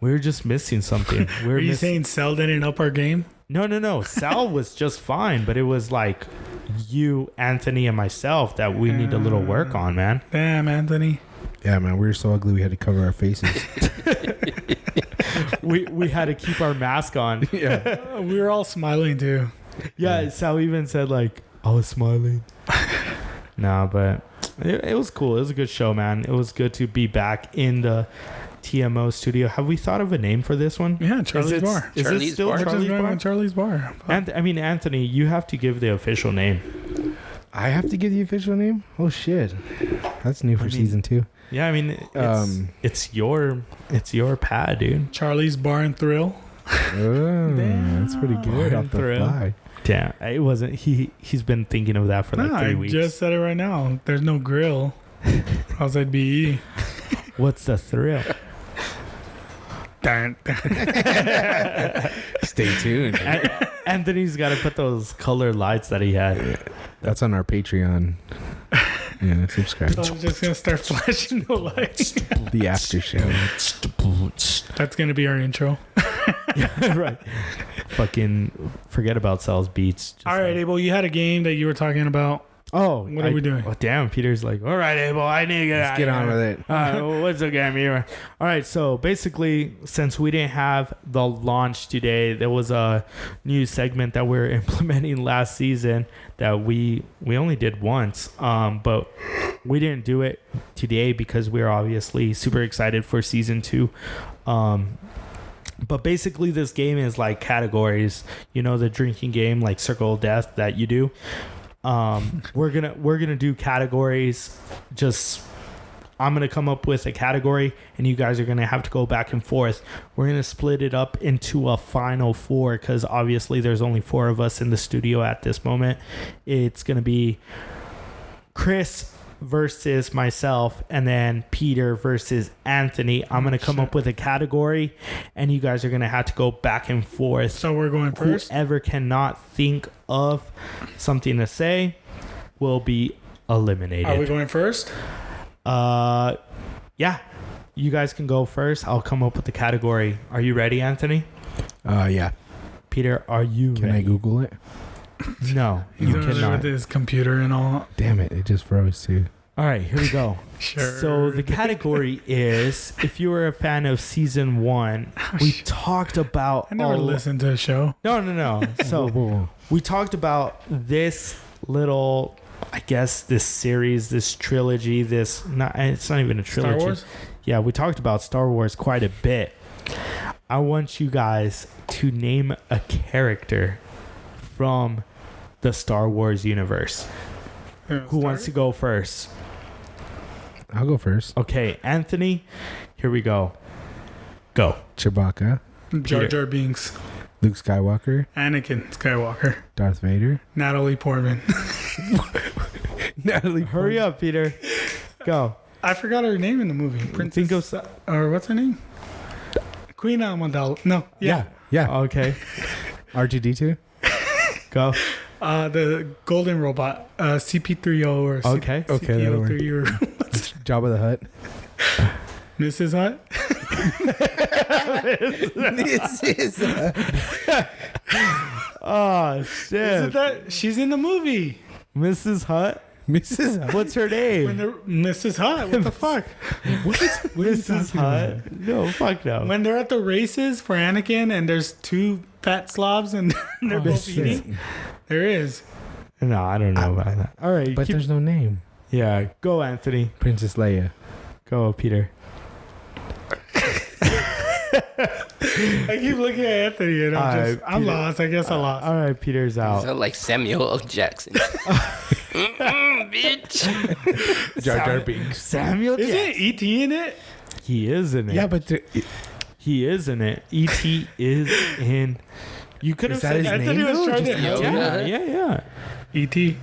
we were just missing something. Are you saying Sel didn't up our game? No. Sal was just fine, but it was like you, Anthony, and myself that we need a little work on, man. Damn, Anthony. Yeah, man. We were so ugly we had to cover our faces. we had to keep our mask on. Yeah. We were all smiling too. Yeah, Sal even said like I was smiling. Nah, but it was cool. It was a good show, man. It was good to be back in the TMO studio. Have we thought of a name for this one? Yeah, Charlie's Bar. Is it Charlie's still Bar. Charlie's Bar? Charlie's Bar. I mean, Anthony, you have to give the official name. I have to give the official name? Oh shit. That's new for season 2. Yeah, I mean, it's your pad, dude. Charlie's Bar and Thrill. Oh, that's pretty good off the Thrill. fly. Damn, it wasn't. He's been thinking of that for like 3 weeks. I just said it right now. There's no grill. Else I'd be eating. What's the thrill? Stay tuned. Anthony's got to put those color lights that he had. That's on our Patreon. Yeah, subscribe. So I'm just gonna start flashing the lights. The after show. That's gonna be our intro. Yeah, right. Fucking forget about Sal's beats. Just All right, Abel, you had a game that you were talking about. Oh, What are we doing? Oh, damn, Peter's like, all right, Abel, I need to get Let's out get of on here. with it. Well, what's the game here? All right, so basically, since we didn't have the launch today, there was a new segment that we were implementing last season that we only did once, but we didn't do it today because we're obviously super excited for season 2. But basically, this game is like categories. You know, the drinking game, like Circle of Death that you do. We're gonna do categories. Just I'm gonna come up with a category, and you guys are gonna have to go back and forth. We're gonna split it up into a final 4 because obviously there's only 4 of us in the studio at this moment. It's gonna be Chris versus myself, and then Peter versus Anthony. I'm gonna come up with a category, and you guys are gonna have to go back and forth. So we're going first. Whoever cannot think of something to say will be eliminated. Are we going first? Yeah. You guys can go first. I'll come up with the category. Are you ready, Anthony? Yeah. Peter, are you Can ready? I Google it? No, He's you over there cannot. with his computer and all. Damn it. It just froze too. All right, here we go. Sure. So the category is, if you were a fan of season 1, we talked about... I never listened to a show. No. So Whoa. we talked about this little, I guess, this series, this trilogy, it's not even a trilogy. Star Wars? Yeah, we talked about Star Wars quite a bit. I want you guys to name a character from the Star Wars universe. Who wants to go first? I'll go first. Okay, Anthony, here we go. Go. Chewbacca, Jar Jar Binks. Luke Skywalker, Anakin Skywalker. Darth Vader. Natalie Portman. Natalie. Hurry up, Peter. Go. I forgot her name in the movie. Think of... Or what's her name? Queen Amidala. No. Yeah. Okay, R2D2. go. The golden robot. CP30 or Okay. Okay, that'll work. CP03 or Jabba the Hutt. Mrs. Hutt. This is Oh, Isn't shit. that she's in the movie? Mrs. Hutt? Mrs. Hutt. What's her name? Mrs. Hutt. What the fuck? Mrs. Hutt? No, fuck no. When they're at the races for Anakin and there's 2 fat slobs and they're both shit. eating. There is. No, I don't know about that. All right. But there's no name. Yeah, go, Anthony. Princess Leia. Go, Peter. I keep looking at Anthony and I'm Peter. lost. I guess I lost. All right, Peter's out. Sound like Samuel L. Jackson. Bitch. Jar Jar Binks. Samuel Isn't Jackson. E.T. in it? He is in it. Yeah, but He is in it. E.T. is in... You could have Is that said... his I thought name? he was though? trying Just- to help. Yeah. E.T.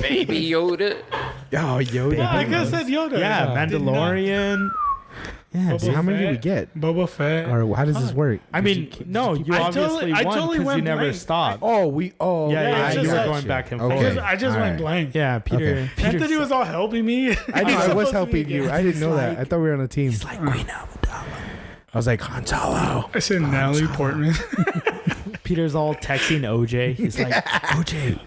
Baby Yoda. Oh, Yoda. Yeah, I guess I said Yoda. Yeah, I did not. Mandalorian. Yeah, Boba dude. How many did we Fett. get? Boba Fett. Or how does this work? I mean, no, you I obviously I won totally because went you never blank. stopped. Oh, yeah, it's you just were like- going back and Okay. forth. I just All went right. blank. Yeah, Peter. Okay. Peter Anthony was all helping me. I know. I supposed was to helping be you. against- I didn't know that. like- I thought we were on a team. He's like Queen Amidala. I was like, Han Solo. I said Natalie Portman. Peter's all texting OJ. He's like, OJ,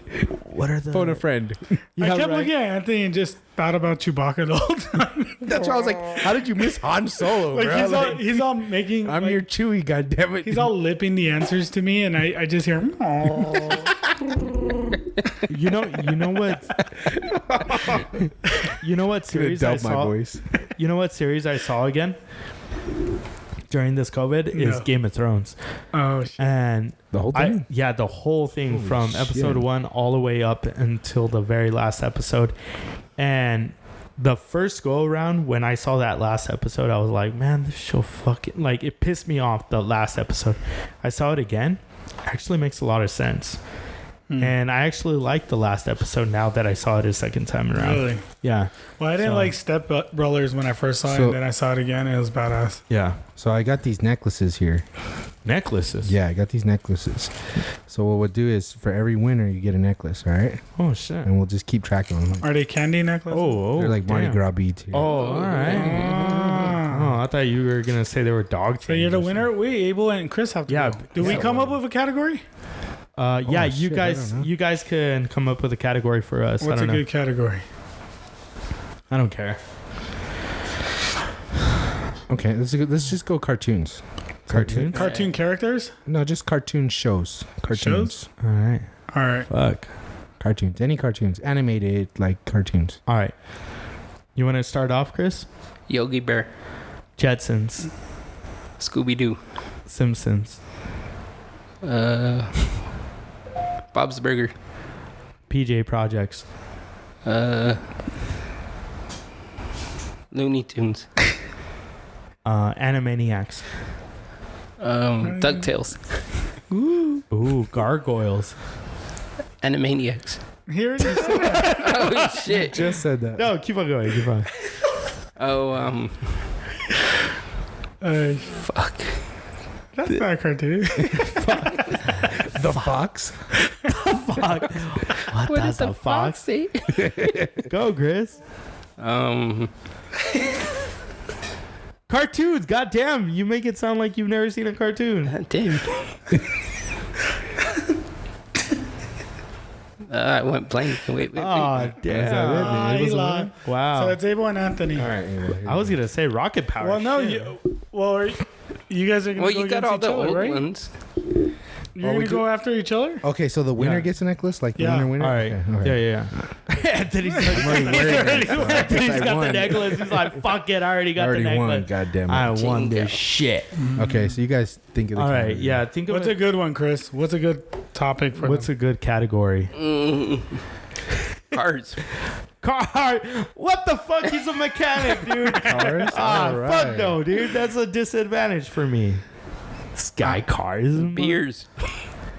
what are the... Phone a friend. Yeah, I kept right. looking at Anthony and just thought about Chewbacca the whole time. That's why I was like, how did you miss Han Solo, Like bro? he's all making. I'm like, your Chewie, goddammit. He's all lipping the answers to me, and I just hear. You know what? You know what Gonna series I dub my saw? voice. You know what series I saw again? during this COVID is No. Game of Thrones. Oh shit. And The whole thing? the whole thing Holy from episode shit. 1 all the way up until the very last episode. And the first go around when I saw that last episode, I was like, man, this show fucking, like, it pissed me off the last episode. I saw it again. Actually makes a lot of sense. And I actually liked the last episode now that I saw it a second time around. Really? Yeah. Well, I didn't So- like Step Brothers when I first saw it, So- and then I saw it again, and it was badass. Yeah. So I got these necklaces here. Necklaces. Yeah, I got these necklaces. So what we'll do is for every winner you get a necklace, all right? Oh, shit. And we'll just keep track of them. Are they candy necklaces? Oh, They're like Mardi damn. Gras beads here. Oh, all right. Ah. Oh, I thought you were going to say they were dog So you're the chains or winner. We, Abel, and Chris have to Yeah. go. Did we Yeah. come up with a category? yeah, you shit, I guys, don't know. you guys can come up with a category for us. What's I a don't know. good category? I don't care. Okay, let's just go cartoons. Cartoons? Cartoon characters? No, just cartoon shows. Cartoons. All right. All right. Fuck. Cartoons. Any cartoons. Animated, like cartoons. All right. You want to start off, Chris? Yogi Bear, Jetsons, Scooby Doo, Simpsons, Bob's Burger, PJ Projects, Looney Tunes, Animaniacs. DuckTales, Ooh, Gargoyles. Animaniacs. Here it is. Oh shit. Just said that. No, keep on going. Keep on. Oh fuck. That's not a cartoon. The Fox. Fuck. What What does does the fox say? Go, Chris. Cartoons. Goddamn, you make it sound like you've never seen a cartoon. Damn. I went blank. Wait. Oh, Is that damn. it? he It was a lied. winner? Wow. So it's Abel and Anthony. All right. Anyway, I was gonna say Rocket Power. Well, no, Shit. you guys are gonna Well, go you got against all each the other, old right? ones. You're we gonna go after each other. Okay, so the winner Yeah. gets a necklace, like the Yeah. winner. All right. Okay. Yeah. Anthony's like, I'm already wearing it, so I guess Anthony's I got the won. necklace. He's like, fuck it, I already I got already the won. necklace. God damn it. I won Jingo. this shit. Okay, so you guys think of the All right, category. yeah. Think of What's it. a good one, Chris? What's a good topic for What's them? a good category? Cars. Car. What the fuck? He's a mechanic, dude. Cars? Ah, All right. fuck no, dude. That's a disadvantage for me. Sky cars. Beers.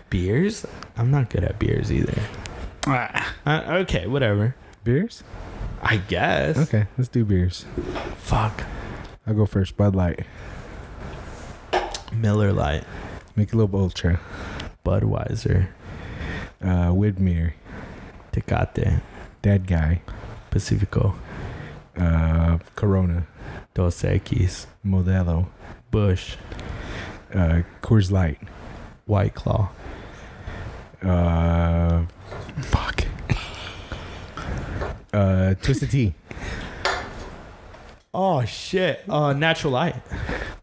Beers? I'm not good at beers either. Ah, Okay, whatever. Beers? I guess. Okay, let's do beers. Fuck. I'll go first. Bud Light. Miller Lite. Michelob Ultra. Budweiser. Widmer. Tecate. Dead Guy. Pacifico. Corona. Dos Equis. Modelo. Bush. Coors Light. White Claw. Fuck. Twisted Tea. Oh, shit. Natural Light.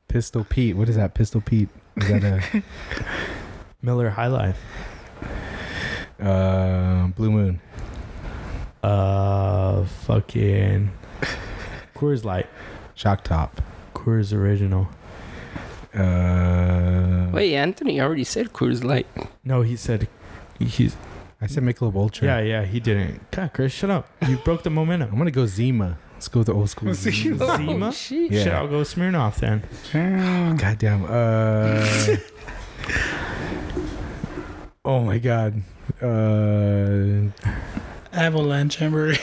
Pistol Pete. What is that? Pistol Pete. Is that Miller High Life. Blue Moon? Fucking Coors Light. Shock Top. Coors Original. Wait, Anthony already said Coors Light. No, he said he's. I said Michelob Ultra. Yeah, he didn't. God, Chris, shut up. You broke the I'm momentum. gonna go Zima. Let's go with the old school. Zima. Zima? Shit. Yeah. Shit, I'll go Smirnoff then. Goddamn. Oh my god. Avalanche Ember.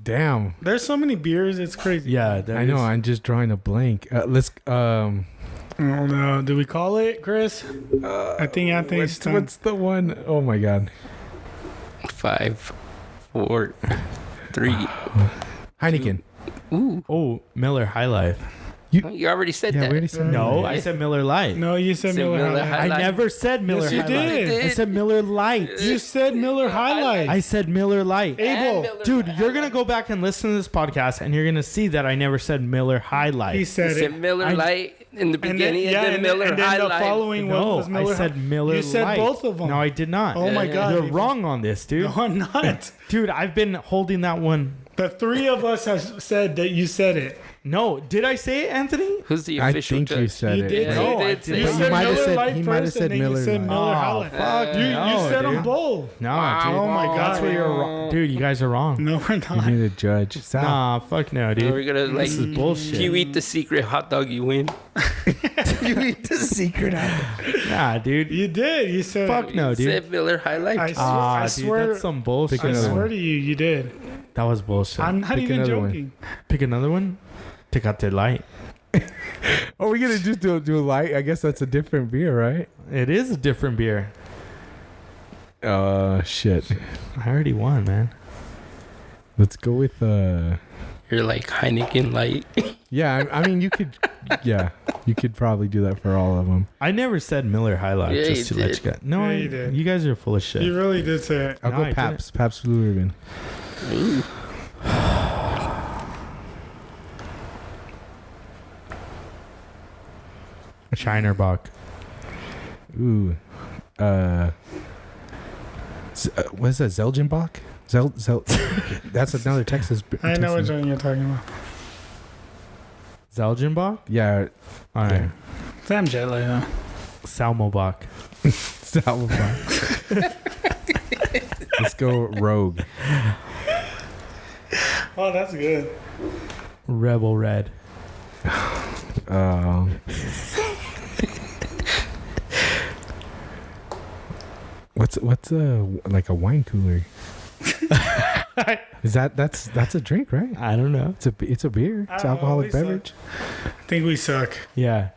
Damn. There's so many beers, it's crazy. Yeah, that I know. is- I'm just drawing a blank. Let's. Oh no, do we call it, Chris? I think Anthony's time. What's the one? Oh my god. 5, 4, 3. Heineken. Ooh. Oh, Miller High Life. You already said Yeah, that. we already said No, that. I said Miller Light. No, you said Said Miller Miller High High Life. I Light. never said Miller you High did. Life. I said Miller Light. You said Miller High Life. I said Miller Light. Abel. Dude, you're going to go back and listen to this podcast and you're going to see that I never said Miller High He Life. You said said it. Miller Light in the beginning and then Miller and then High the Life. following one No, was Miller I said High- Miller You said Light. both of them. No, I did not. Oh my Yeah. god. You're Abel. wrong on this, dude. No, I'm not. Dude, I've been holding that one The three of us have said that you said it. No, did I say it, Anthony? Who's the I official think judge? you said You it. did. Yeah, No, you I did say didn't. But You you said might have Miller said Lite he might have first, said and then you Miller said Lite. Miller Oh, High Life. fuck You no, said dude. them both. No, Oh my god. That's where you're wrong. Dude, you guys are wrong. No, we're You not. need a judge. Sal. Nah, fuck no, dude. We're gonna like. This is bullshit. If you eat the secret hot dog, you win. You eat the secret out. Nah, dude. You did. You said. Fuck no, You dude. said Miller High Life. I, Ah, I dude, swear. that's some bullshit. I another swear one. to you, you did. That was bullshit. I'm not Pick even another one. joking. Pick another one. Tecate Light. Oh, we're gonna just do a light. I guess that's a different beer, right? It is a different beer. Shit. I already won, man. Let's go with You're like Heineken Light. Yeah, I mean, you could. Yeah, you could probably do that for all of them. I never said Miller High Life, Yeah, just to you let did. you guys. No, Yeah, you did. you guys are full of shit. You really did say it. I'll No, I go didn't. Pabst Blue Ribbon. Ooh. Shinerbach. Ooh, what is that? Zelgenbach? That's another Texas. I know which Texas. one you're talking about. Zelgenbach? Yeah, All right. Sam Jelly, though. Salmobach. Salvador. Let's go Rogue. Oh, that's good. Rebel Red. What's like a wine cooler? Is that's a drink, right? I don't know. It's a beer. It's I don't know, alcoholic we suck. beverage. I think we suck. Yeah.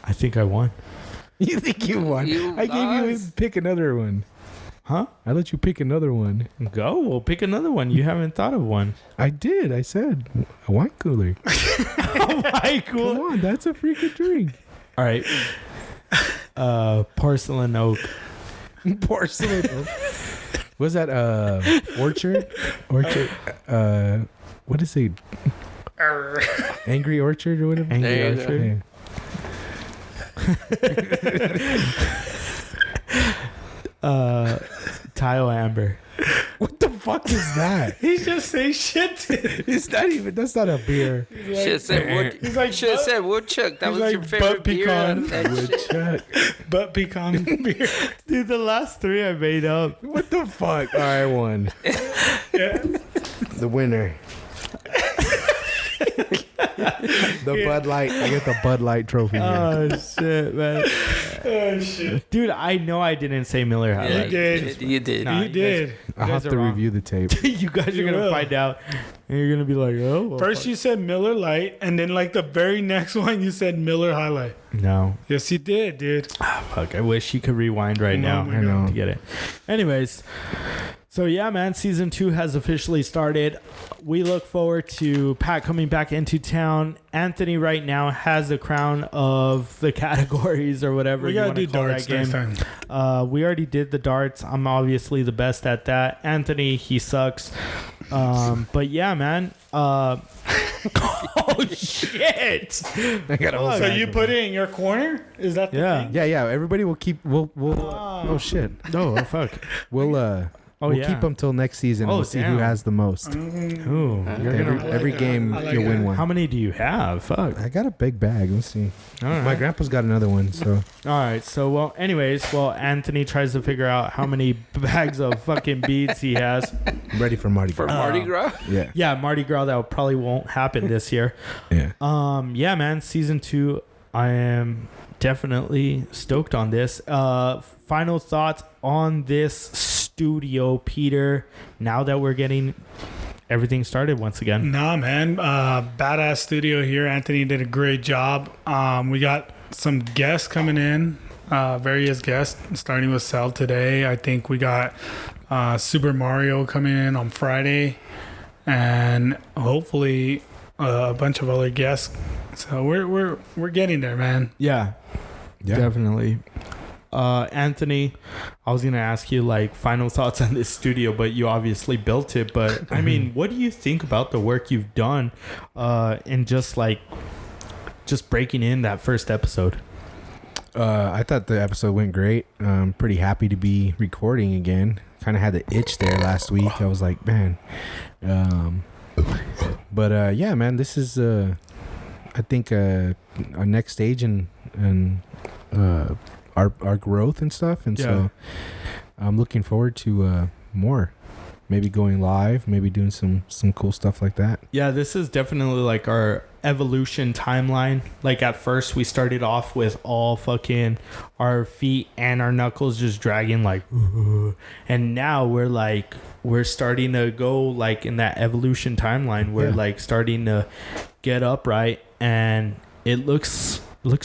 I think I won. You think you won? You I gave you lost. pick another one. Huh? I let you pick another one. Go. We'll pick another one. You haven't thought of one. I did. I said a wine cooler. Why cool? Come on, that's a freaking drink. All right. Porcelain oak. Porcelain. Was that orchard? Orchard. What is it? Angry Orchard or whatever. Angry There you Orchard. Yeah. Tile amber. What the fuck is that? He's just saying shit. It's not even. That's not a beer. Should have said wood. He's like Should have butt- said woodchuck. That he's was like your favorite butt beer. Out of pecan. that shit. butt pecan beer. Dude, the last three I made up. What the fuck? All right, I won. Yeah. The winner. The Bud Light. I get the Bud Light trophy here. Oh, shit, man. Oh shit. Dude, I know I didn't say Miller High Yeah, Life. You did. You did. Nah, You did. I'll guys have are to wrong. review the tape. You guys are You going to will. find out. And you're going to be like, oh. Well, First you said Miller Lite, and then like the very next one you said Miller High Life. no. Yes, you did, dude. Fuck, I wish you could rewind right now. my I know. To get it. Anyways, so yeah, man, season 2 has officially started. We look forward to Pat coming back into town. Anthony right now has the crown of the categories or whatever. We you gotta wanna do call darts that game. next time. We already did the darts. I'm obviously the best at that. Anthony, he sucks. But yeah, man. Oh shit! I got a whole So bag you of put them. it in your corner? Is that the Yeah. thing? Yeah. Everybody will keep. We'll. Oh shit. Oh fuck! We'll. Oh we'll yeah. keep them till next season. And Oh, we'll see damn. who has the most. Ooh, you're gonna. Every game I like you'll win that. one. How many do you have? Fuck. I got a big bag. Let's see. All right. My grandpa's got another one. So All right. So, well, anyways, Anthony tries to figure out how many bags of fucking beads he has. I'm ready for Mardi For Gras. Mardi Gras? Yeah. Yeah, Mardi Gras, that probably won't happen this year. Yeah. Yeah, man, season 2, I am definitely stoked on this. Final thoughts on this studio, Peter, now that we're getting everything started once again. Nah, man. Badass studio here. Anthony did a great job. We got some guests coming in, various guests, starting with Sal today. I think we got Super Mario coming in on Friday, and hopefully a bunch of other guests. So we're getting there, man. Yeah, Yeah. definitely. Anthony, I was gonna ask you like final thoughts on this studio, but you obviously built it. But I mean, what do you think about the work you've done, and just breaking in that first episode? I thought the episode went great. Pretty happy to be recording again. Kind of had the itch there last week. I was like, man, But yeah, man, this is I think our next stage and our growth and stuff, and so I'm looking forward to more. Maybe going live, maybe doing some cool stuff like that. Yeah, this is definitely like our evolution timeline. Like at first we started off with all fucking our feet and our knuckles just dragging like, and now we're starting to go like in that evolution timeline. We're like starting to get upright, and it looks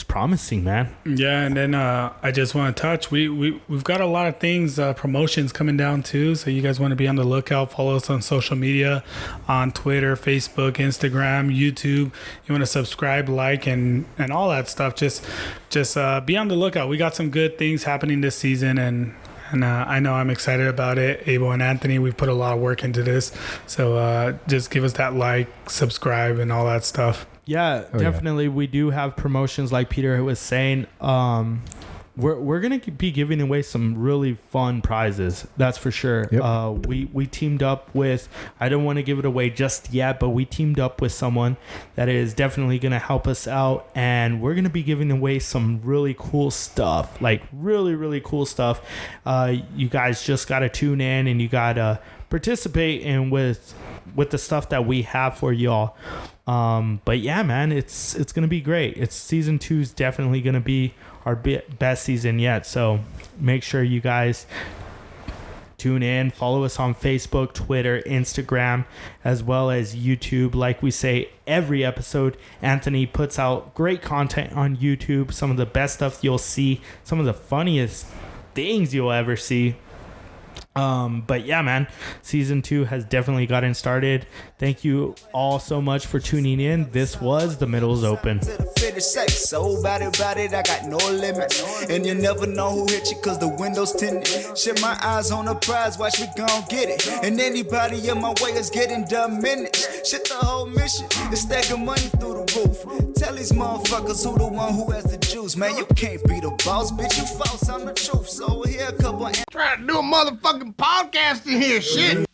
promising, man. Yeah, and then I just want to touch. We've got a lot of things, promotions coming down too. So you guys want to be on the lookout. Follow us on social media, on Twitter, Facebook, Instagram, YouTube. You want to subscribe, like, and all that stuff. Just be on the lookout. We got some good things happening this season, and I know I'm excited about it. Abel and Anthony, we've put a lot of work into this. So just give us that like, subscribe, and all that stuff. Yeah, definitely. We do have promotions like Peter was saying. We're going to be giving away some really fun prizes. That's for sure. Yep. We teamed up with, I don't want to give it away just yet, but we teamed up with someone that is definitely going to help us out. And we're going to be giving away some really cool stuff, like really, really cool stuff. You guys just got to tune in and you got to participate in with the stuff that we have for y'all. But yeah, man, it's gonna be great. Season 2 is definitely gonna be our best season yet. So make sure you guys tune in, follow us on Facebook, Twitter, Instagram, as well as YouTube. Like we say every episode, Anthony puts out great content on YouTube. Some of the best stuff you'll see, some of the funniest things you'll ever see. But yeah, man, season 2 has definitely gotten started. Thank you all so much for tuning in. This was The Middle's Open. So about it, I got no limits. And you never know who hit you cause the window's tinted. Shit, my eyes on the prize, watch me gon' get it. And anybody in my way is getting diminished. Shit, the whole mission is stacking money through the roof. Tell these motherfuckers who the one who has the juice. Man, you can't be the boss, bitch, you false, I'm the truth. So here a couple Trying to do a motherfucking podcast in here, shit.